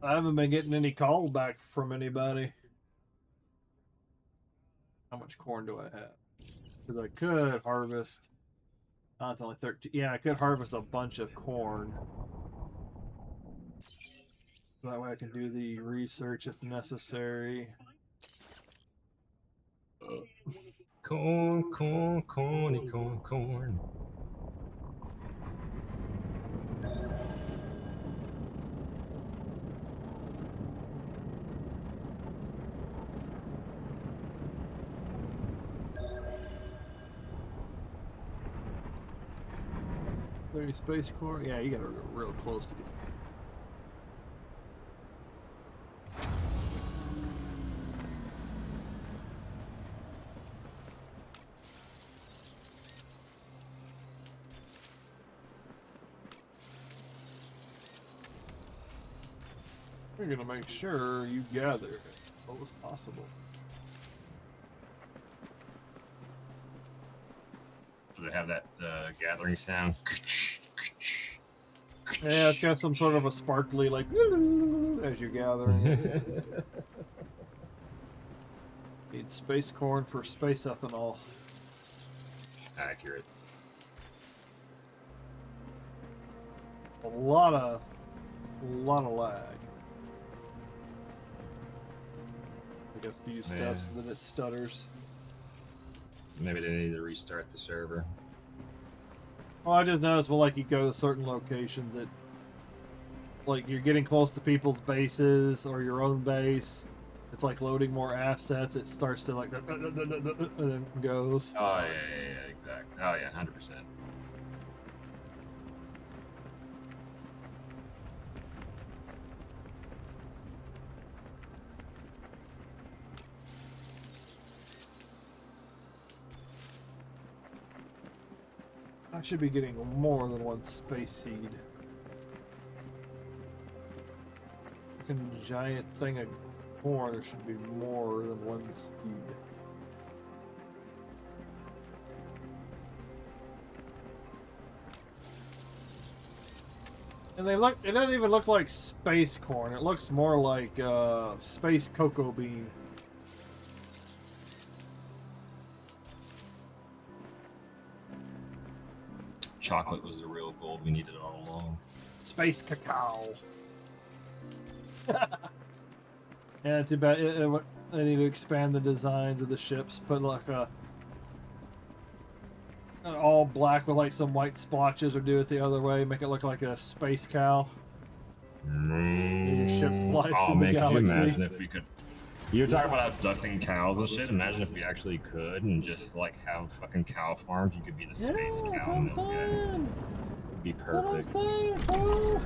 I haven't been getting any call back from anybody. How much corn do I have? Because I could harvest. Oh, it's only 13. Yeah, I could harvest a bunch of corn. So that way I can do the research if necessary. Corn, corn, corny, corn, corn. Space core? Yeah, you gotta go real close to get. We're gonna make sure you gather as well as possible. Does it have that gathering sound? Yeah, it's got some sort of a sparkly, like, as you gather. Need space corn for space ethanol. Accurate. A lot of lag. Like a few steps, then it stutters. Maybe they need to restart the server. Well, I just noticed, well, like you go to certain locations that, like you're getting close to people's bases or your own base, it's like loading more assets. It starts to like and then goes. Oh yeah, exactly. Oh yeah, 100%. I should be getting more than one space seed. Fucking giant thing of corn, there should be more than one seed. And it doesn't even look like space corn. It looks more like space cocoa bean. Chocolate was the real gold we needed all along. Space cacao. Yeah, too bad. They need to expand the designs of the ships. Put like all black with like some white splotches, or do it the other way. Make it look like a space cow. Your ship flies Oh through man, the could you galaxy. imagine if we could? You're talking about abducting cows and shit. Imagine if we actually could and just like have fucking cow farms. You could be the space Yeah, that's cow what I'm milk guy. saying. It'd be That's what I'm perfect. saying, bro.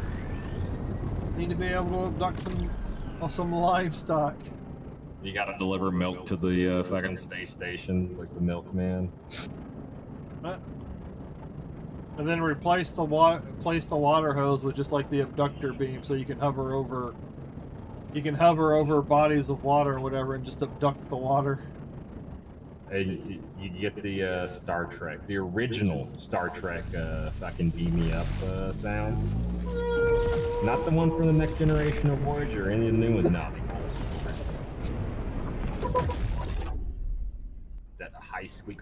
Need to be able to abduct some livestock. You gotta deliver milk to the fucking space stations, like the milkman. And then replace the water hose with just like the abductor beam, so you can hover over. You can hover over bodies of water or whatever, and just abduct the water. Hey, you get the Star Trek, the original Star Trek fucking beam me up sound. Not the one from the Next Generation or Voyager, or any of the new ones. No, that high squeak.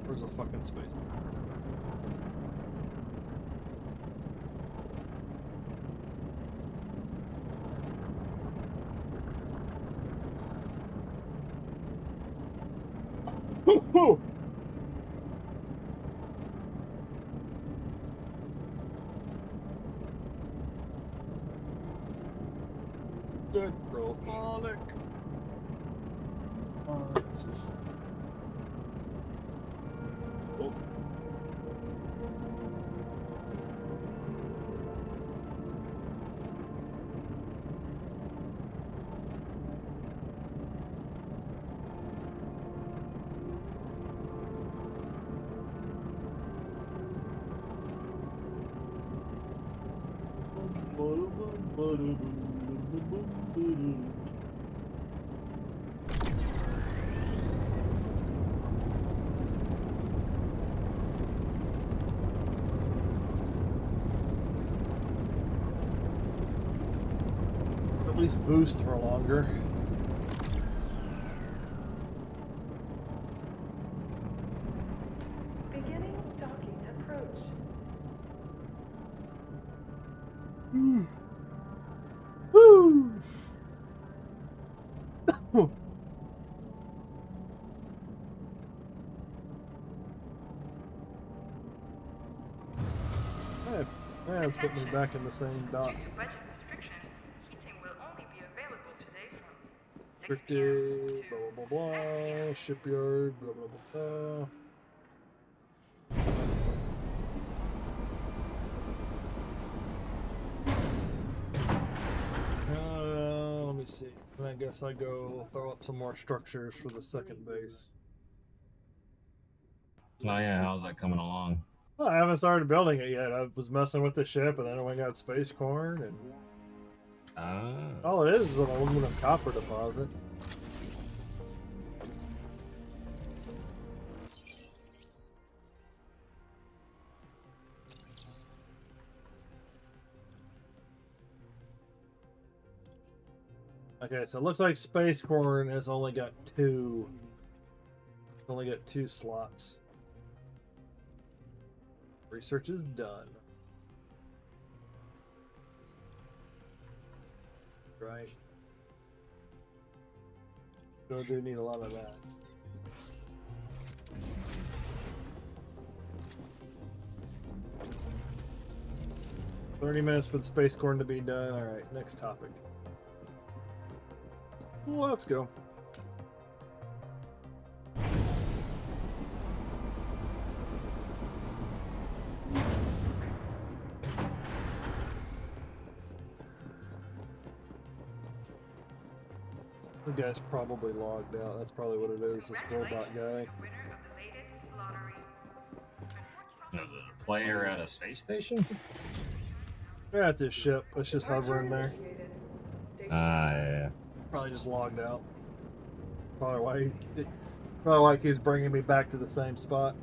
Where's the fucking space? Good Prothonic. Let's see. Oh. At least boost for longer. Beginning docking approach. Woo! Yeah, it's put me back in the same dock. Due to budget restrictions, heating will only be available today from 6 Restricted, p.m. blah blah blah blah, shipyard, blah blah blah blah. Let me see. And I guess I go throw up some more structures for the second base. Oh yeah, how's that coming along? Well, I haven't started building it yet. I was messing with the ship, and then I went and got space corn, and all it is an aluminum copper deposit. Okay, so it looks like space corn has only got two. It's only got 2 slots. Research is done. Right. Still do need a lot of that. "30 minutes for the space corn to be done." Alright, next topic. Let's go. The guy's probably logged out. That's probably what it is, this robot guy. The winner of the latest lottery. Was it a player at a space station? Yeah, it's his ship. It's just hovering there. Ah, yeah. Probably just logged out. Probably why he keeps bringing me back to the same spot.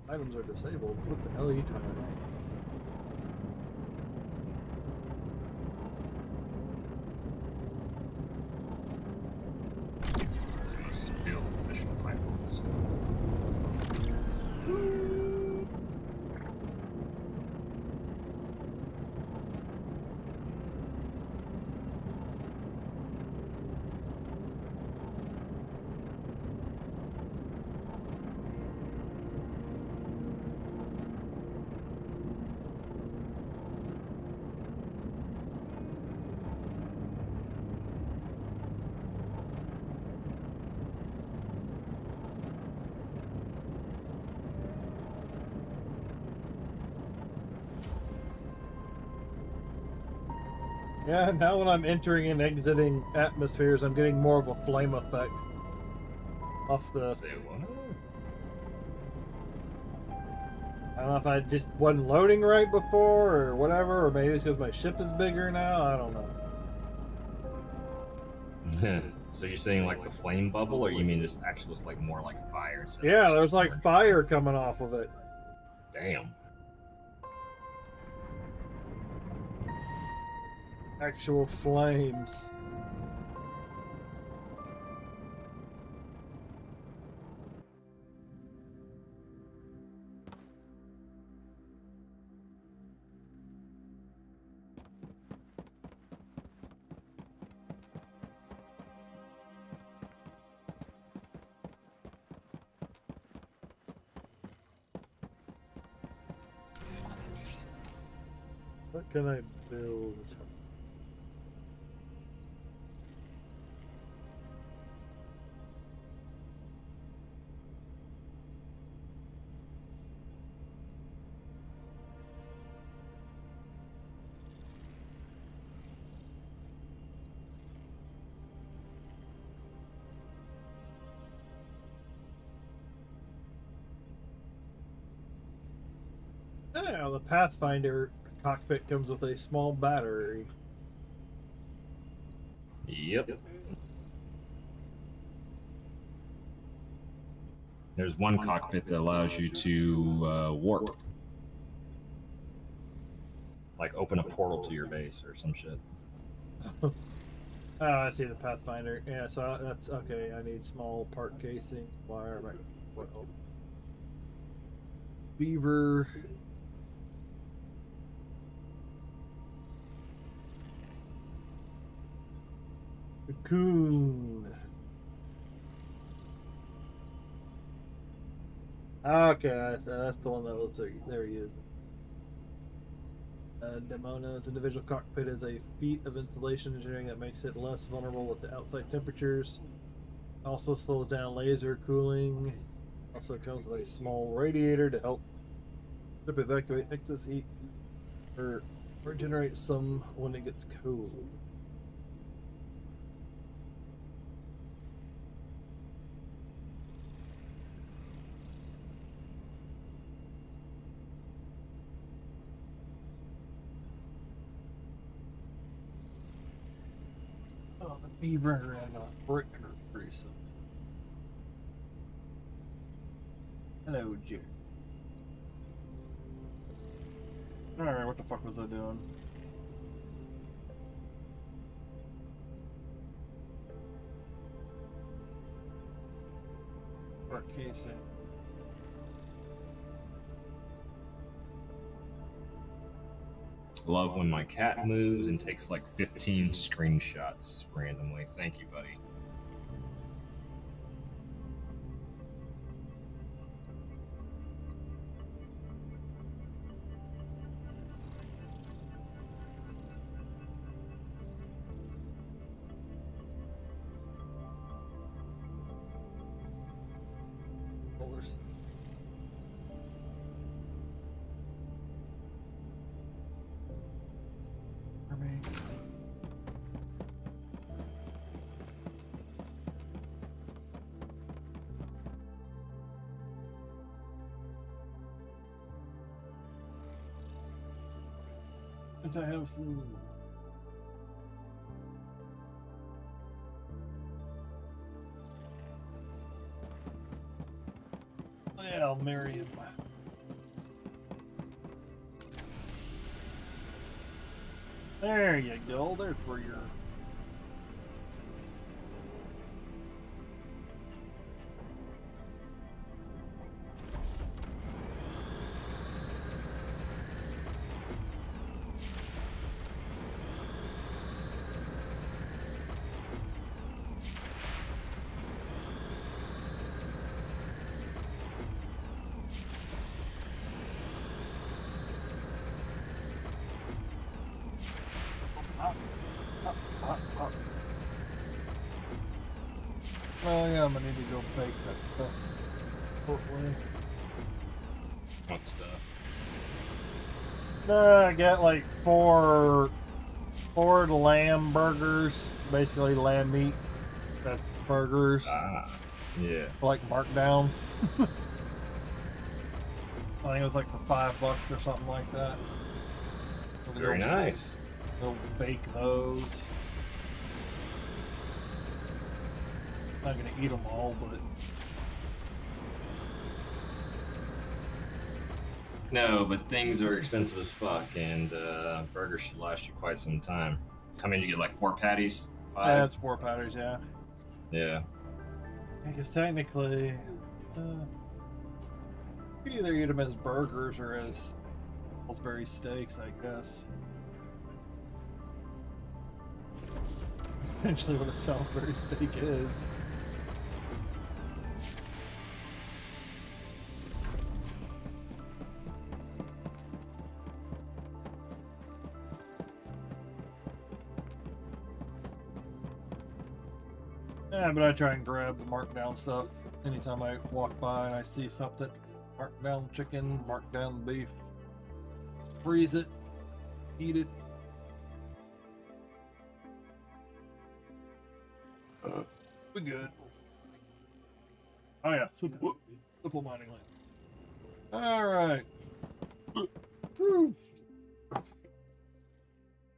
Items are disabled. What the hell are you talking about? Just build additional pipelines. Yeah, now when I'm entering and exiting atmospheres, I'm getting more of a flame effect off the... Say what? I don't know if I just wasn't loading right before or whatever, or maybe it's because my ship is bigger now. I don't know. So you're saying like the flame bubble, or you mean this actually looks like more like fire? So Yeah, there's like fire coming off of it. Damn. Actual flames. What can I build? Yeah, the Pathfinder cockpit comes with a small battery. Yep. There's one cockpit that allows you to warp. Like open a portal to your base or some shit. Oh, I see the Pathfinder. Yeah, so that's okay. I need small part casing, wire, well, beaver. Cocoon. Okay, that's the one that was there. He is. Demona's individual cockpit is a feat of insulation engineering that makes it less vulnerable to outside temperatures. Also slows down laser cooling. Also comes with a small radiator to help evacuate excess heat or regenerate some when it gets cold. Oh, the beaver and a brick are pretty simple. Hello, Jerry. Alright, what the fuck was I doing? Or casing. Love when my cat moves and takes like 15 screenshots randomly. Thank you, buddy. I have some. Yeah, I'll marry him. There you go. There's where you're. Oh yeah, I'm gonna need to go bake that stuff. Hopefully. What stuff? I got like four lamb burgers, basically lamb meat. That's burgers. Ah, yeah. Like markdown. I think it was like for $5 or something like that. Very nice. Go bake those. Not gonna eat them all, but No, but things are expensive as fuck, and burgers should last you quite some time. How many did you get? Like 4 patties? 5? yeah, it's 4 patties. Yeah. Yeah. I guess technically, you could either eat them as burgers or as Salisbury steaks, I guess. Essentially what a Salisbury steak is. Yeah, but I try and grab the markdown stuff anytime I walk by and I see something. Markdown chicken, markdown beef. Freeze it, eat it. We're good. Oh yeah, simple mining land. Alright.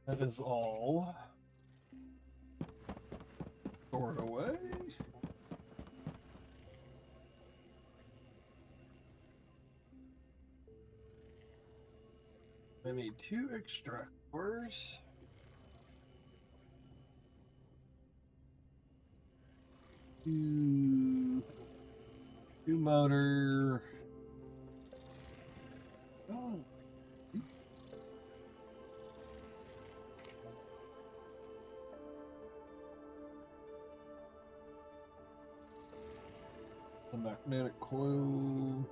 That is all. Stored away. I need 2 extract cores. Two motor. Oh. The magnetic coil.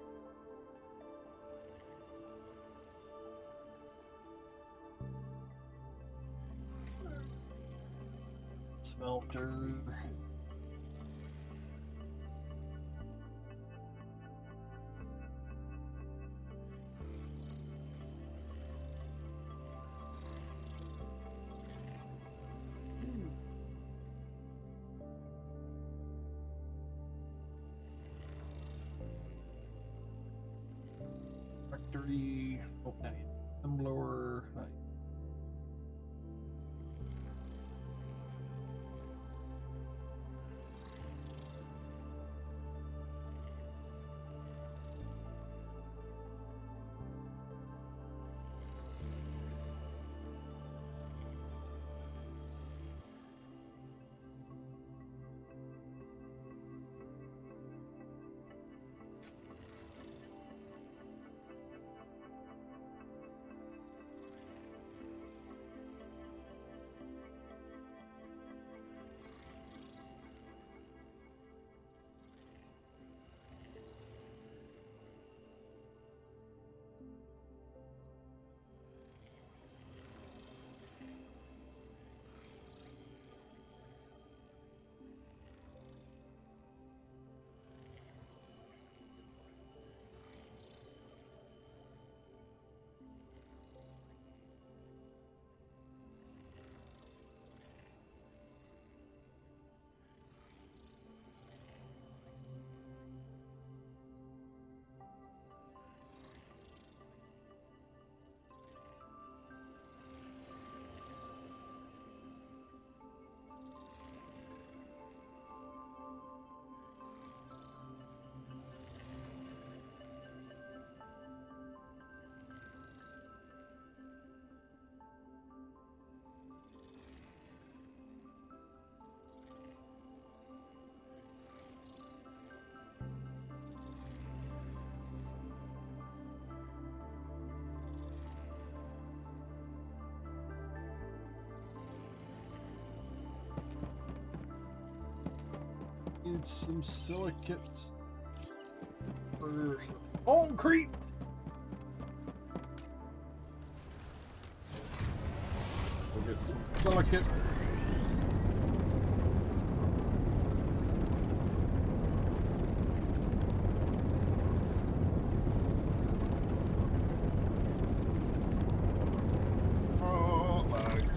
smelter. Factory. Oh, I need some blower. Right. Need some silicates for concrete. We'll get some silicate. Oh, lag.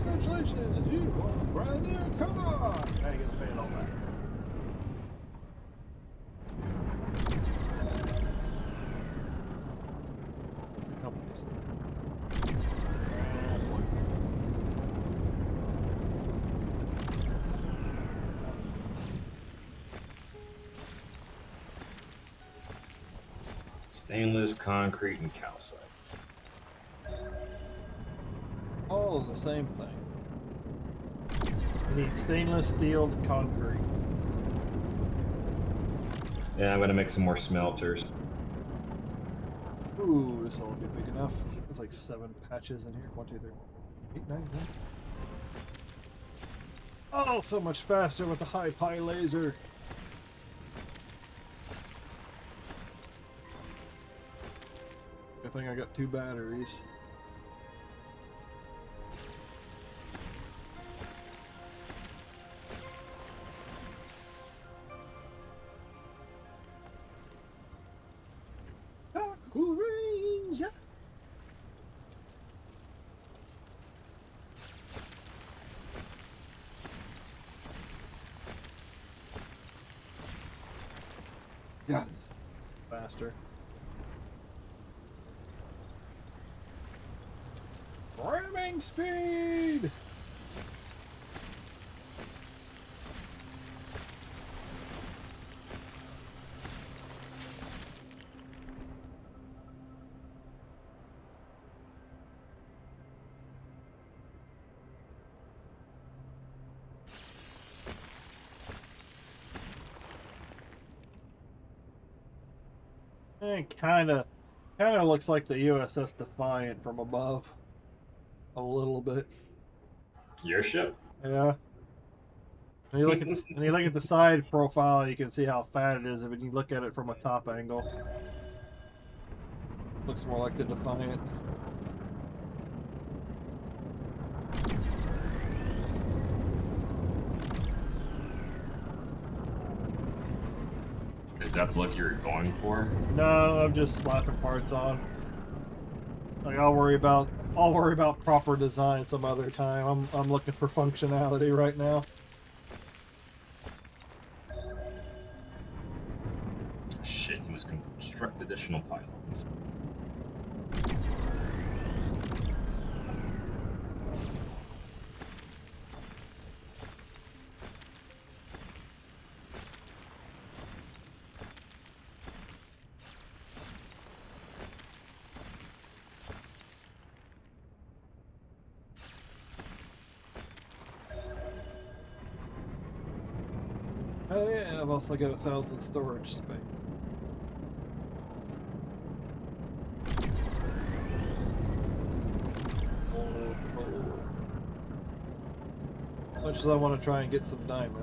Congratulations, you won a brand new car! Now you gotta pay it all back. The company's. Stainless, concrete, and calcite. All of the same thing. You need stainless steel to concrete. Yeah, I'm gonna make some more smelters. Ooh, this will be big enough. There's like 7 patches in here. 1, 2, 3, 8, 9, 10. Oh, so much faster with the high pi laser. Good thing I got 2 batteries. Cool range. Yes. Faster. Ramming speed. It kind of looks like the USS Defiant from above. A little bit. Your ship? Yeah. When you look at the side profile, you can see how fat it is. When you look at it from a top angle, looks more like the Defiant. Is that the look you're going for? No, I'm just slapping parts on. Like I'll worry about proper design some other time. I'm looking for functionality right now. Shit, you must construct additional pilots. Oh yeah, and I've also got 1,000 storage space. Much as I want to try and get some diamond.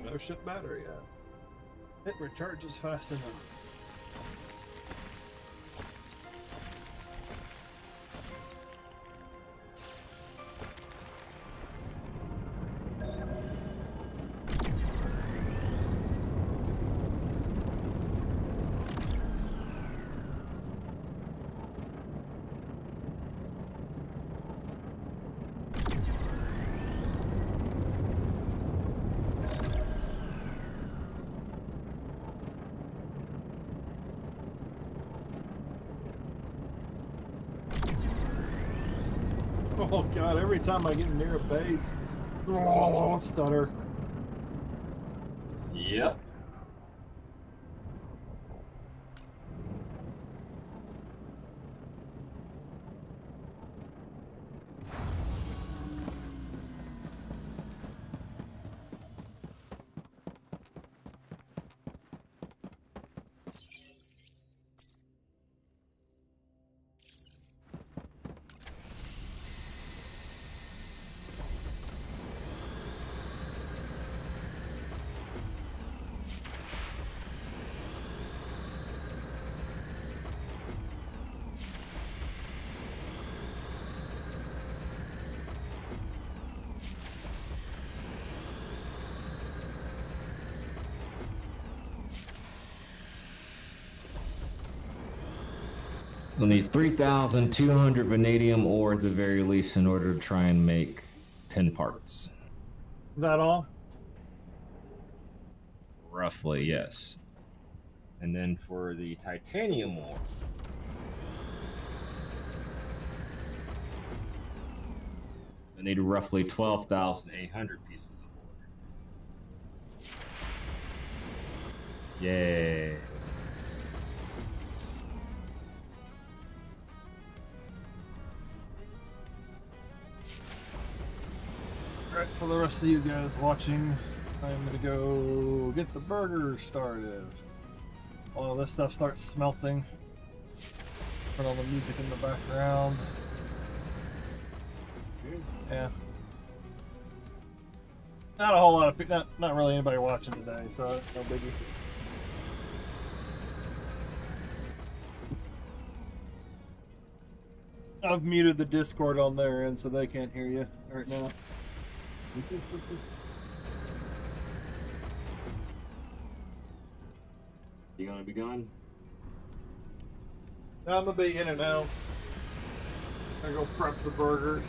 No ship battery yet. It recharges fast enough. Oh god, every time I get near a base, stutter. Yep. We'll need 3,200 vanadium ore at the very least in order to try and make 10 parts. Is that all? Roughly, yes. And then for the titanium ore, I need roughly 12,800 pieces of ore. Yay. Alright, for the rest of you guys watching, I'm gonna go get the burger started. While this stuff starts smelting, put all the music in the background. Yeah. Not a whole lot of people, not really anybody watching today, so no biggie. I've muted the Discord on their end, so they can't hear you right now. You gonna be gone? I'm gonna be in and out. I go prep the burgers.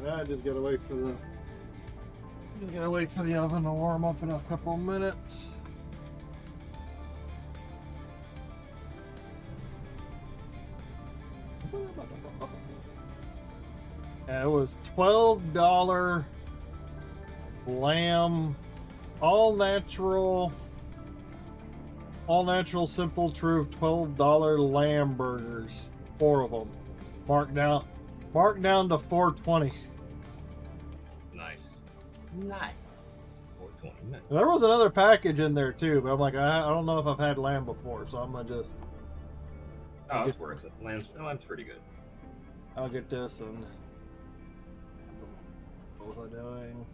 I just gotta wait for the. Just gotta wait for the oven to warm up in a couple of minutes. Yeah, it was $12 lamb, all natural, simple truth, $12 lamb burgers, 4 of them, marked down to $4.20. Nice. Nice. 420. Nice. There was another package in there too, but I'm like, I don't know if I've had lamb before, so I'm gonna just. Oh, it's worth it. Lamb's pretty good. I'll get this and. What was I doing?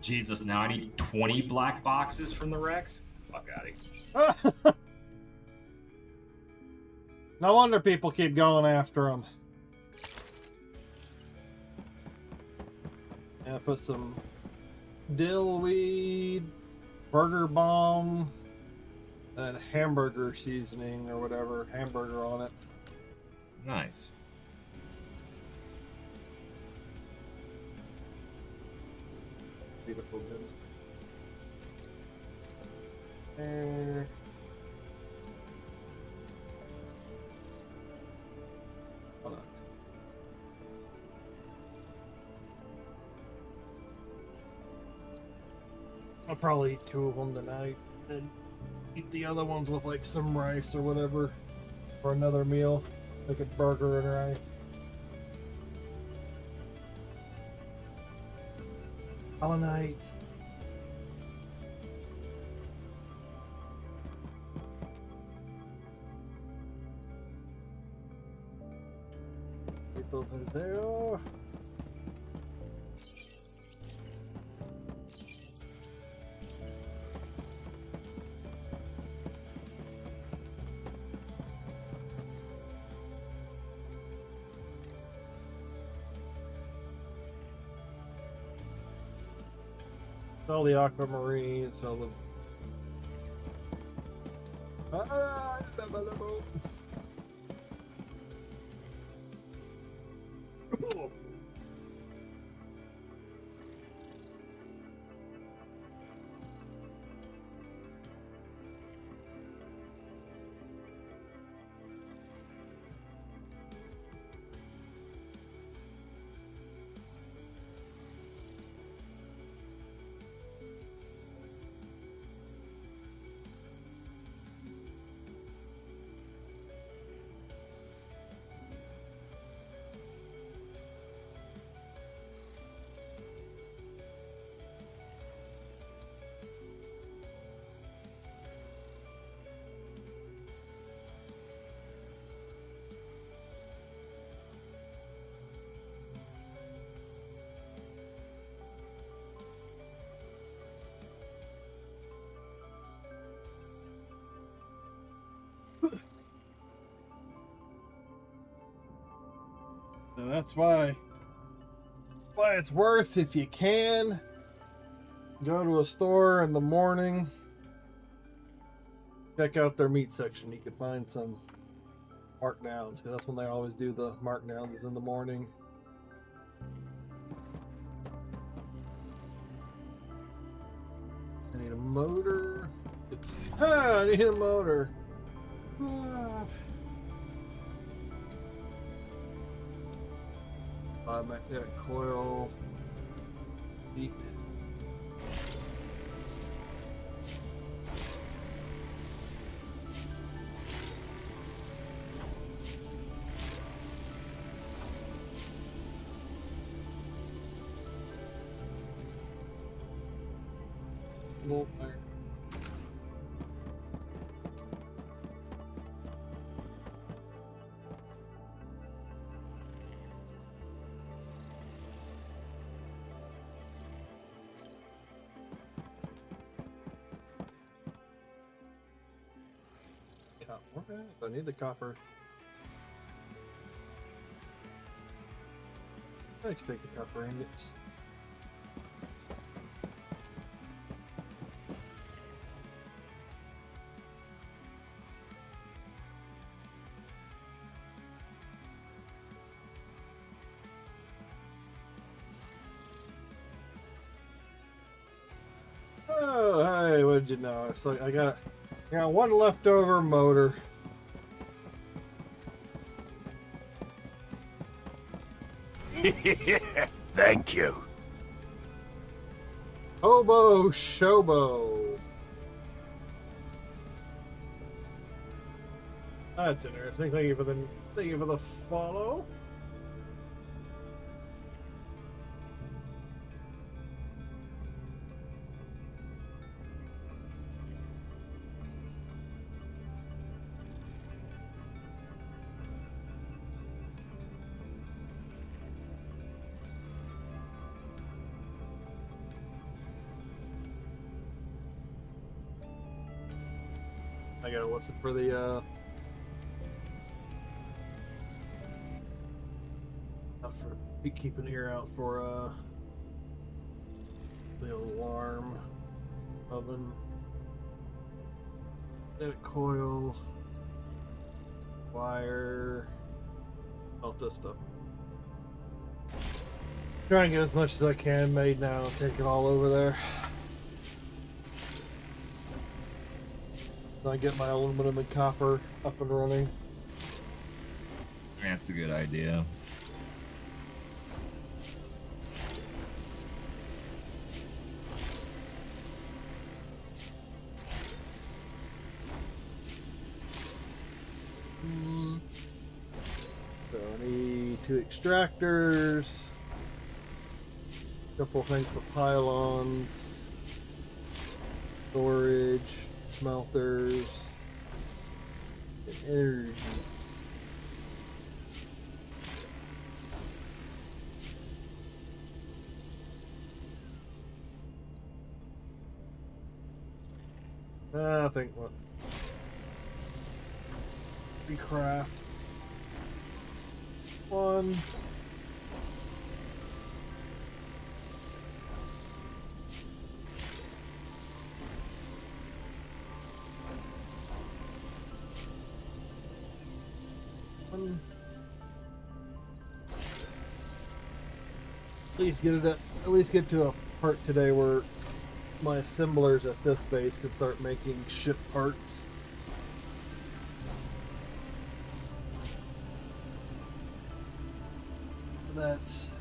Jesus, now I need 20 black boxes from the Rex? Fuck out of here. No wonder people keep going after them. Yeah, put some dill weed, burger bomb, and hamburger seasoning or whatever, hamburger on it. Nice. Beautiful, dude. There. Hold on. I'll probably eat 2 of them tonight and eat the other ones with like some rice or whatever for another meal, like a burger and rice. All night. People Paseo. Sell the aquamarine, sell the. So that's why it's worth, if you can, go to a store in the morning, check out their meat section. You can find some markdowns, because that's when they always do the markdowns, is in the morning. I need a motor. I need a motor. Magnetic coil. Heat. Bolt there. Okay, I need the copper. I can take the copper ingots. engine now. It's like I got one leftover motor. Thank you. Hobo Shobo. That's interesting. Thank you for the follow. I gotta listen for the keep an ear out for the alarm oven, magnetic coil, wire, all this stuff. Try and get as much as I can made now and take it all over there. So I get my aluminum and copper up and running. That's a good idea. So I need 2 extractors, a couple things for pylons, storage, smelters, and energy. I think what? SpaceCraft. One. At least get to a part today where my assemblers at this base can start making ship parts. That's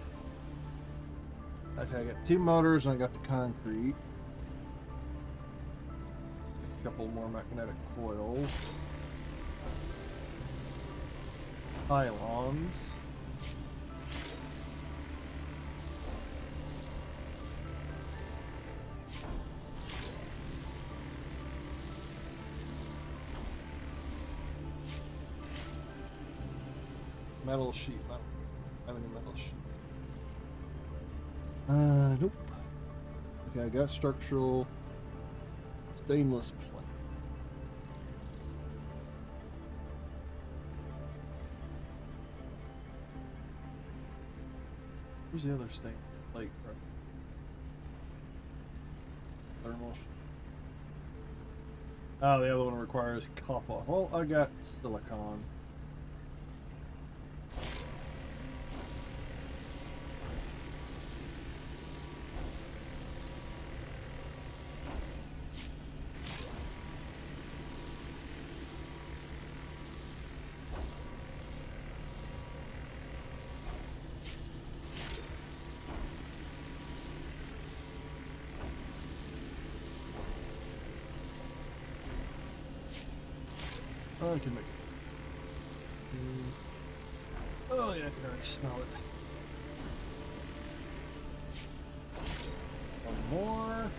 okay. I got 2 motors and I got the concrete. A couple more magnetic coils, pylons, metal sheet. I have any metal sheet. Nope. Okay, I got structural stainless plate. Where's the other stainless plate? Thermal. Oh, the other one requires copper. Well, I got silicon. Oh, I can make it. Oh yeah, I can already smell it. One more.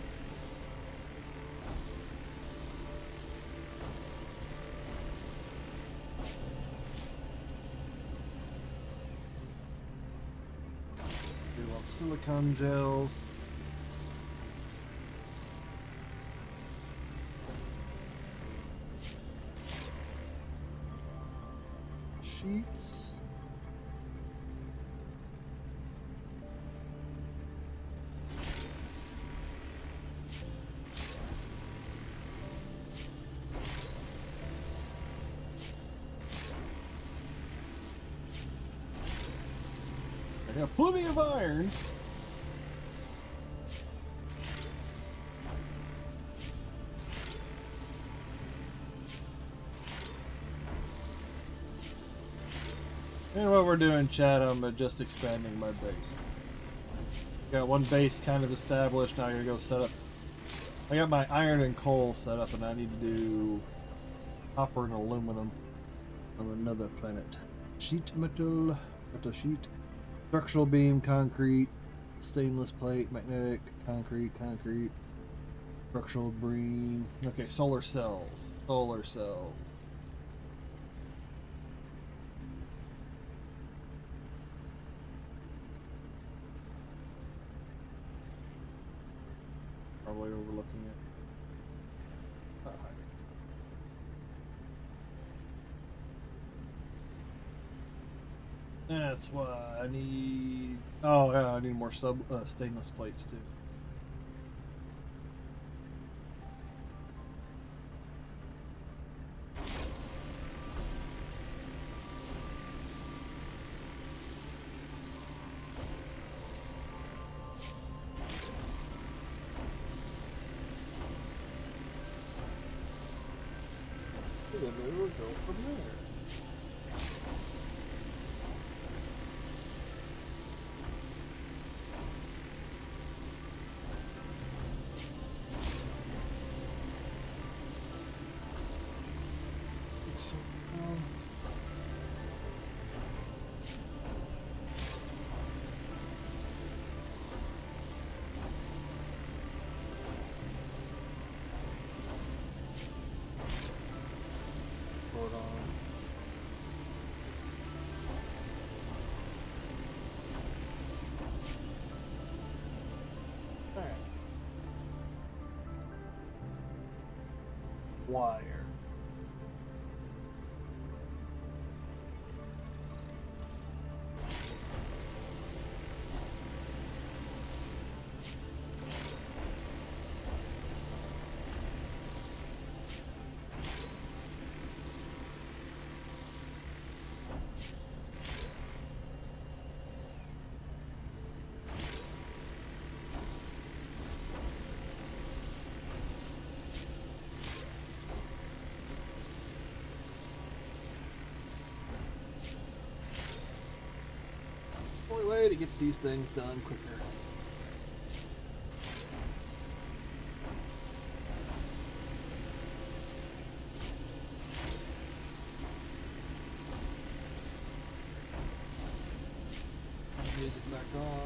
Do a little silicone gel. Sheets. I got plenty of iron. And what we're doing, chat, I'm just expanding my base. Got one base kind of established. Now I gotta go set up. I got my iron and coal set up, and I need to do copper and aluminum on another planet. Sheet metal sheet, structural beam, concrete, stainless plate, magnetic, concrete, structural beam. Okay, solar cells. Probably overlooking it. That's why I need. Oh yeah, I need more stainless plates too. And then we will go from there. Hold on. Alright. Wire. Only way to get these things done quicker. Music back on.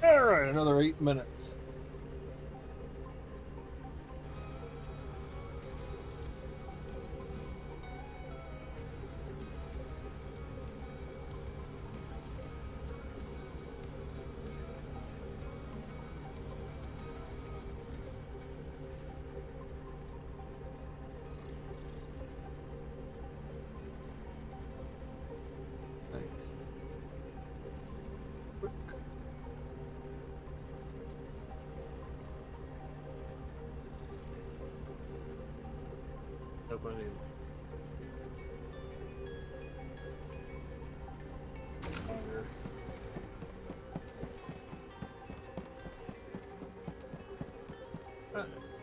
Alright, another 8 minutes. Thanks. Quick. Nobody. Fire.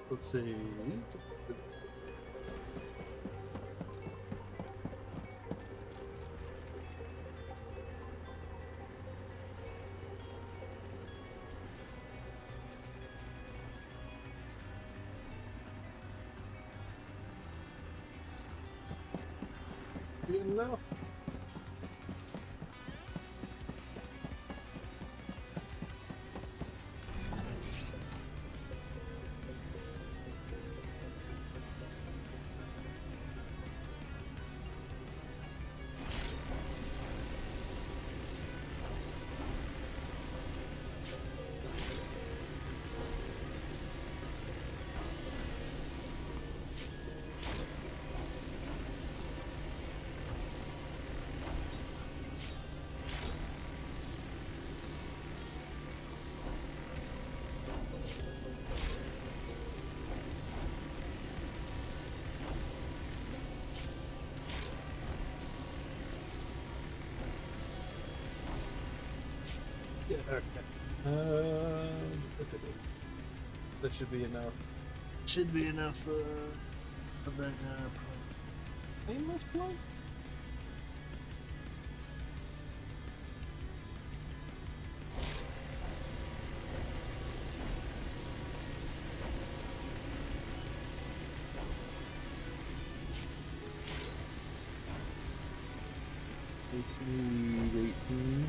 Let's see. Good enough. Yeah, okay. That should be enough. Should be enough of that painless plug? Just need 18.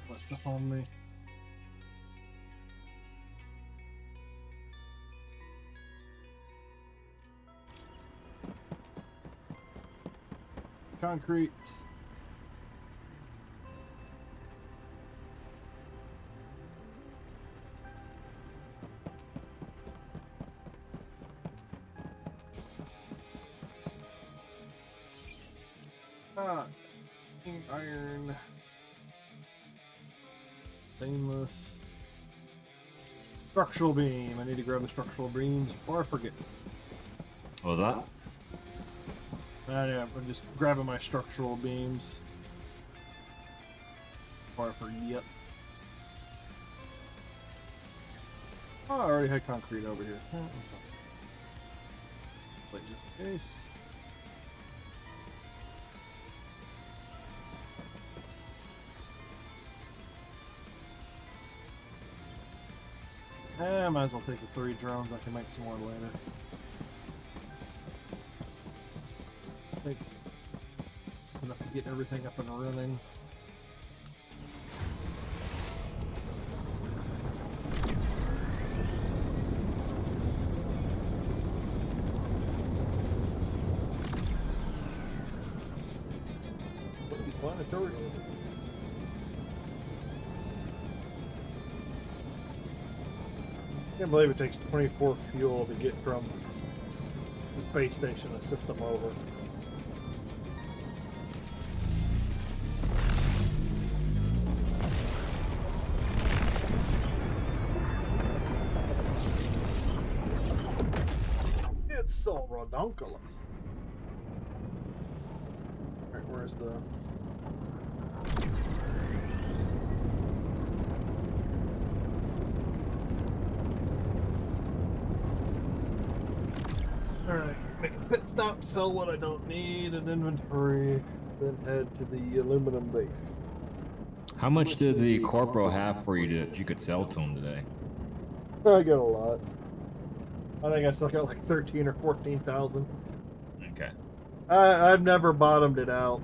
What stuff on me? Concrete. Iron. Stainless. Structural beam. I need to grab the structural beams before I forget. What was that? Yeah, I'm just grabbing my structural beams before I forget. Oh, I already had concrete over here. Wait, just in case. Might as well take the 3 drones. I can make some more later. I think enough to get everything up and running. What are you planetary? I can't believe it takes 24 fuel to get from the space station a system over. It's so redonkulous. Alright, where's the... Alright, make a pit stop, sell what I don't need, an inventory, then head to the aluminum base. How much did the corporal have for you that you could sell to him today? I got a lot. I think I still got like 13 or 14,000. Okay. I've never bottomed it out.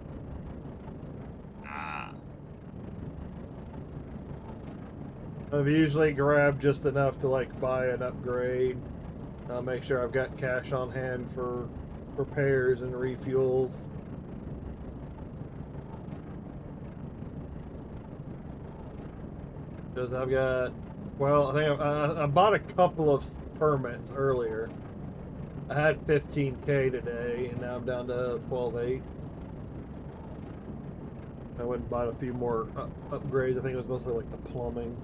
Ah. I've usually grabbed just enough to like buy an upgrade. Make sure I've got cash on hand for repairs and refuels. Because I've got, well, I think I bought a couple of permits earlier. I had 15K today, and now I'm down to 12.8. I went and bought a few more upgrades. I think it was mostly like the plumbing.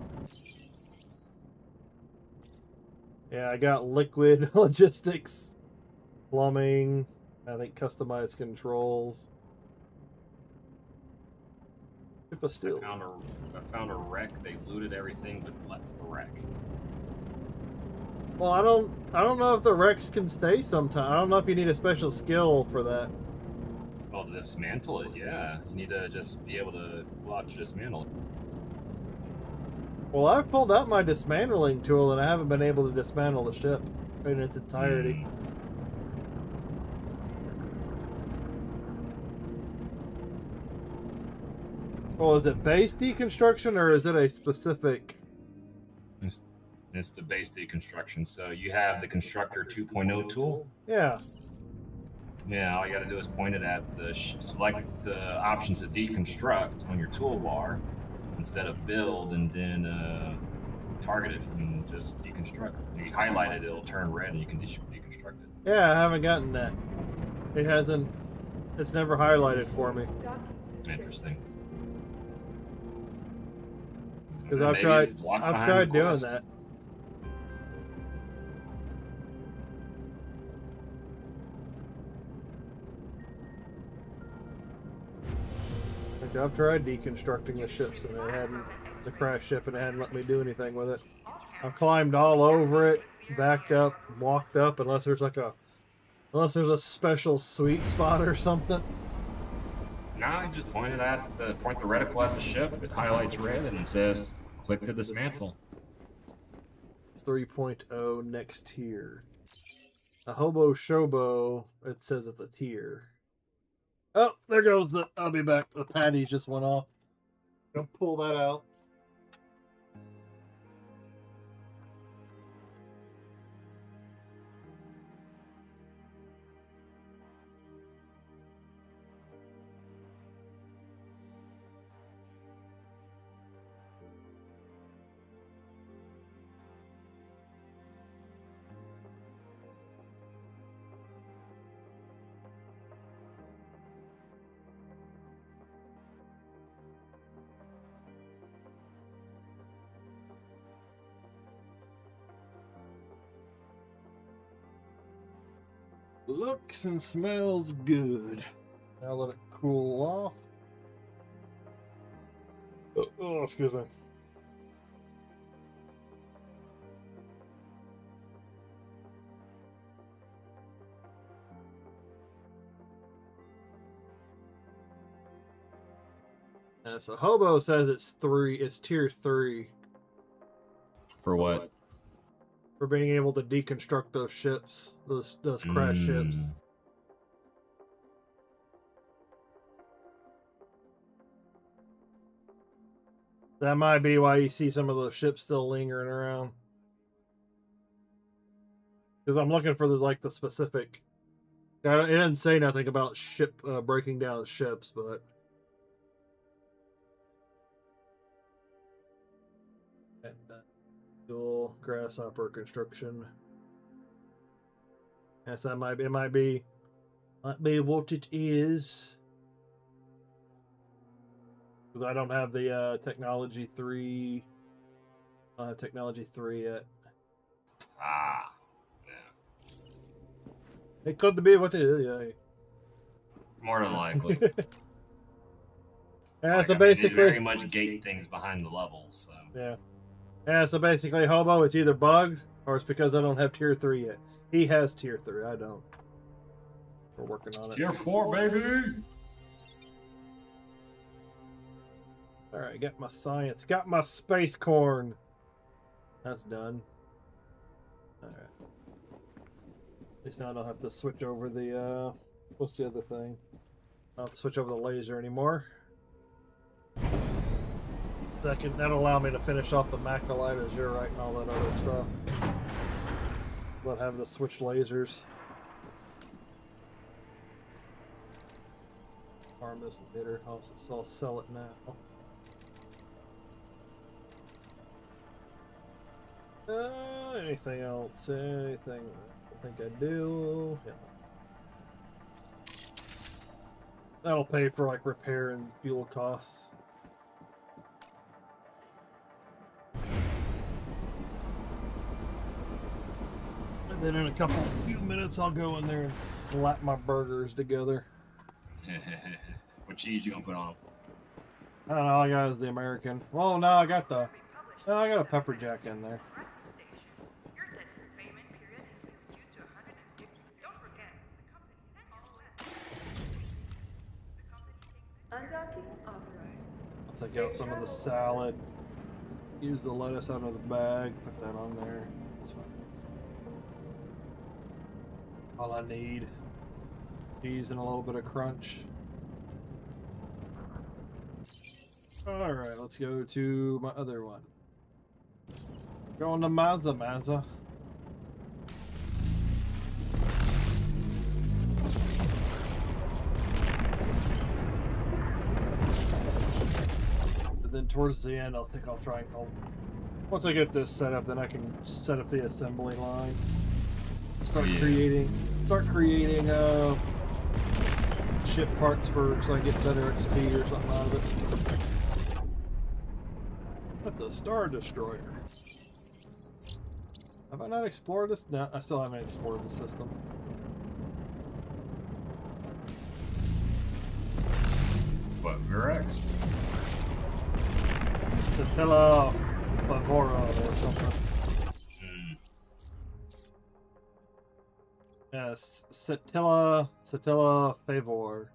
Yeah, I got liquid logistics, plumbing, I think customized controls. Ship of steel. I found a wreck. They looted everything but left the wreck. Well, I don't know if the wrecks can stay sometime. I don't know if you need a special skill for that. Well, to dismantle it, yeah. You need to just be able to pull out your dismantle. Well, I've pulled out my dismantling tool and I haven't been able to dismantle the ship in its entirety. Well, is it base deconstruction or is it a specific? It's the base deconstruction. So you have the Constructor 2.0 tool. Yeah. Yeah, all you got to do is point it at select the option to deconstruct on your toolbar instead of build, and then target it and just deconstruct. If you highlight it, it'll turn red and you can deconstruct it. Yeah, I haven't gotten that. It hasn't. It's never highlighted for me. Interesting. Because I've tried doing that. Like I've tried deconstructing the ships and the crash ship, and it hadn't let me do anything with it. I've climbed all over it, backed up, walked up, unless there's a special sweet spot or something. No, you just point the reticle at the ship. It highlights red and it says click to dismantle. 3.0 next tier. A hobo showbo, it says at the tier. Oh, there goes the. I'll be back. The patties just went off. Gonna pull that out. Looks and smells good. Now let it cool off. Oh, excuse me. So Hobo says it's tier 3. For what? For being able to deconstruct those ships, those crash ships. That might be why you see some of those ships still lingering around. Because I'm looking for the specific. It didn't say nothing about ship breaking down ships, but. Dual grasshopper construction. Yes, that might be what it is. Because I don't have the technology 3. Technology 3 yet. Ah, yeah. It could be what it is, yeah. More than likely. Yeah, like, so basically, very much gate things behind the levels. So. Yeah. Yeah, so basically, Hobo, it's either bugged or it's because I don't have tier 3 yet. He has tier 3, I don't. We're working on it. Tier 4, baby! Alright, got my science. Got my space corn. That's done. Alright. At least now I don't have to switch over the, what's the other thing? I don't have to switch over the laser anymore. That'll allow me to finish off the macrolite as you're right and all that other stuff. Without having to switch lasers. Farm this later, so I'll sell it now. Anything else? Anything I think I do? Yeah. That'll pay for like repair and fuel costs. And then in a few minutes, I'll go in there and slap my burgers together. What cheese you gonna put on? I don't know. I got is the American. Well, no, I got the. No, I got a pepper jack in there. Your debt payment period has been reduced to 150. Don't forget, the company Undocking authorized. I'll take out some of the salad. Use the lettuce out of the bag. Put that on there. That's fine. All I need. Cheese and a little bit of crunch. Alright, let's go to my other one. Going to Mazza. And then towards the end, I think I'll try and once I get this set up, then I can set up the assembly line. Start creating ship parts so I get better XP or something out of it. That's a Star Destroyer. Have I not explored this? No, I still haven't explored the system. What, Virex? Satella Favora or something. Yes, Satella Favor.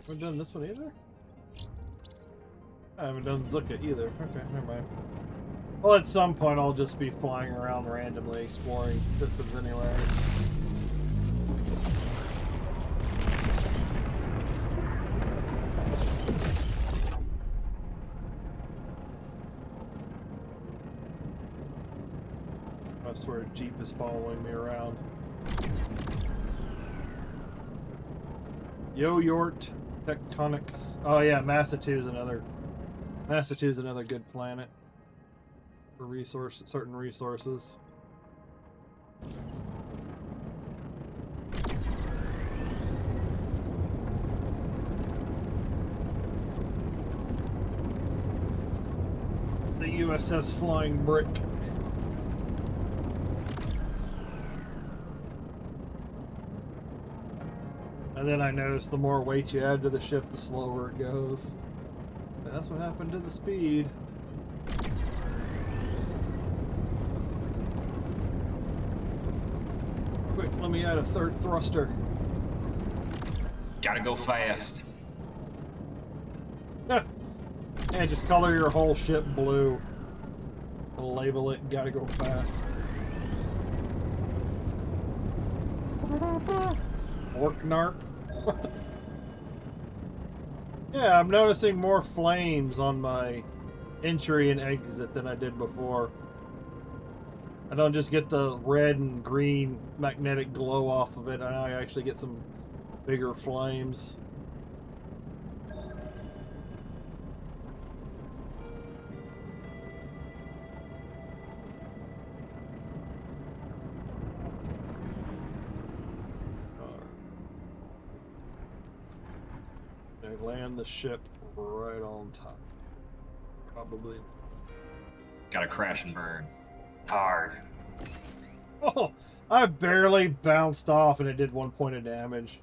Haven't done this one either? I haven't done Zuka either. Okay, never mind. Well, at some point I'll just be flying around randomly exploring systems anyway. I swear a Jeep is following me around. Yort Tectonics. Oh yeah, Massatu's another good planet for certain resources. The USS Flying Brick. And then I noticed the more weight you add to the ship, the slower it goes. And that's what happened to the speed. Quick, let me add a third thruster. Gotta go fast. And just color your whole ship blue. And label it, gotta go fast. Orc narp. Yeah, I'm noticing more flames on my entry and exit than I did before. I don't just get the red and green magnetic glow off of it. I actually get some bigger flames. Land the ship right on top. Probably. Gotta crash and burn. Hard. Oh, I barely bounced off and it did 1 point of damage.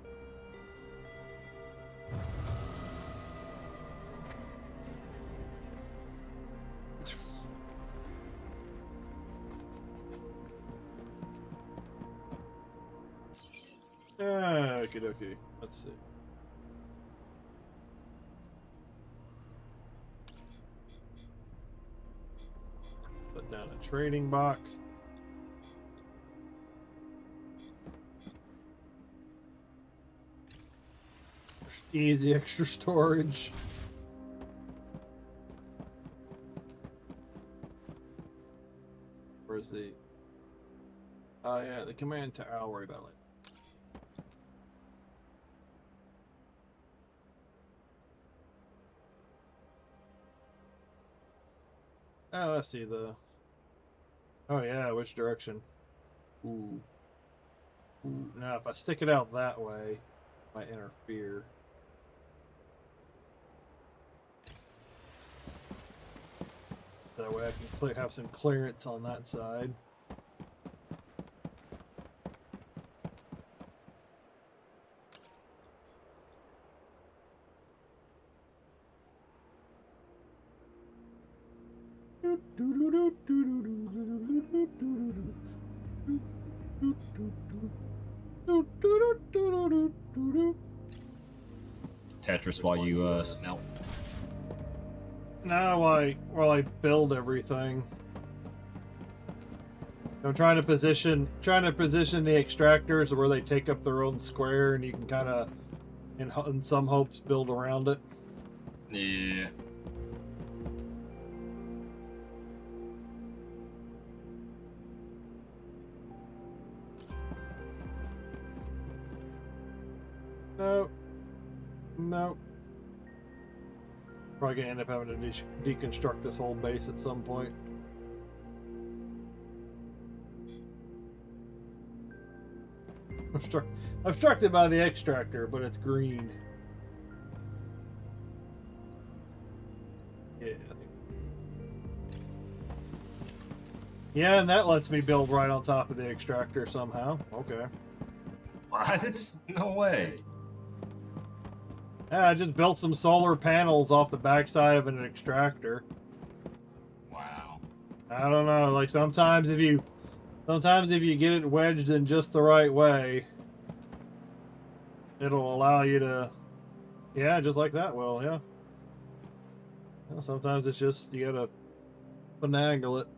Okie dokie. Let's see. Put down a trading box. Easy extra storage. Where's the... Oh yeah, the command tower. I'll worry about it. Oh, I see the. Oh yeah, which direction? Ooh. Ooh. Now, if I stick it out that way, it might interfere. That way, I can have some clearance on that side. Tetris while you smelt. Now, while I build everything, I'm trying to position the extractors where they take up their own square, and you can kind of, in some hopes, build around it. Yeah. No. No. Probably gonna end up having to deconstruct this whole base at some point. Obstructed by the extractor, but it's green. Yeah. Yeah, and that lets me build right on top of the extractor somehow. Okay. What? No way. Yeah, I just built some solar panels off the backside of an extractor. Wow. I don't know, like sometimes if you get it wedged in just the right way, it'll allow you to, yeah, just like that will, yeah. Sometimes it's just, you gotta finagle it.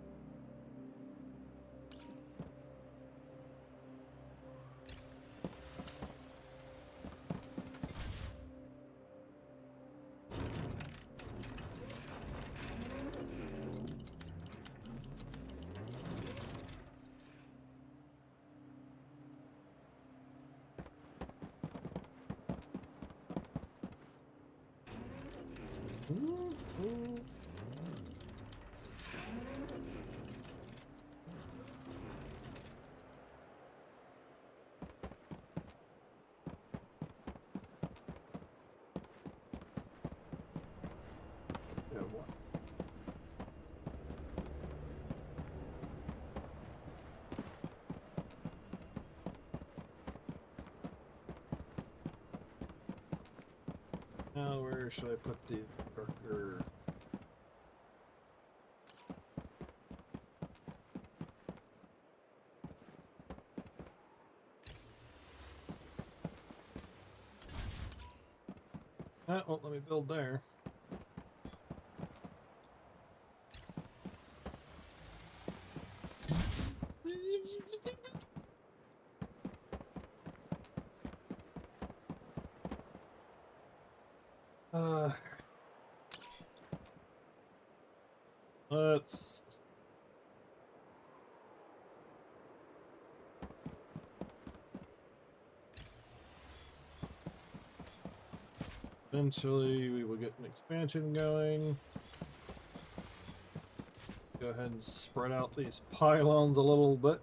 Now, where should I put the worker? That won't let me build there. Let's. Eventually, we will get an expansion going. Go ahead and spread out these pylons a little bit.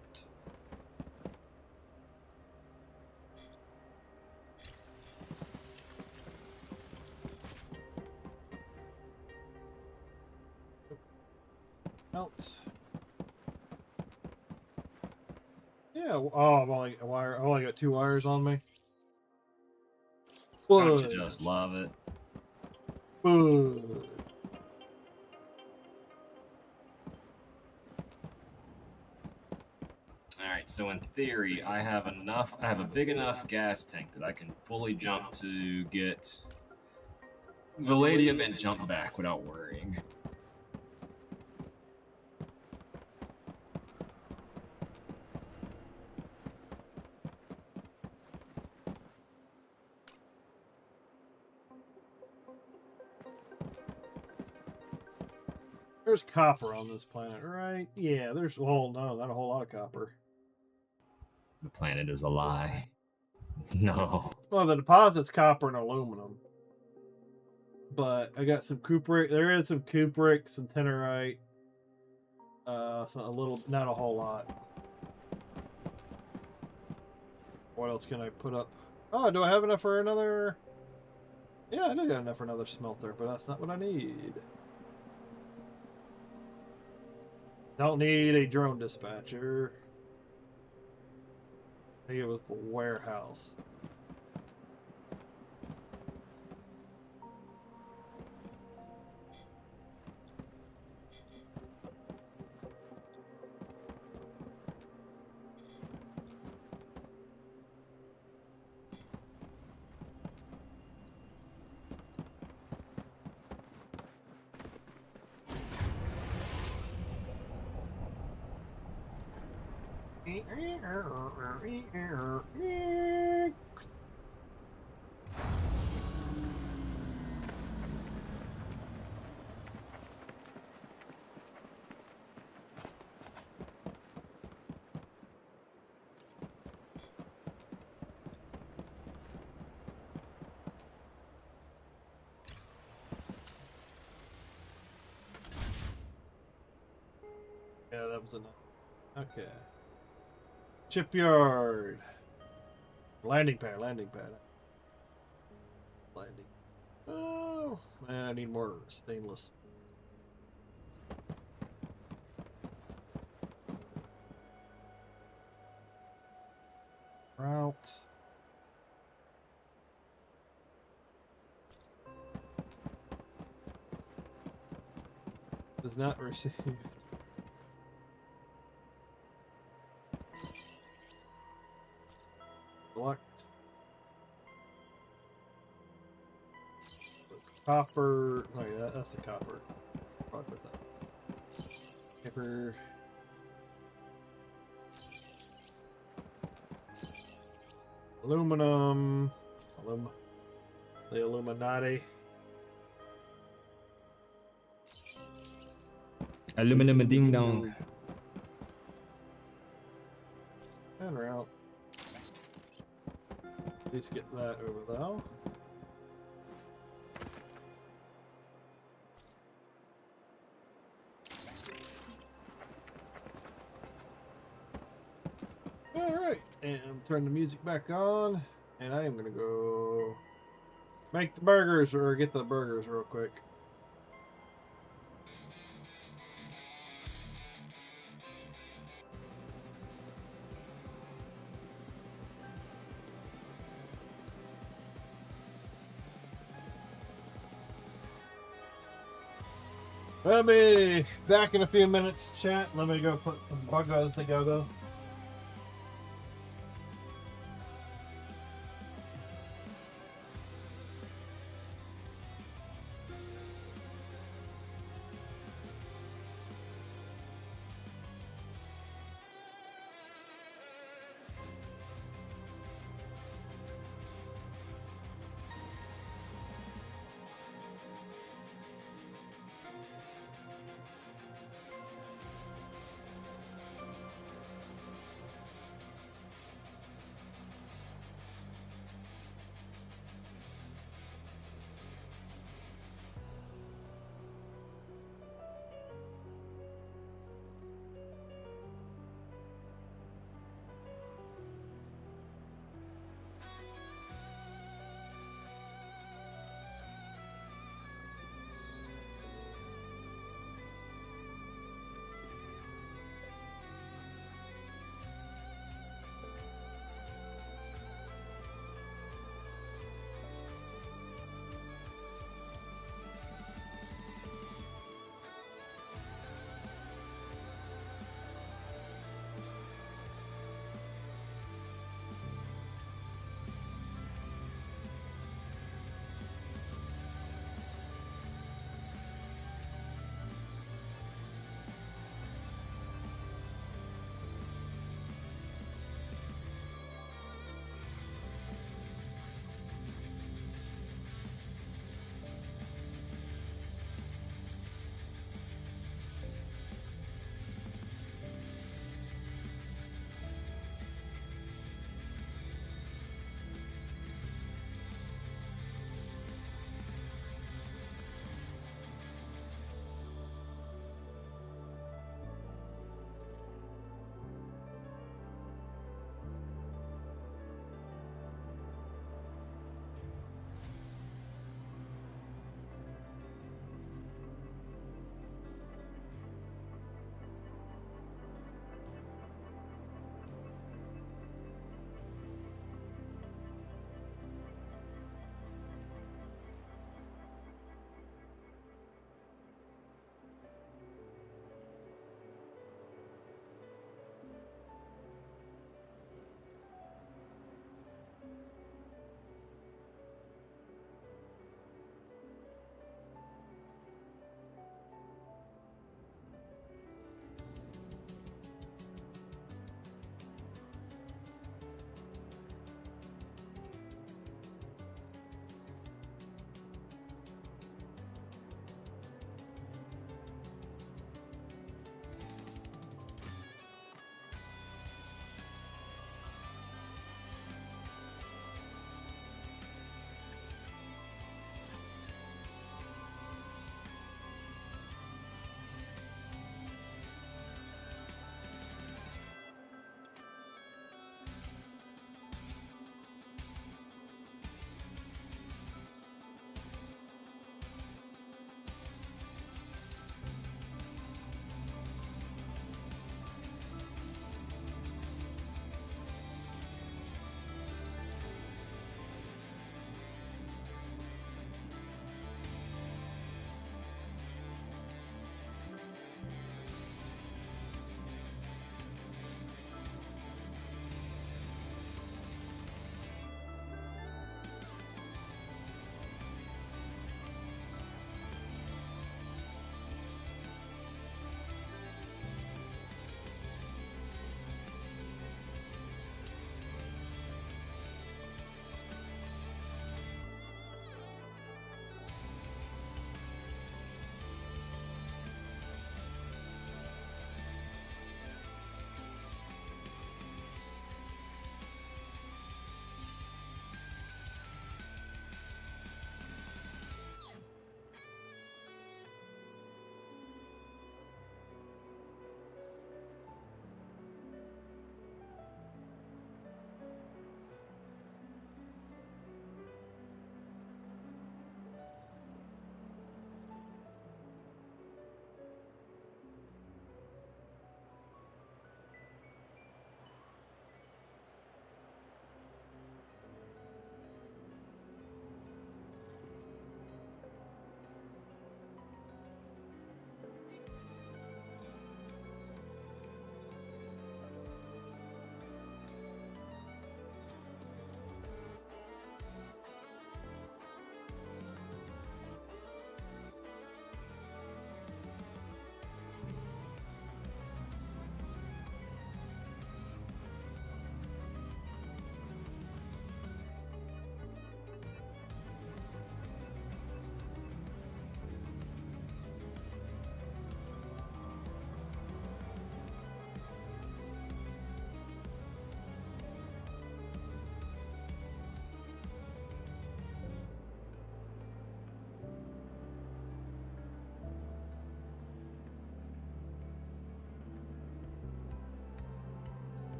Out. Yeah. Oh, I've only got 2 wires on me. Don't you just love it? Good. All right. So in theory, I have a big enough gas tank that I can fully jump to get Vanadium and jump back without worrying. There's copper on this planet, right? Yeah, there's not a whole lot of copper. The planet is a lie. No. Well, the deposit's copper and aluminum. But I got some cupric. There is some cupric, some tenorite, So a little, not a whole lot. What else can I put up? Oh, do I have enough for another? Yeah, I do got enough for another smelter, but that's not what I need. Don't need a drone dispatcher. I think it was the warehouse. Yeah, that was enough. Okay. Shipyard. Landing pad, landing pad. Landing. Oh, man, I need more stainless. Route. Does not receive. Select. It's copper. Oh yeah, that's the copper. Probably put that. Copper. Aluminum. The Illuminati. Aluminum ding dong. And route. At least get that over there. Alright, and turn the music back on. And I am gonna go make the burgers, or get the burgers real quick. I'll be back in a few minutes, chat. Let me go put some buggers together.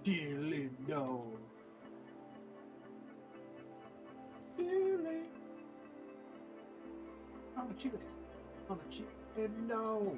Chili dog. Chili. On the chili. On the chili dog.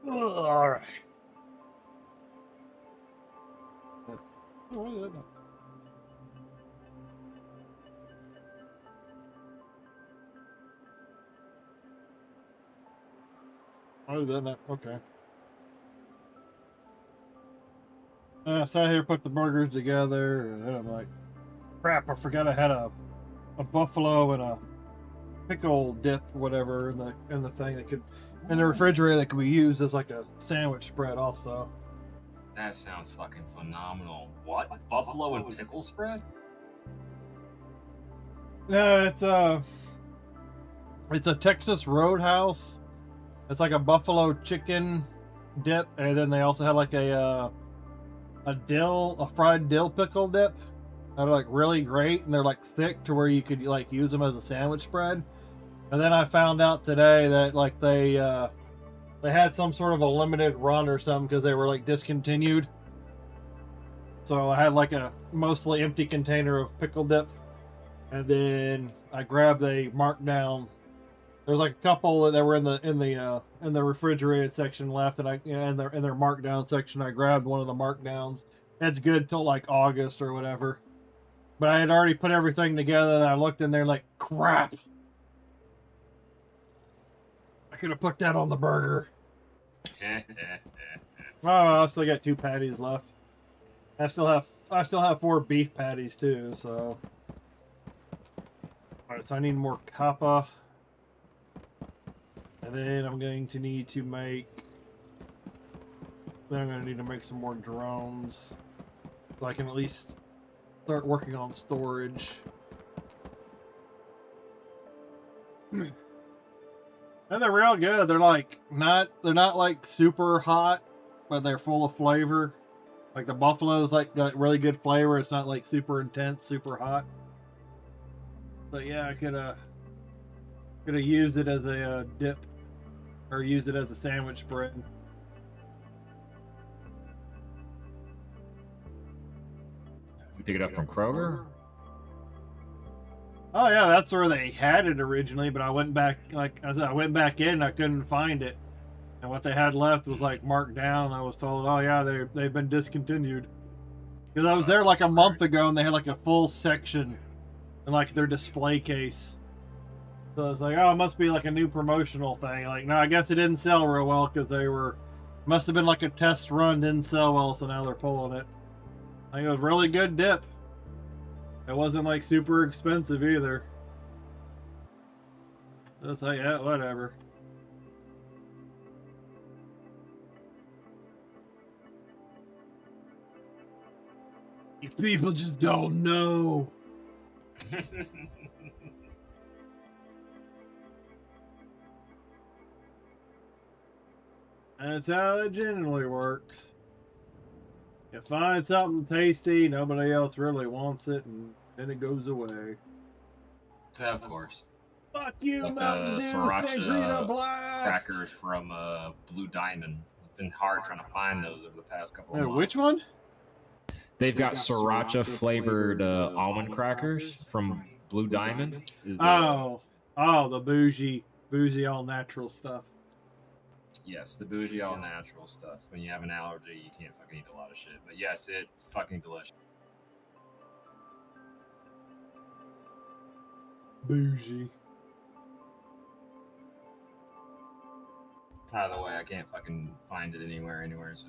All right. Oh, that. Okay. I sat here, put the burgers together, and then I'm like, crap, I forgot I had a buffalo and a pickle dip, whatever, in the thing that could in the refrigerator that could be used as like a sandwich spread also. That sounds fucking phenomenal. What? Buffalo and pickle spread? Yeah, it's a Texas Roadhouse. It's like a buffalo chicken dip, and then they also had like a fried dill pickle dip. They're like really great, and they're like thick to where you could like use them as a sandwich spread. And then I found out today that like they had some sort of a limited run or something because they were like discontinued. So I had like a mostly empty container of pickle dip, and then I grabbed a markdown. There's like a couple that were in the refrigerated section left, and in their markdown section, I grabbed one of the markdowns. It's good till like August or whatever. But I had already put everything together, and I looked in there like, crap. I could have put that on the burger. Oh, I still got 2 patties left. I still have 4 beef patties too. So, all right. So I need more kappa, and then I'm going to need to make. Then I'm going to need to make some more drones, so I can at least start working on storage. And they're real good. They're not like super hot, but they're full of flavor. Like the buffalo's like got really good flavor. It's not like super intense, super hot. But yeah, I could have used it as a dip, or used it as a sandwich spread. You pick it up from Kroger? Oh yeah, that's where they had it originally, but I went back, like I said, I went back in and I couldn't find it. And what they had left was like marked down. I was told, oh yeah, they've been discontinued. Because I was there like a month ago and they had like a full section in like their display case. So I was like, oh, it must be like a new promotional thing. Like, no, I guess it didn't sell real well because must have been like a test run, didn't sell well, so now they're pulling it. I think it was really good dip. It wasn't like super expensive either. So it's like, yeah, whatever. You people just don't know. That's how it generally works. You find something tasty, nobody else really wants it, and then it goes away. Of course. Fuck you, Like Mountain the Dew, Sriracha Sangria Blast! crackers from Blue Diamond. It's been hard trying to find those over the past couple of months. Which one? They've got Sriracha flavored almond crackers from Blue Diamond. The bougie all natural stuff. Yes, the bougie all natural stuff. When you have an allergy, you can't fucking eat a lot of shit. But yes, it fucking delicious. Bougie. Out of the way, I can't fucking find it anywhere, so.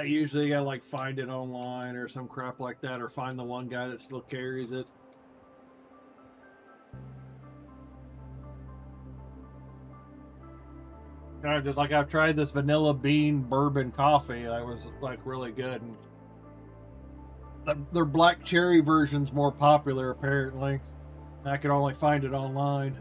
Usually you gotta like find it online or some crap like that, or find the one guy that still carries it. Just like I've tried this vanilla bean bourbon coffee, that was like really good. And their black cherry version's more popular apparently. I could only find it online.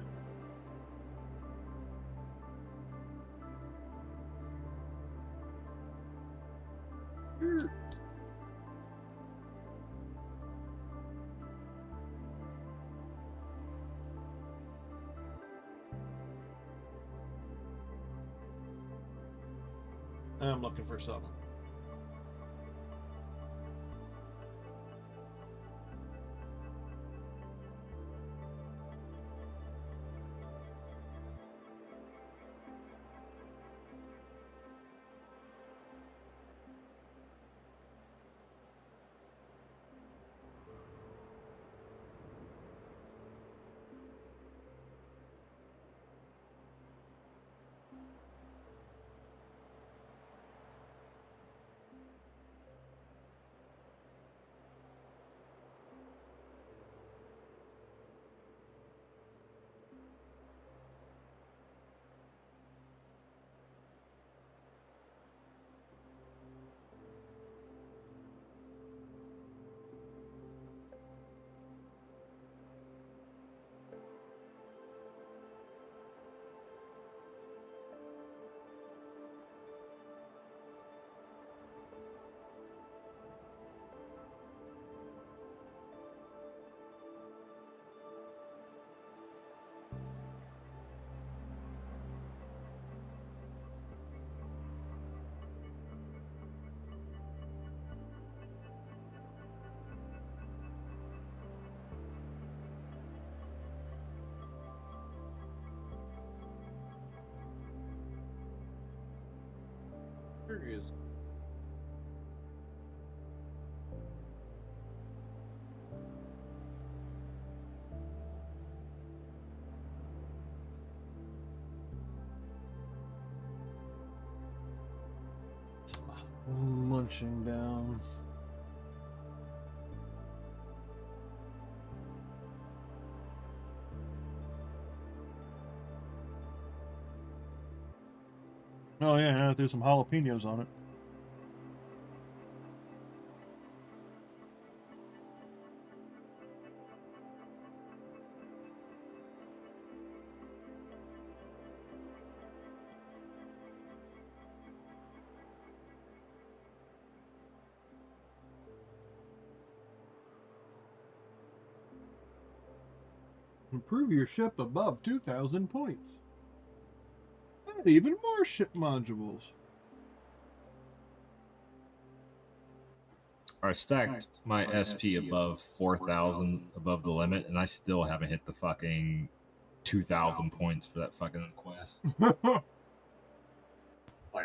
I'm looking for something. Here he is. Munching down. Oh yeah, I threw some jalapenos on it. Improve your ship above 2,000 points. Add even more ship modules. I stacked my SP above 4,000 above the limit, and I still haven't hit the fucking 2,000 points for that fucking quest. Like,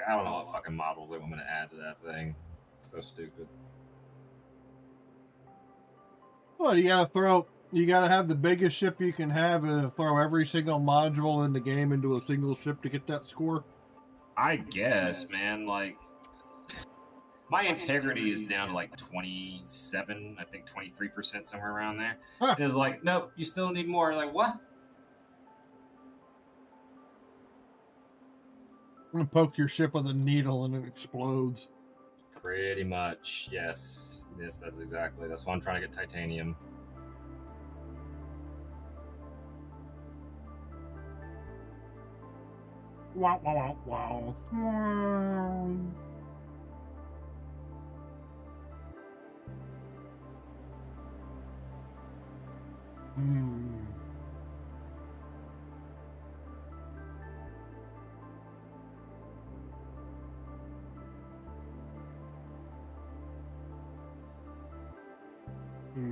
I don't know what fucking models they want me to add to that thing. It's so stupid. Well, you gotta have the biggest ship you can have and throw every single module in the game into a single ship to get that score. I guess, man, like, my integrity is down to like 27, I think 23%, somewhere around there. Huh. And it's like, nope, you still need more. Like, what? I'm gonna poke your ship with a needle and it explodes. Pretty much, yes. Yes, that's why I'm trying to get titanium. Wow, wow, wow, wow. Hmm.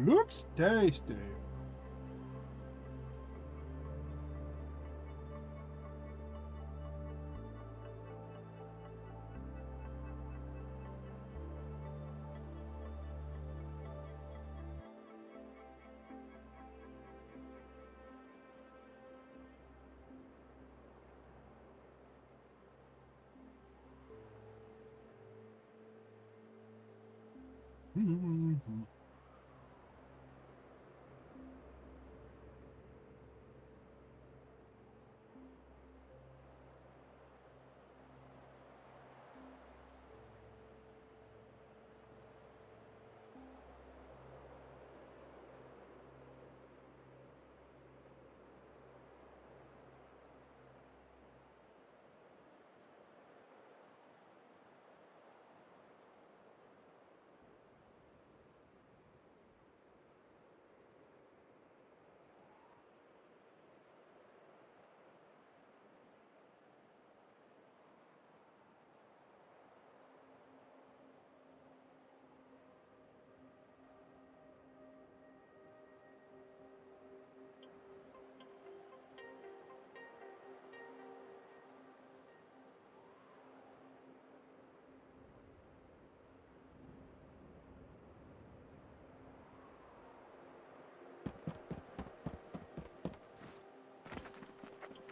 Looks tasty.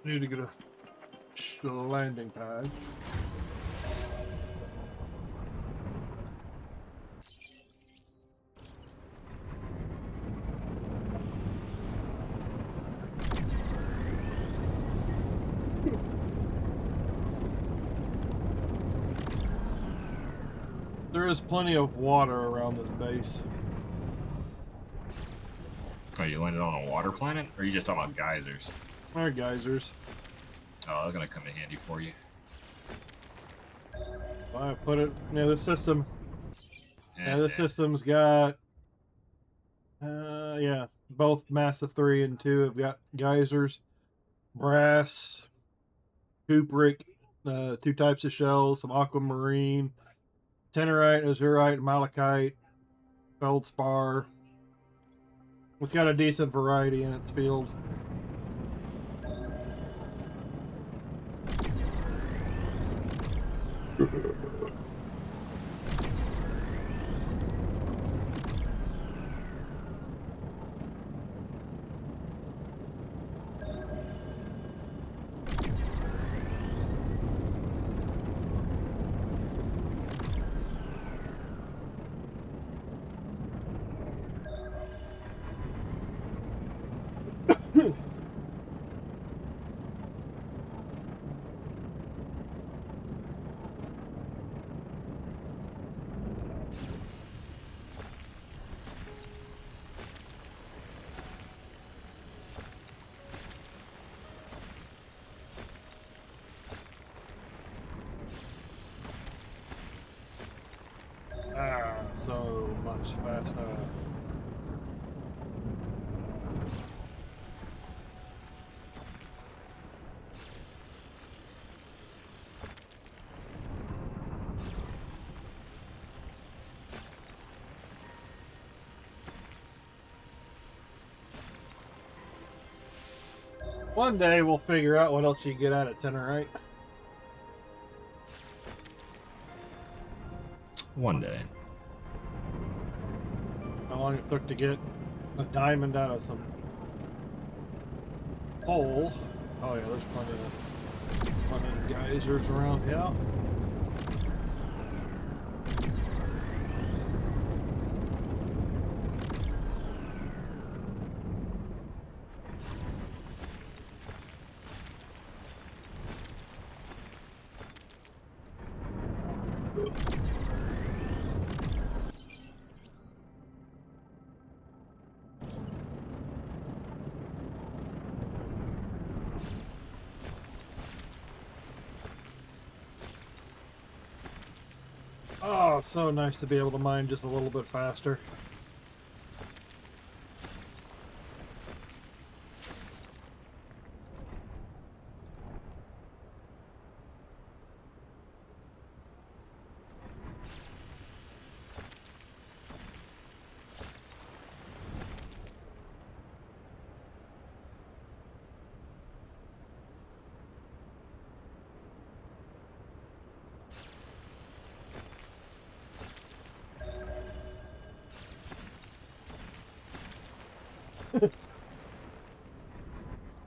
Need to get a landing pad. There is plenty of water around this base. Oh, you landed on a water planet? Or are you just talking about geysers? There are geysers. Oh, that's gonna come in handy for you. I put it. Yeah, this system. Yeah, this Yeah. system's got. Yeah, both Massive 3 and 2 have got geysers, brass, cupric, 2 types of shells, some aquamarine, tenorite, azurite, malachite, feldspar. It's got a decent variety in its field. So much faster. One day we'll figure out what else you get out of Tenorite. One day. How long it took to get a diamond out of some hole. Oh yeah, there's plenty of geysers around here. Oh, so nice to be able to mine just a little bit faster.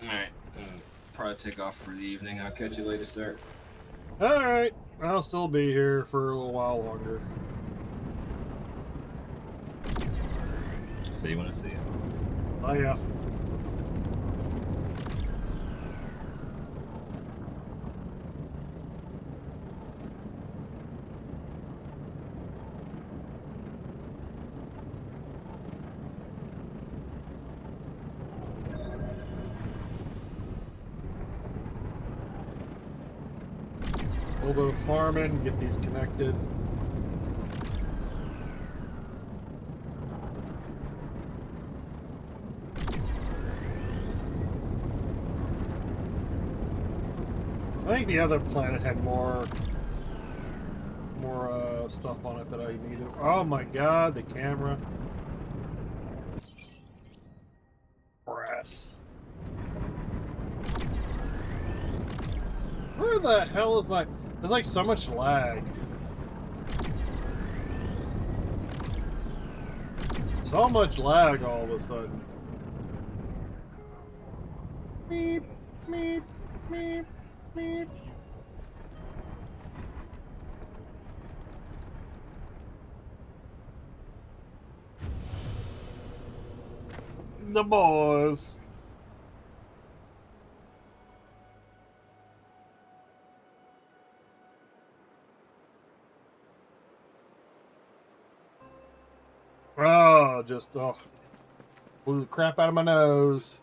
Alright, probably take off for the evening. I'll catch you later, sir. Alright, I'll still be here for a little while longer. say you want to see it. Oh yeah. A little bit of farming, get these connected. I think the other planet had more stuff on it that I needed. Oh my god, the camera. Brass. Where the hell is my... There's like so much lag. So much lag all of a sudden. Meep, meep, meep, meep. The boys. Oh, just blew the crap out of my nose.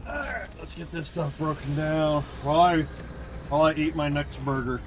Alright, let's get this stuff broken down while I eat my next burger.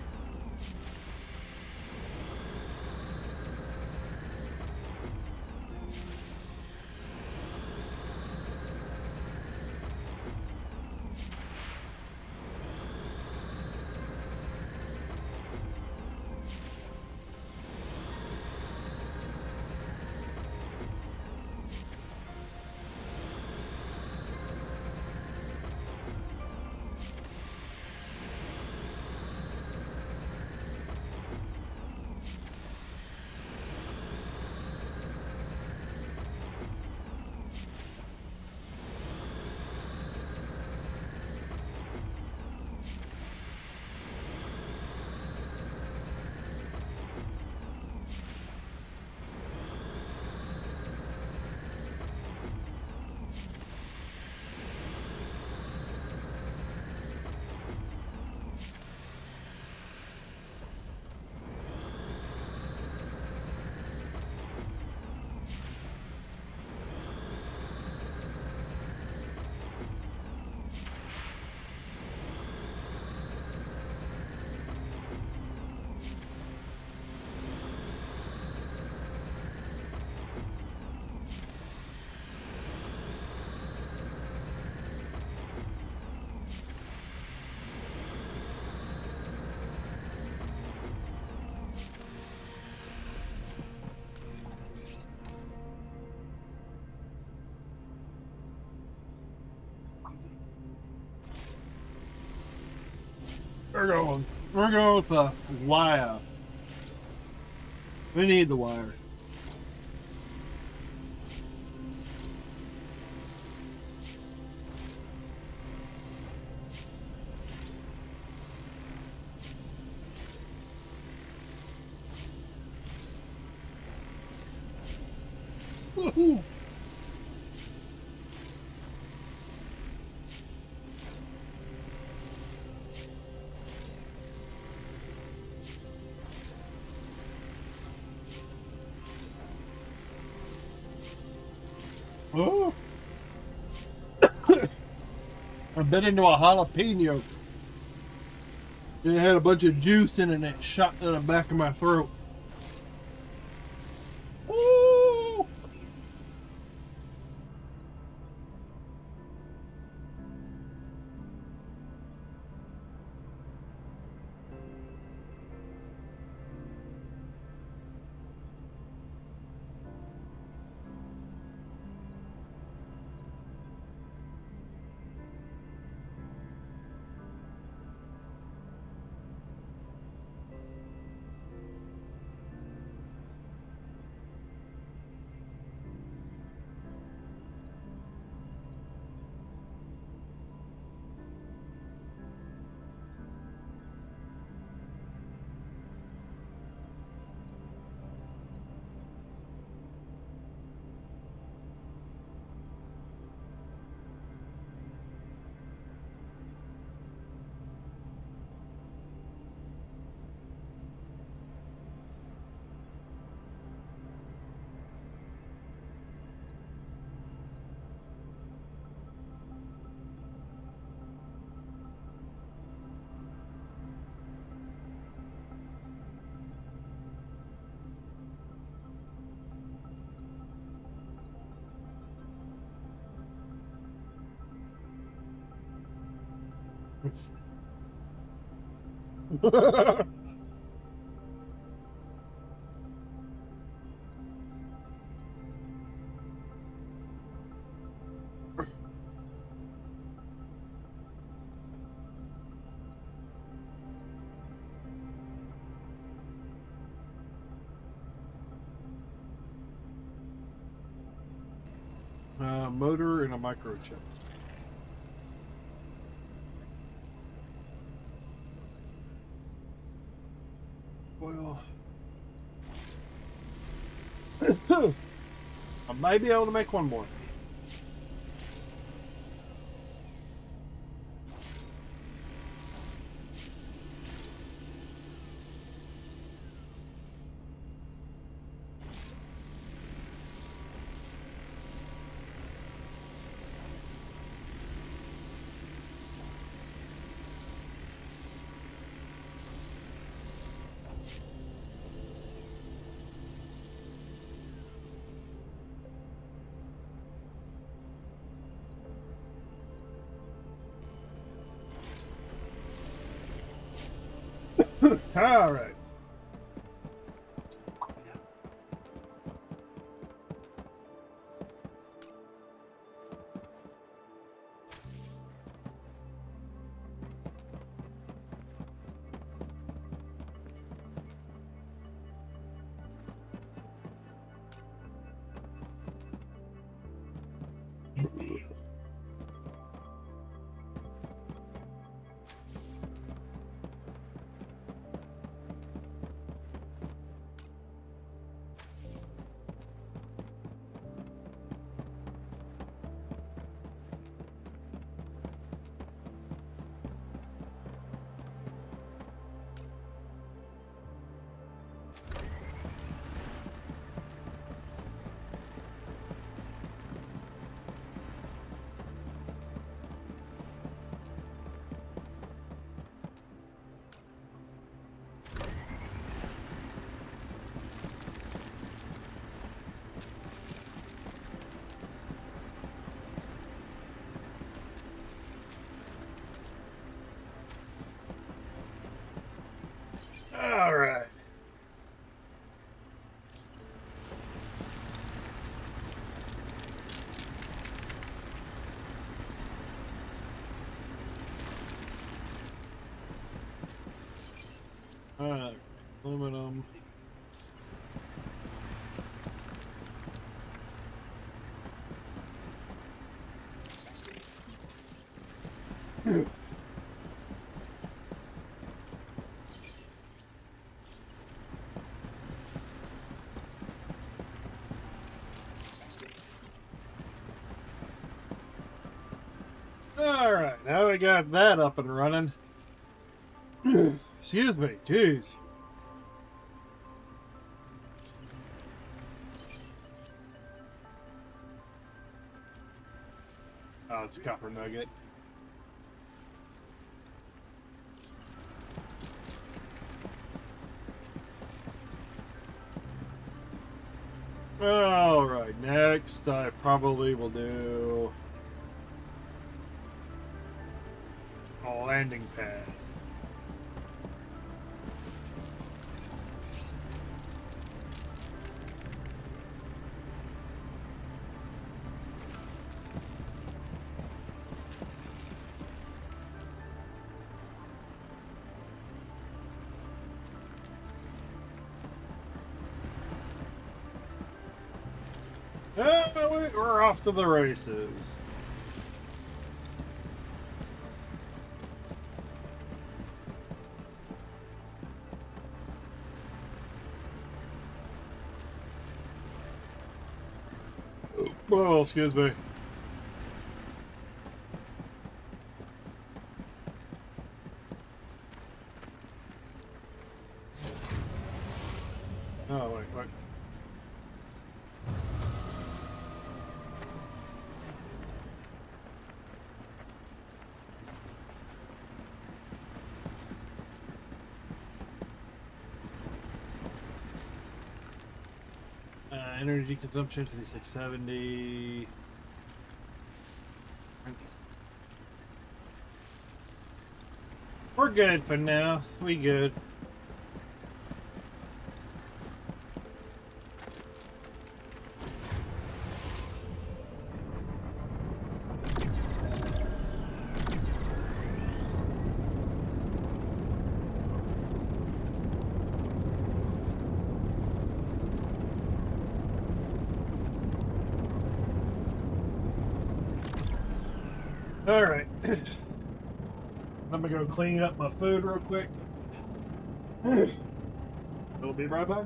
We're going with the wire. We need the wire. Woohoo! Oh. I bit into a jalapeno. It had a bunch of juice in it and it shot to the back of my throat. Ooh. Motor and a microchip. Well, I may be able to make one more. All right. All right. Aluminum. All right, now we got that up and running. Excuse me, jeez. Oh, it's a copper nugget. Alright, next I probably will do a landing pad. We're off to the races. Oh, excuse me. Oh, wait. Energy consumption 5670. We're good for now. We good. All right. I'm gonna go clean up my food real quick. We'll be right back.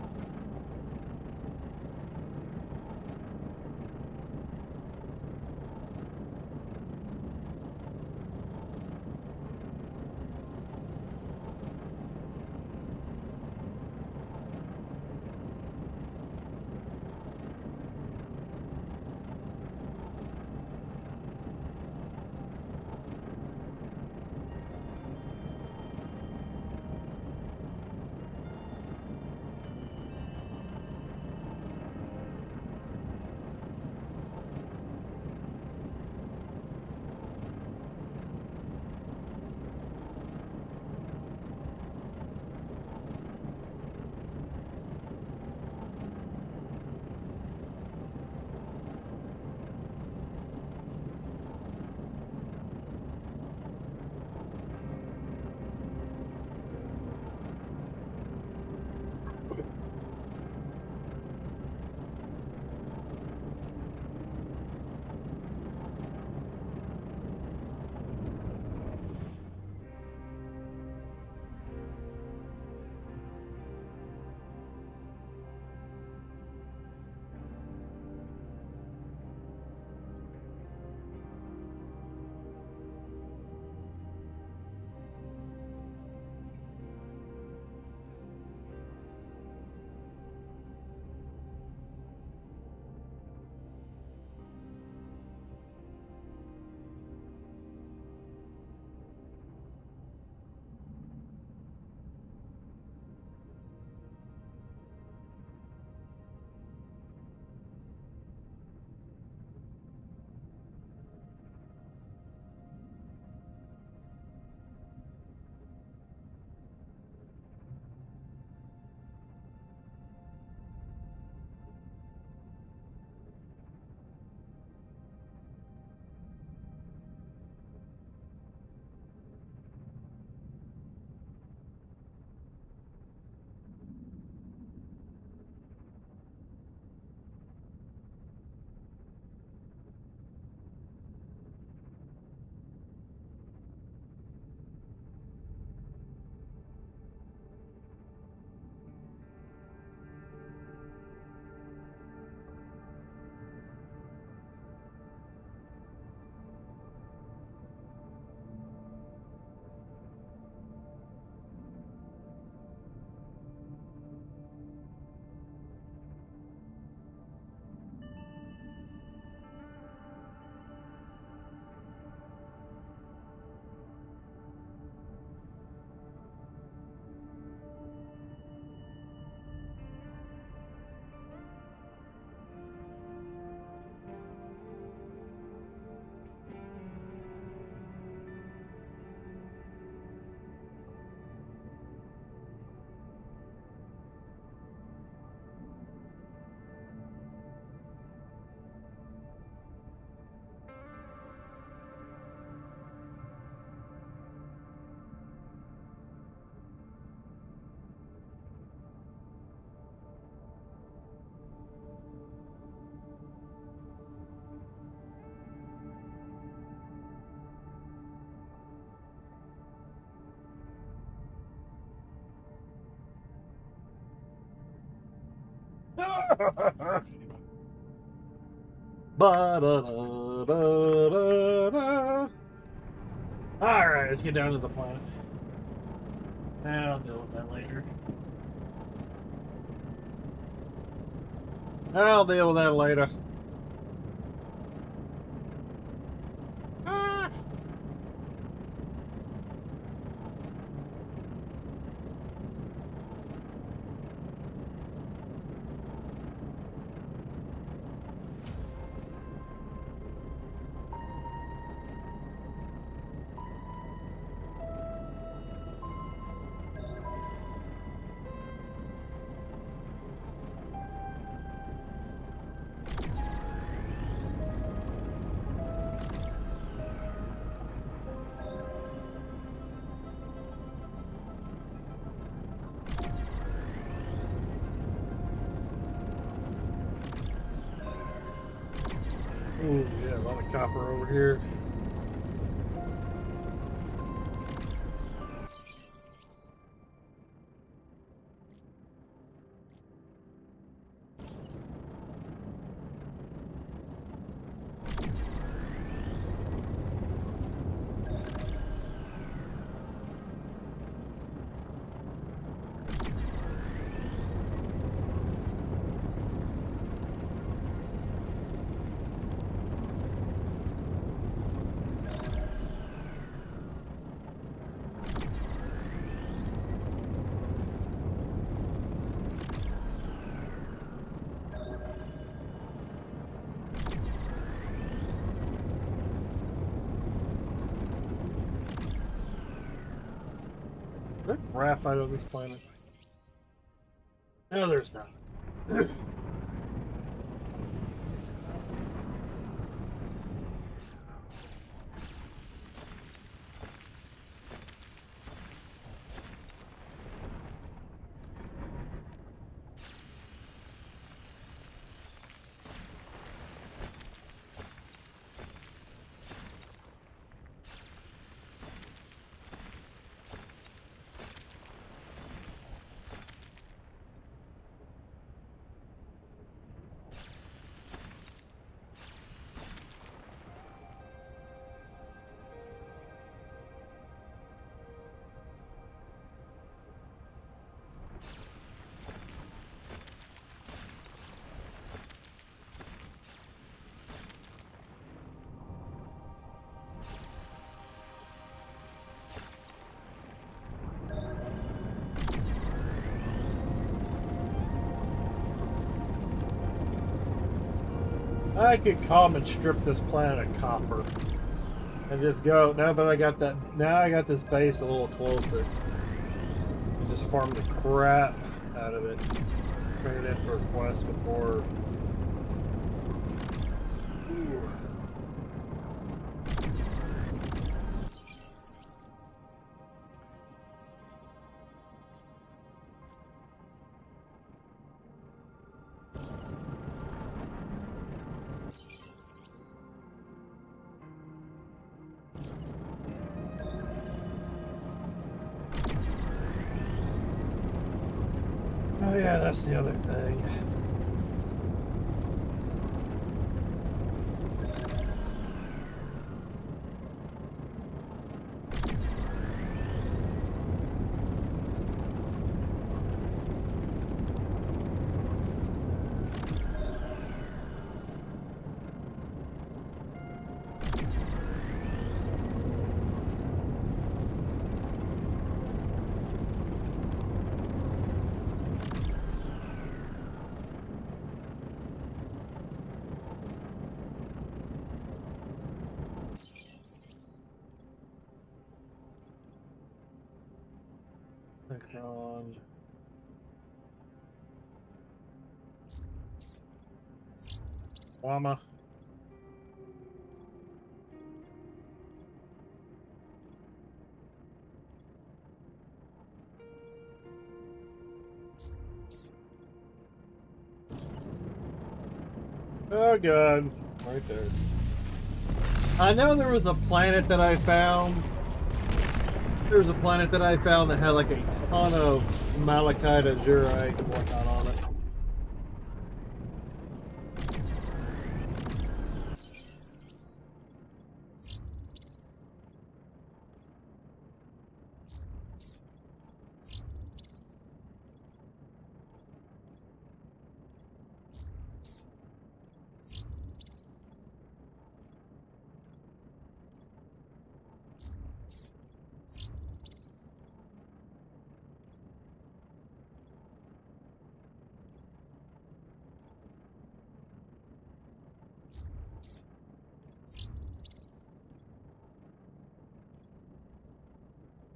Ba-da-da-da-da-da. Alright, let's get down to the planet. I'll deal with that later. I'll deal with that later. Ah. Ooh, yeah, a lot of copper over here. Is there graphite on this planet? No, there's not. I could come and strip this planet of copper and just go. Now that I got that, now I got this base a little closer. And just farm the crap out of it. Turn it in for a quest before. Ooh. Oh yeah, that's the other thing. On. Llama. Oh god, right there. I know there was a planet that I found. There was a planet that I found that had like a ton of malachite, azurite, and whatnot on it.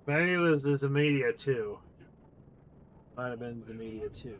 Maybe it was the Media too. Might have been the Media too.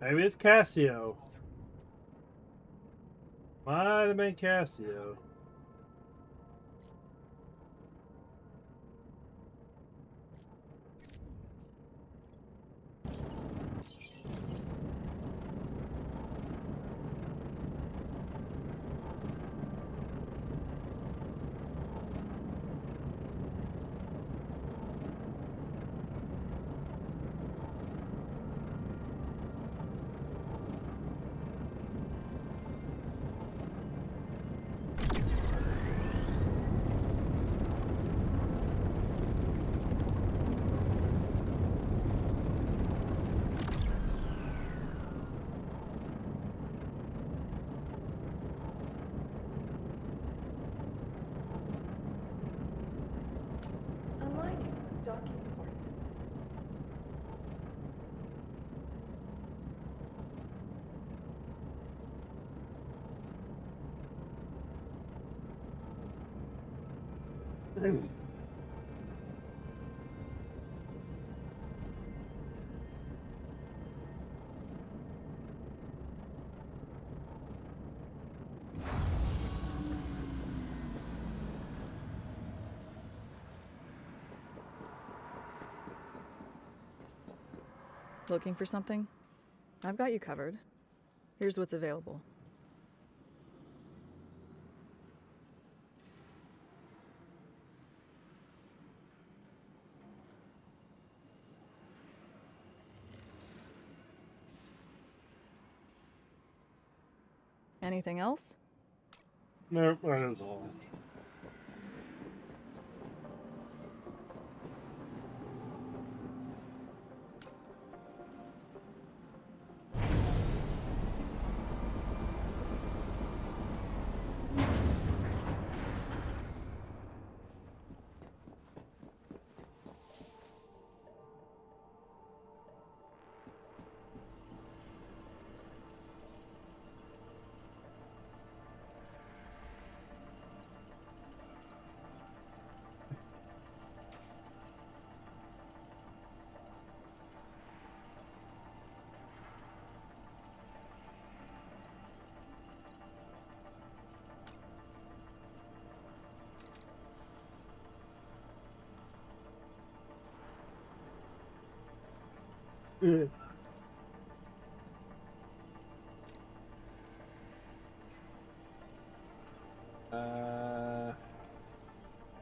Maybe it's Casio. Might have been Casio. Unlike docking ports, Looking for something? I've got you covered. Here's what's available. Anything else? Nope, that is all.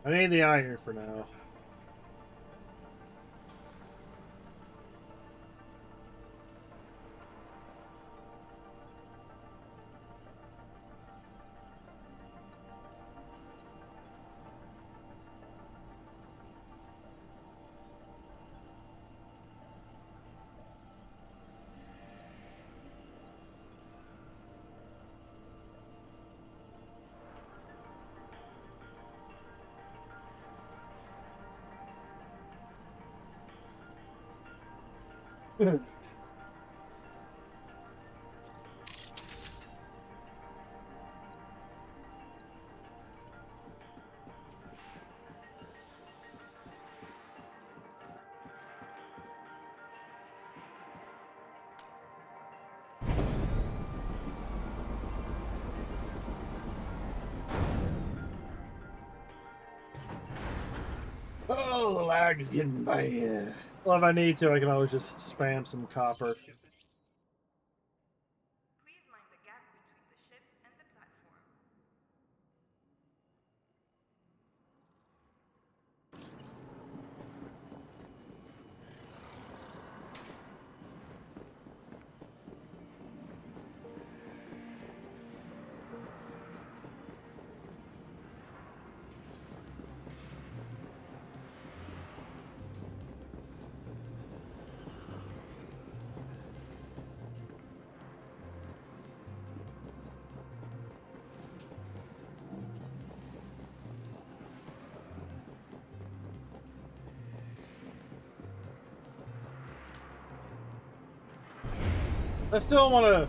I need the iron for now. Oh, the lag is getting bad. Well, if I need to, I can always just spam some copper. Please mind the gap between the ship and the platform. I still want to.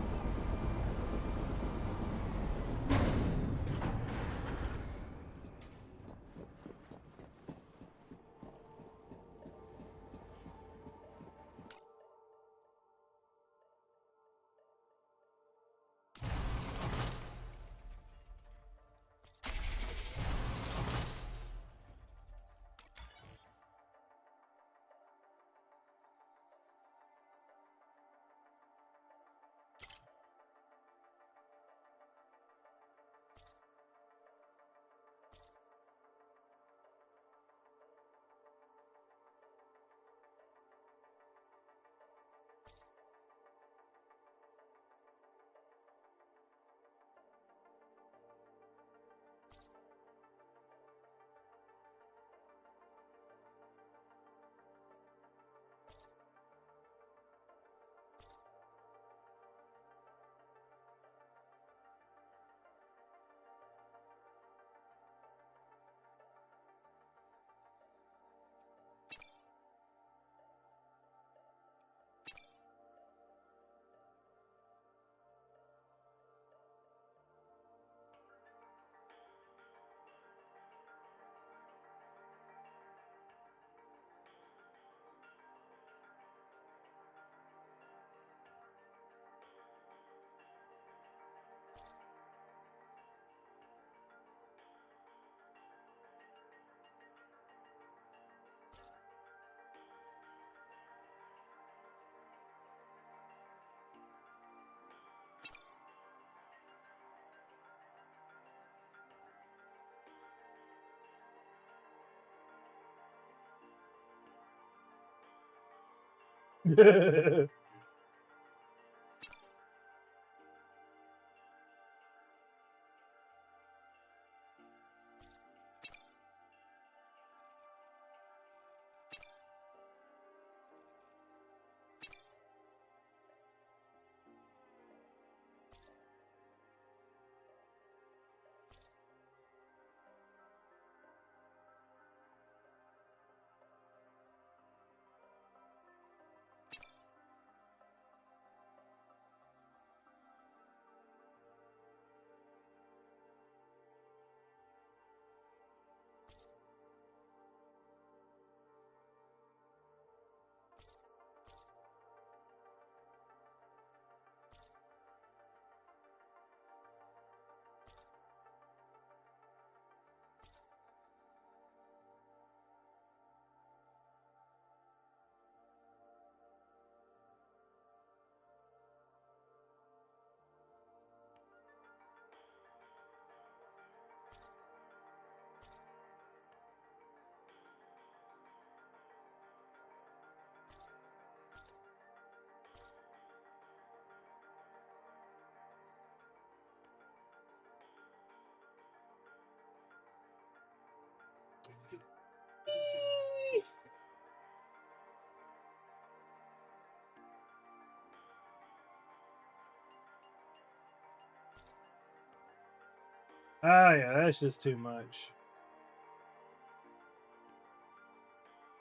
Ah, yeah, that's just too much.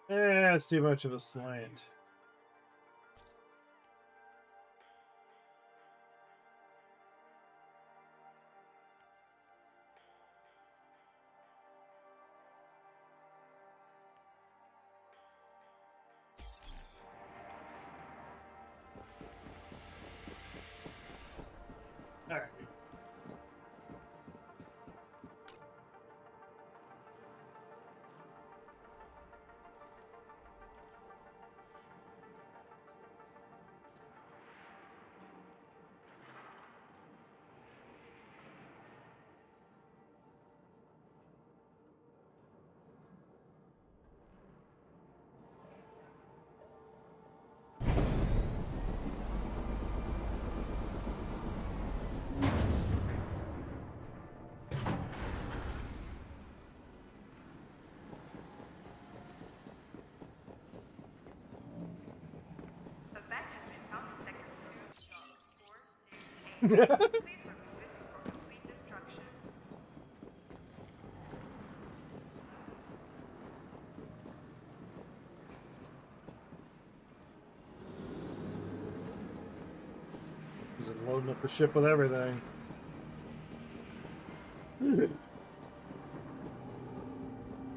That's too much of a slant. All right. Please remove this for complete destruction. Just loading up the ship with everything.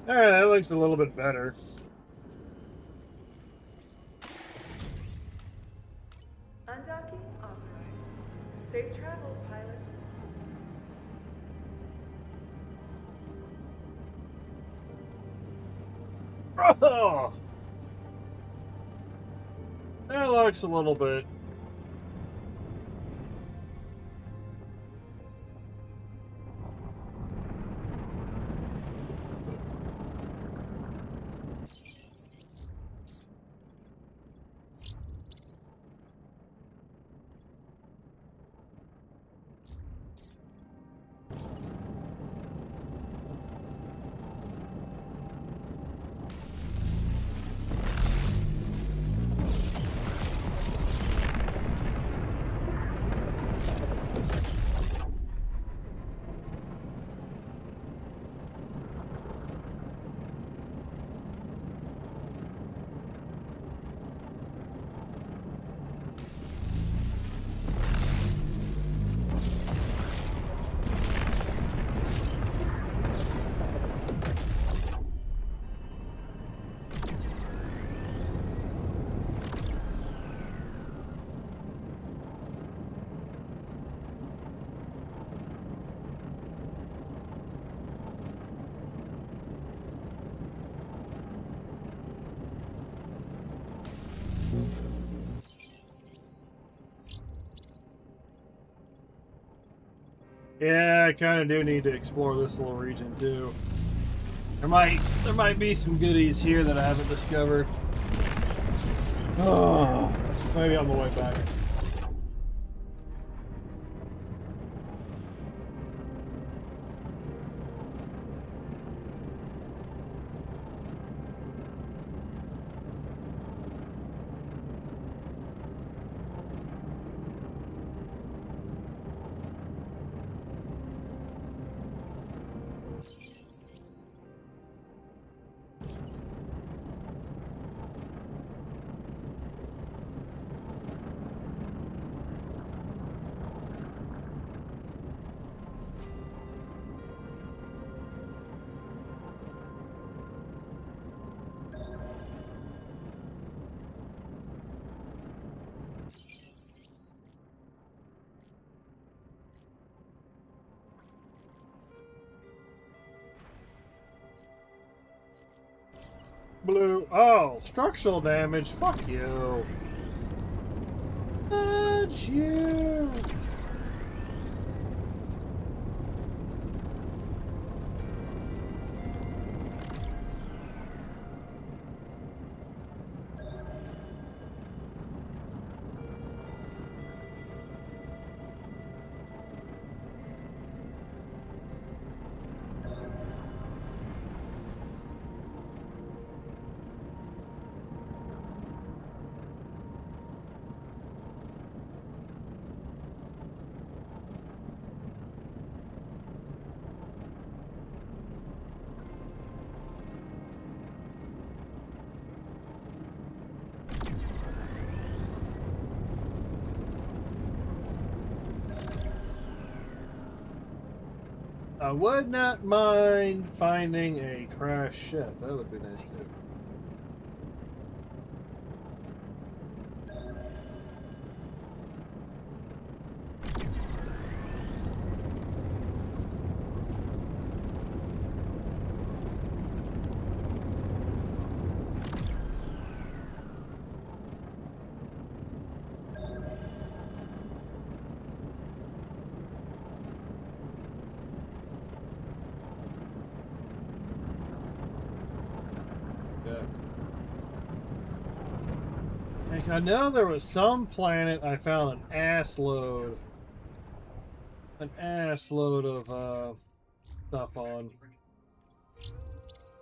Alright, that looks a little bit better. Undocking authorized. Safe travels, pilot. Oh! That looks a little bit. Yeah, I kind of do need to explore this little region too. There might be some goodies here that I haven't discovered. Oh, maybe on the way back. Blue. Oh, structural damage. Fuck you. Fuck you. I would not mind finding a crashed ship. That would be nice too. Like, I know there was some planet I found an ass load of stuff on,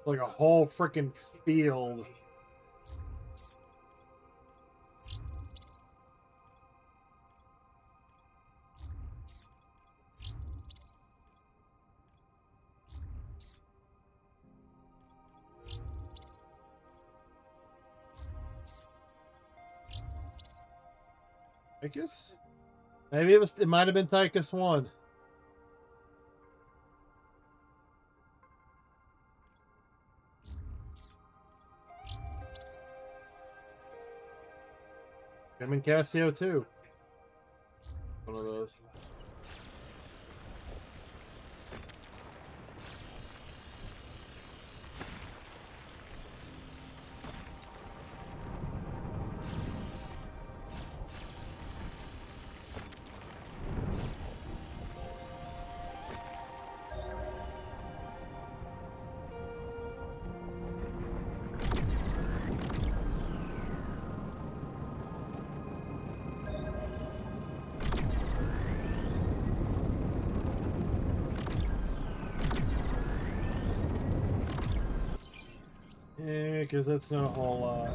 like a whole freaking field. Tychus? Maybe it might have been Tychus 1. I'm in Cassio too. One of those. Yeah, because that's not a whole lot.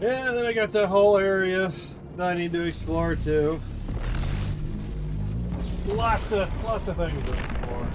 Yeah, then I got that whole area that I need to explore too. Lots of things to explore.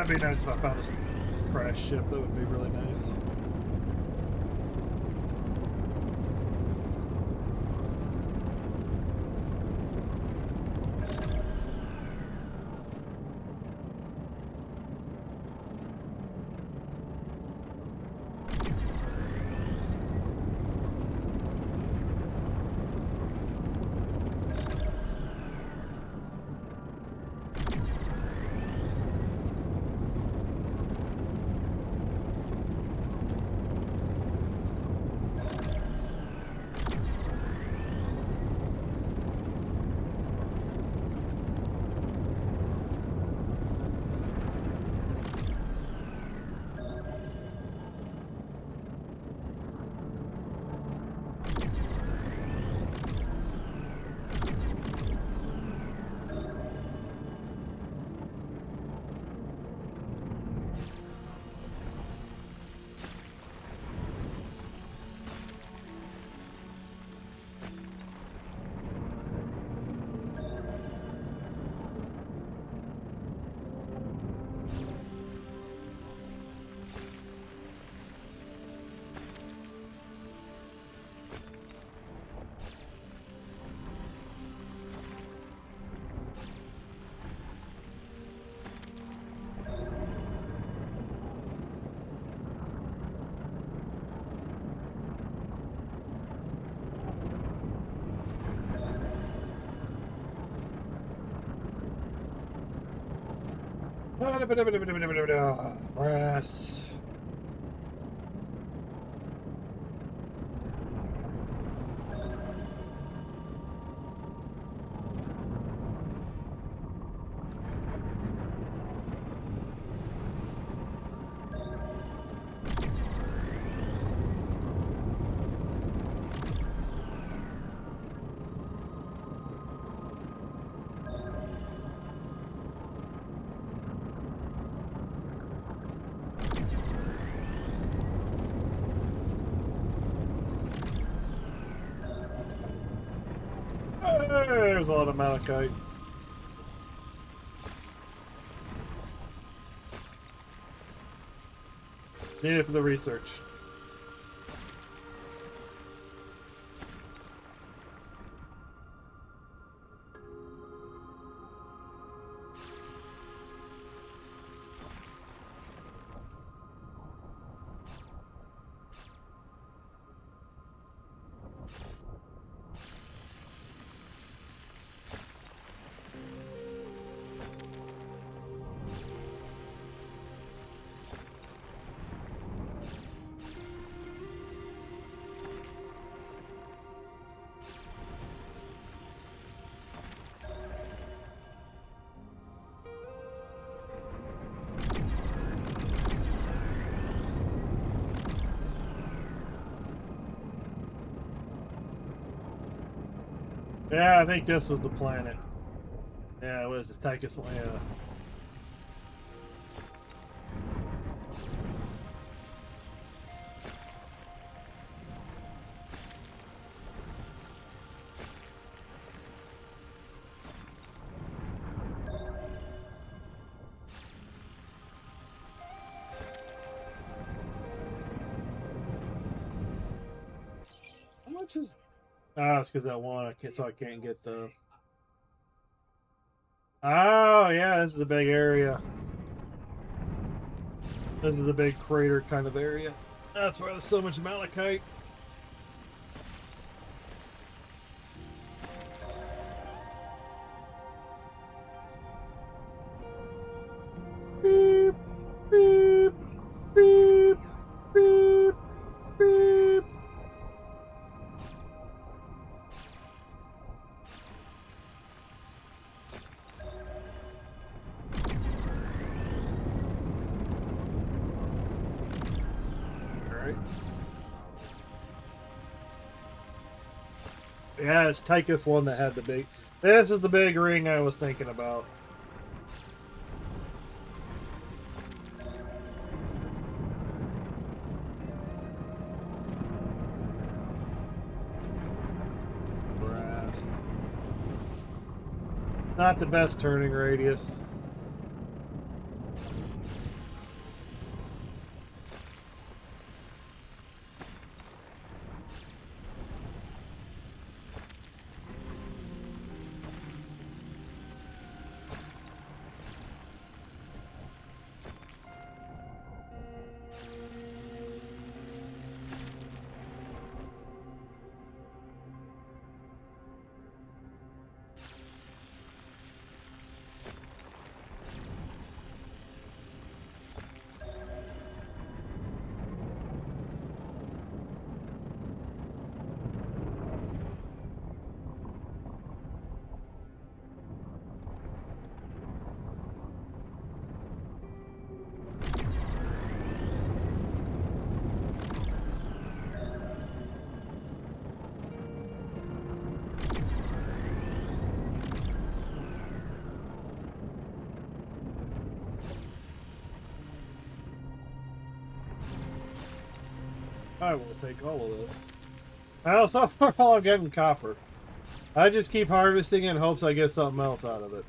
It'd be nice if I found a crash ship. That would be really nice. Brass. There's a lot of malachite. Need it for the research. Yeah, I think this was the planet. Yeah, it was this Tychus one. Yeah. How much is? Ah, it's because that one. I can't, so I can't get the. Oh yeah, this is a big area. This is a big crater kind of area. That's why there's so much malachite. Beep, beep, beep, beep, beep. Alright. Yeah, it's Tychus one that had the big. This is the big ring I was thinking about. Brass. Not the best turning radius. I will take all of this. Well, so far all I'm getting copper. I just keep harvesting in hopes I get something else out of it.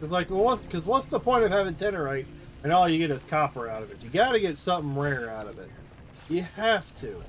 It's like, well, what's the point of having Tenorite and all you get is copper out of it? You got to get something rare out of it. You have to.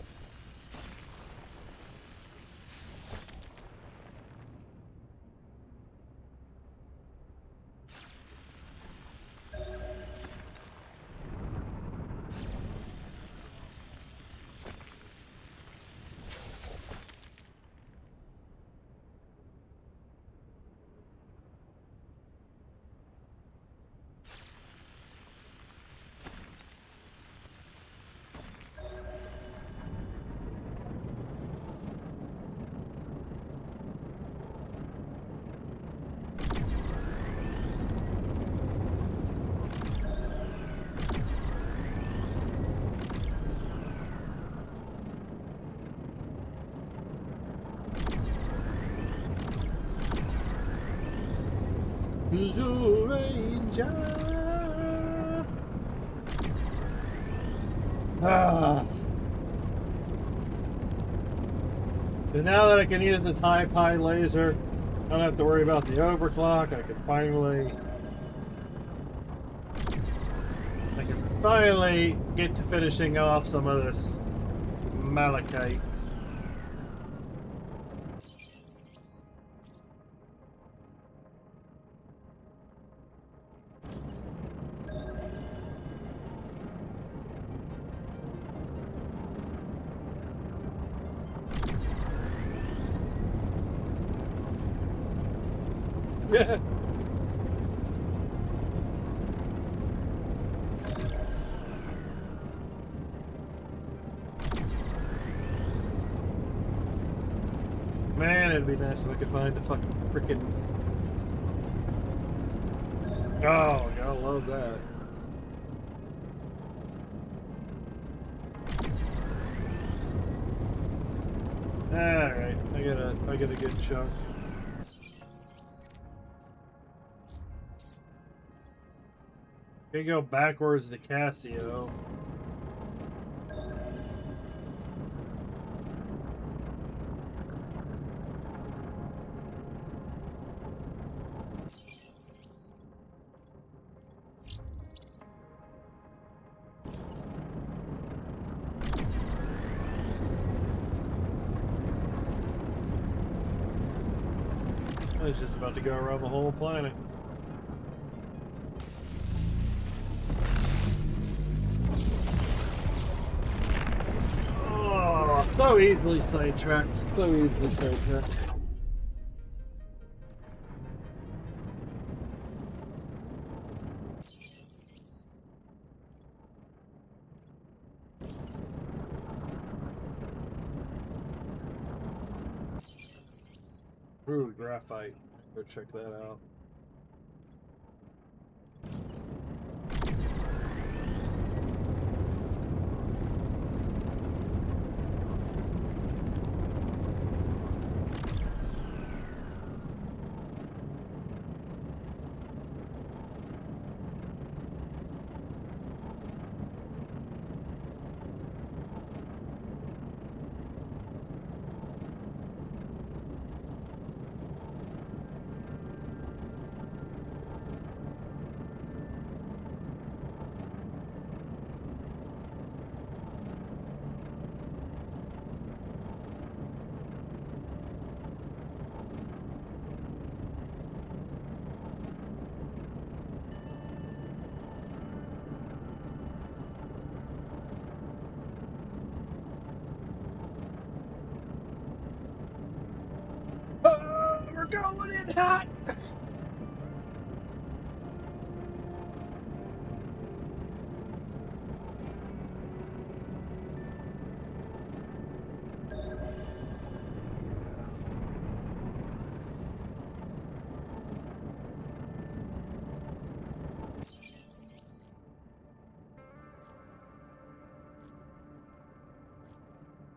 Ranger. Ah. And now that I can use this high pi laser, I don't have to worry about the overclock. I can finally get to finishing off some of this malachite. Yeah. Man, it'd be nice if I could find the fucking frickin'. Oh, I love that. Alright, I got a good chunk. Can go backwards to Casio. It's just about to go around the whole planet. Oh, so easily sidetracked. So easily sidetracked. Ooh, graphite. Go check that out. Oh, we're going in hot!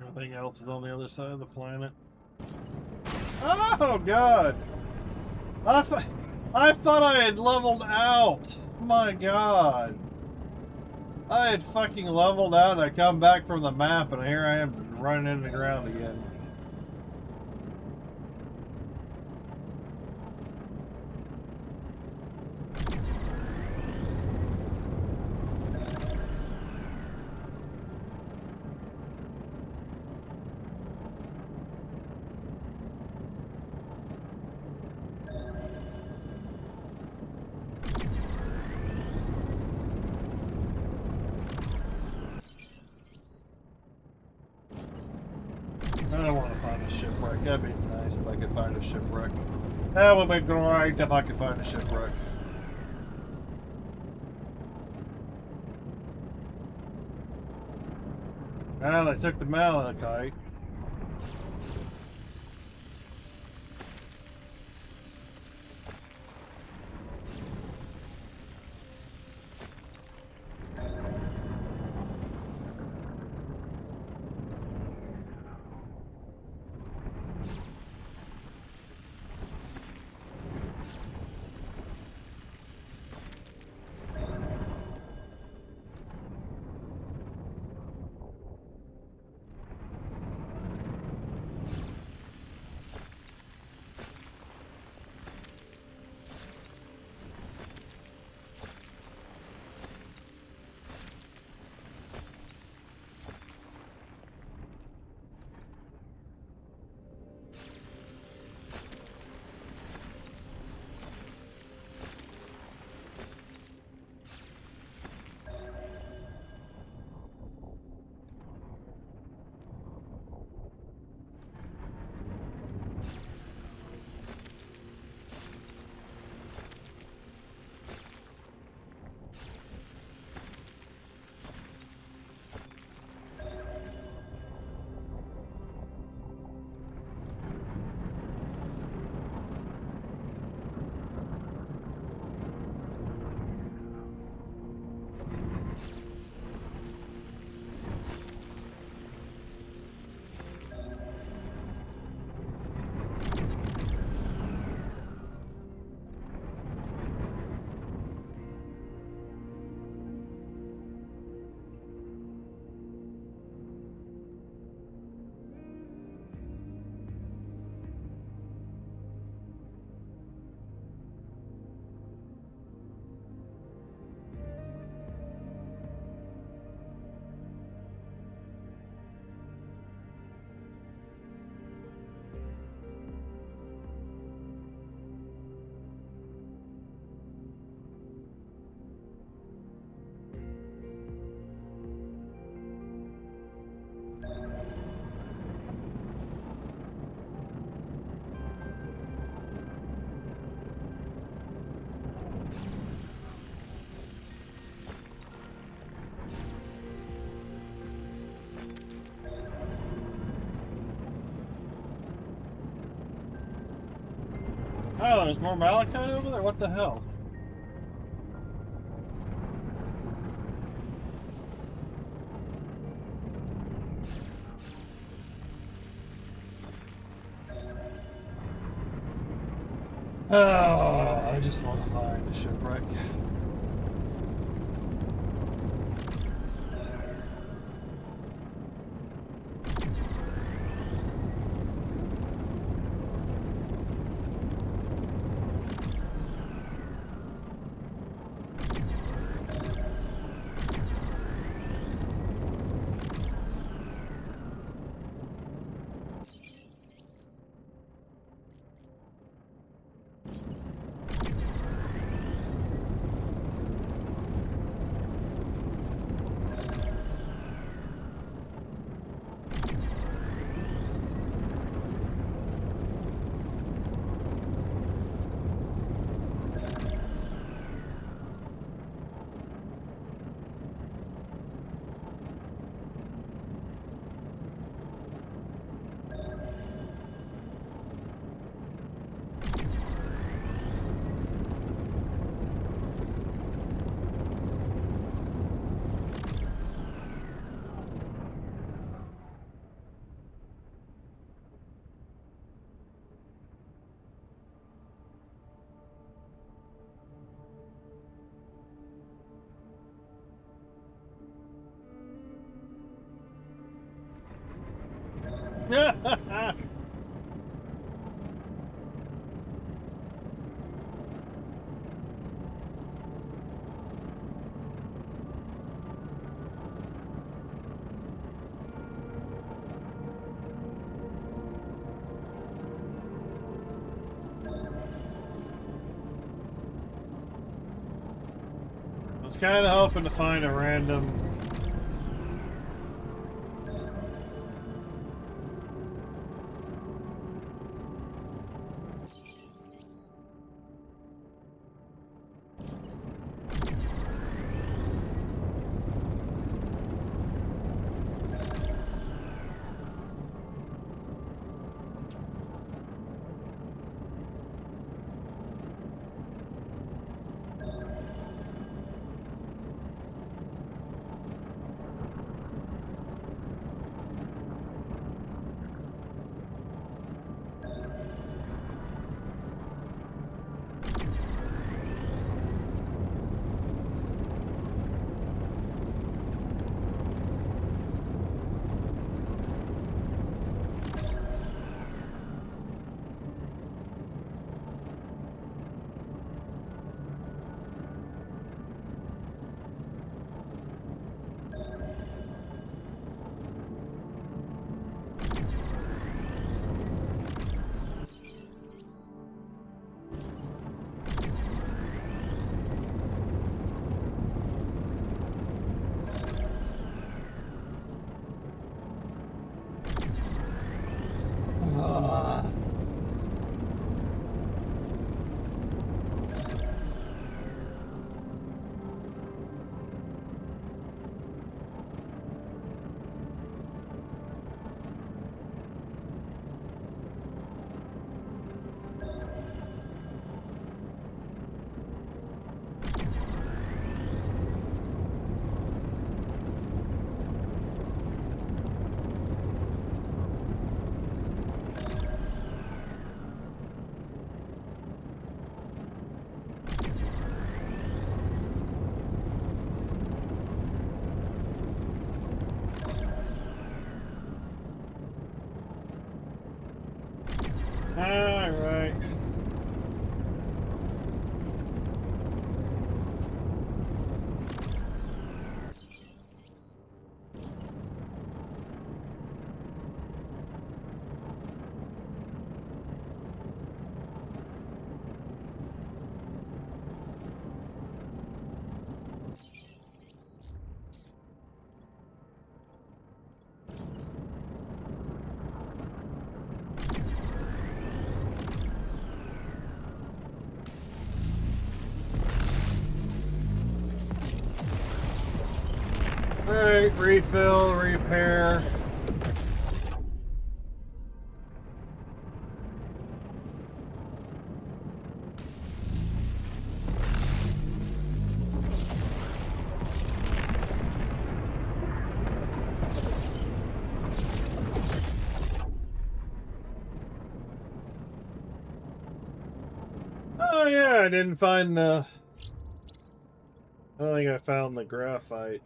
Nothing else is on the other side of the planet. Oh god! I thought I had leveled out. My god. I had fucking leveled out and I come back from the map and here I am running into the ground again. I don't want to find a shipwreck. That'd be nice if I could find a shipwreck. That would be great if I could find a shipwreck. Well, they took the malachite. Oh, there's more malachite over there? What the hell? Oh, I just want to find the shipwreck. I was kind of hoping to find a random. All right. Alright, refill, repair. I didn't find the... I don't think I found the graphite.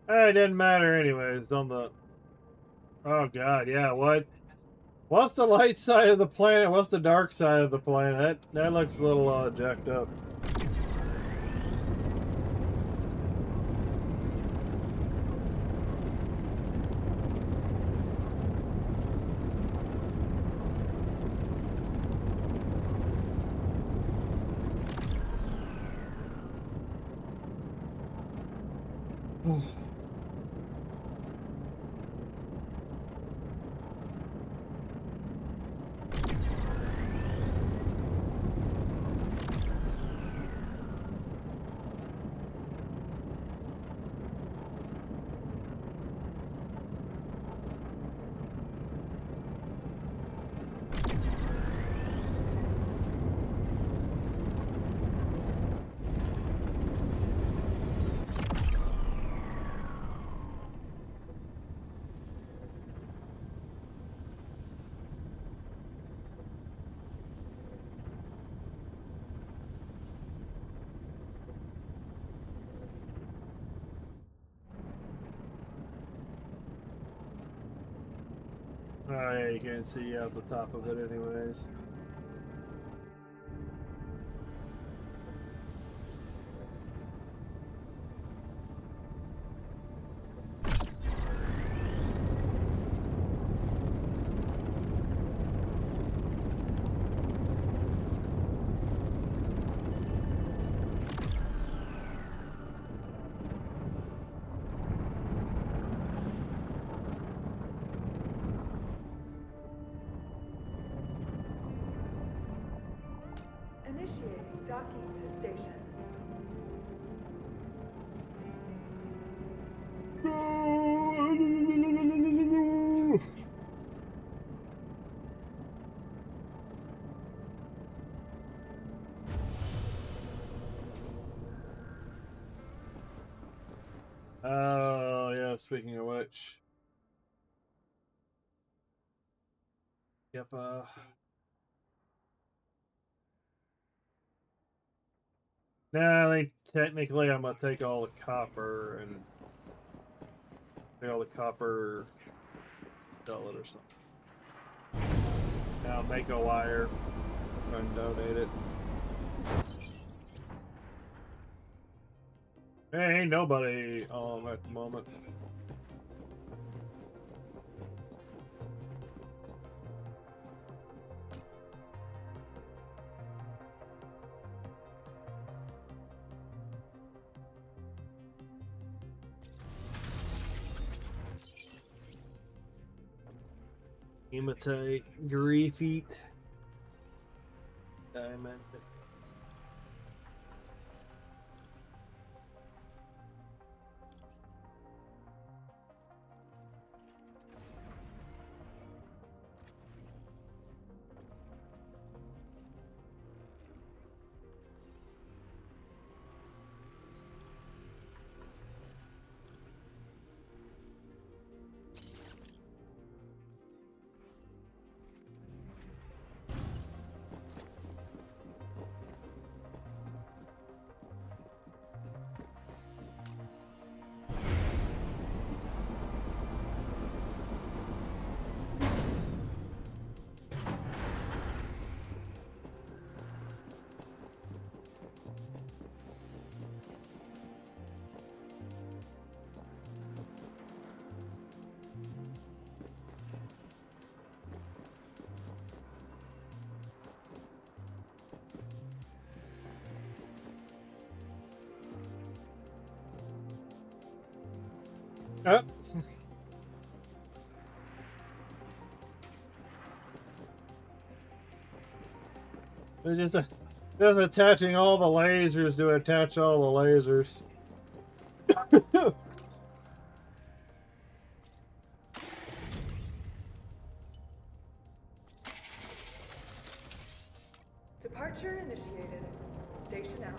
It didn't matter anyways on the... Oh god, yeah, what? What's the light side of the planet? What's the dark side of the planet? That looks a little jacked up. Oh yeah, you can't see out the top of it anyways. Initiating docking to station. Oh yeah, speaking of which. Yep, nah, I think technically I'm gonna take all the copper and take all the copper, sell it or something. Now make a wire and donate it. Hey, ain't nobody at the moment. Imitate Griefeat Diamond. Oh. It's just attaching all the lasers to attach all the lasers. Departure initiated. Station out.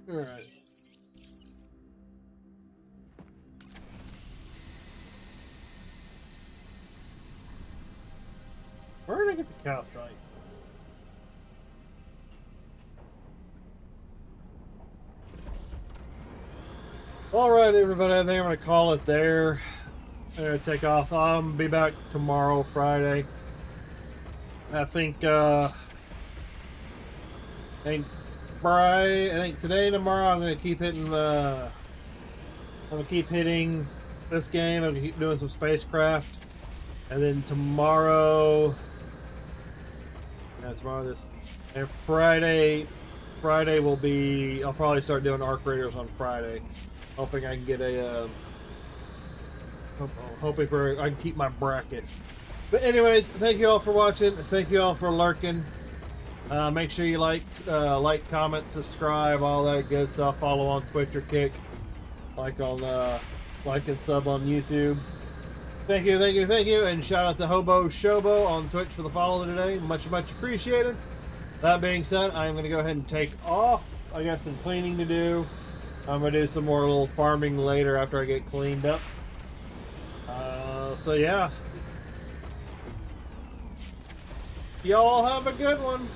All right. Where did I get the calcite? All right, everybody. I think I'm gonna call it there. I'm gonna take off. I'm gonna be back tomorrow, Friday. I think Friday. I think today and tomorrow I'm gonna keep hitting. I'm gonna keep hitting this game. I'm gonna keep doing some spacecraft, and then tomorrow. Yeah, tomorrow this and Friday. Friday will be. I'll probably start doing arc raiders on Friday, hoping I can get a. Hoping I can keep my bracket. But anyways, thank you all for watching. Thank you all for lurking. Make sure you like, comment, subscribe, all that good stuff. Follow on Twitch or Kick. Like and sub on YouTube. Thank you, and shout out to Hobo Shobo on Twitch for the follow today. Much appreciated. That being said, I'm going to go ahead and take off. I got some cleaning to do. I'm going to do some more little farming later after I get cleaned up. So yeah. Y'all have a good one.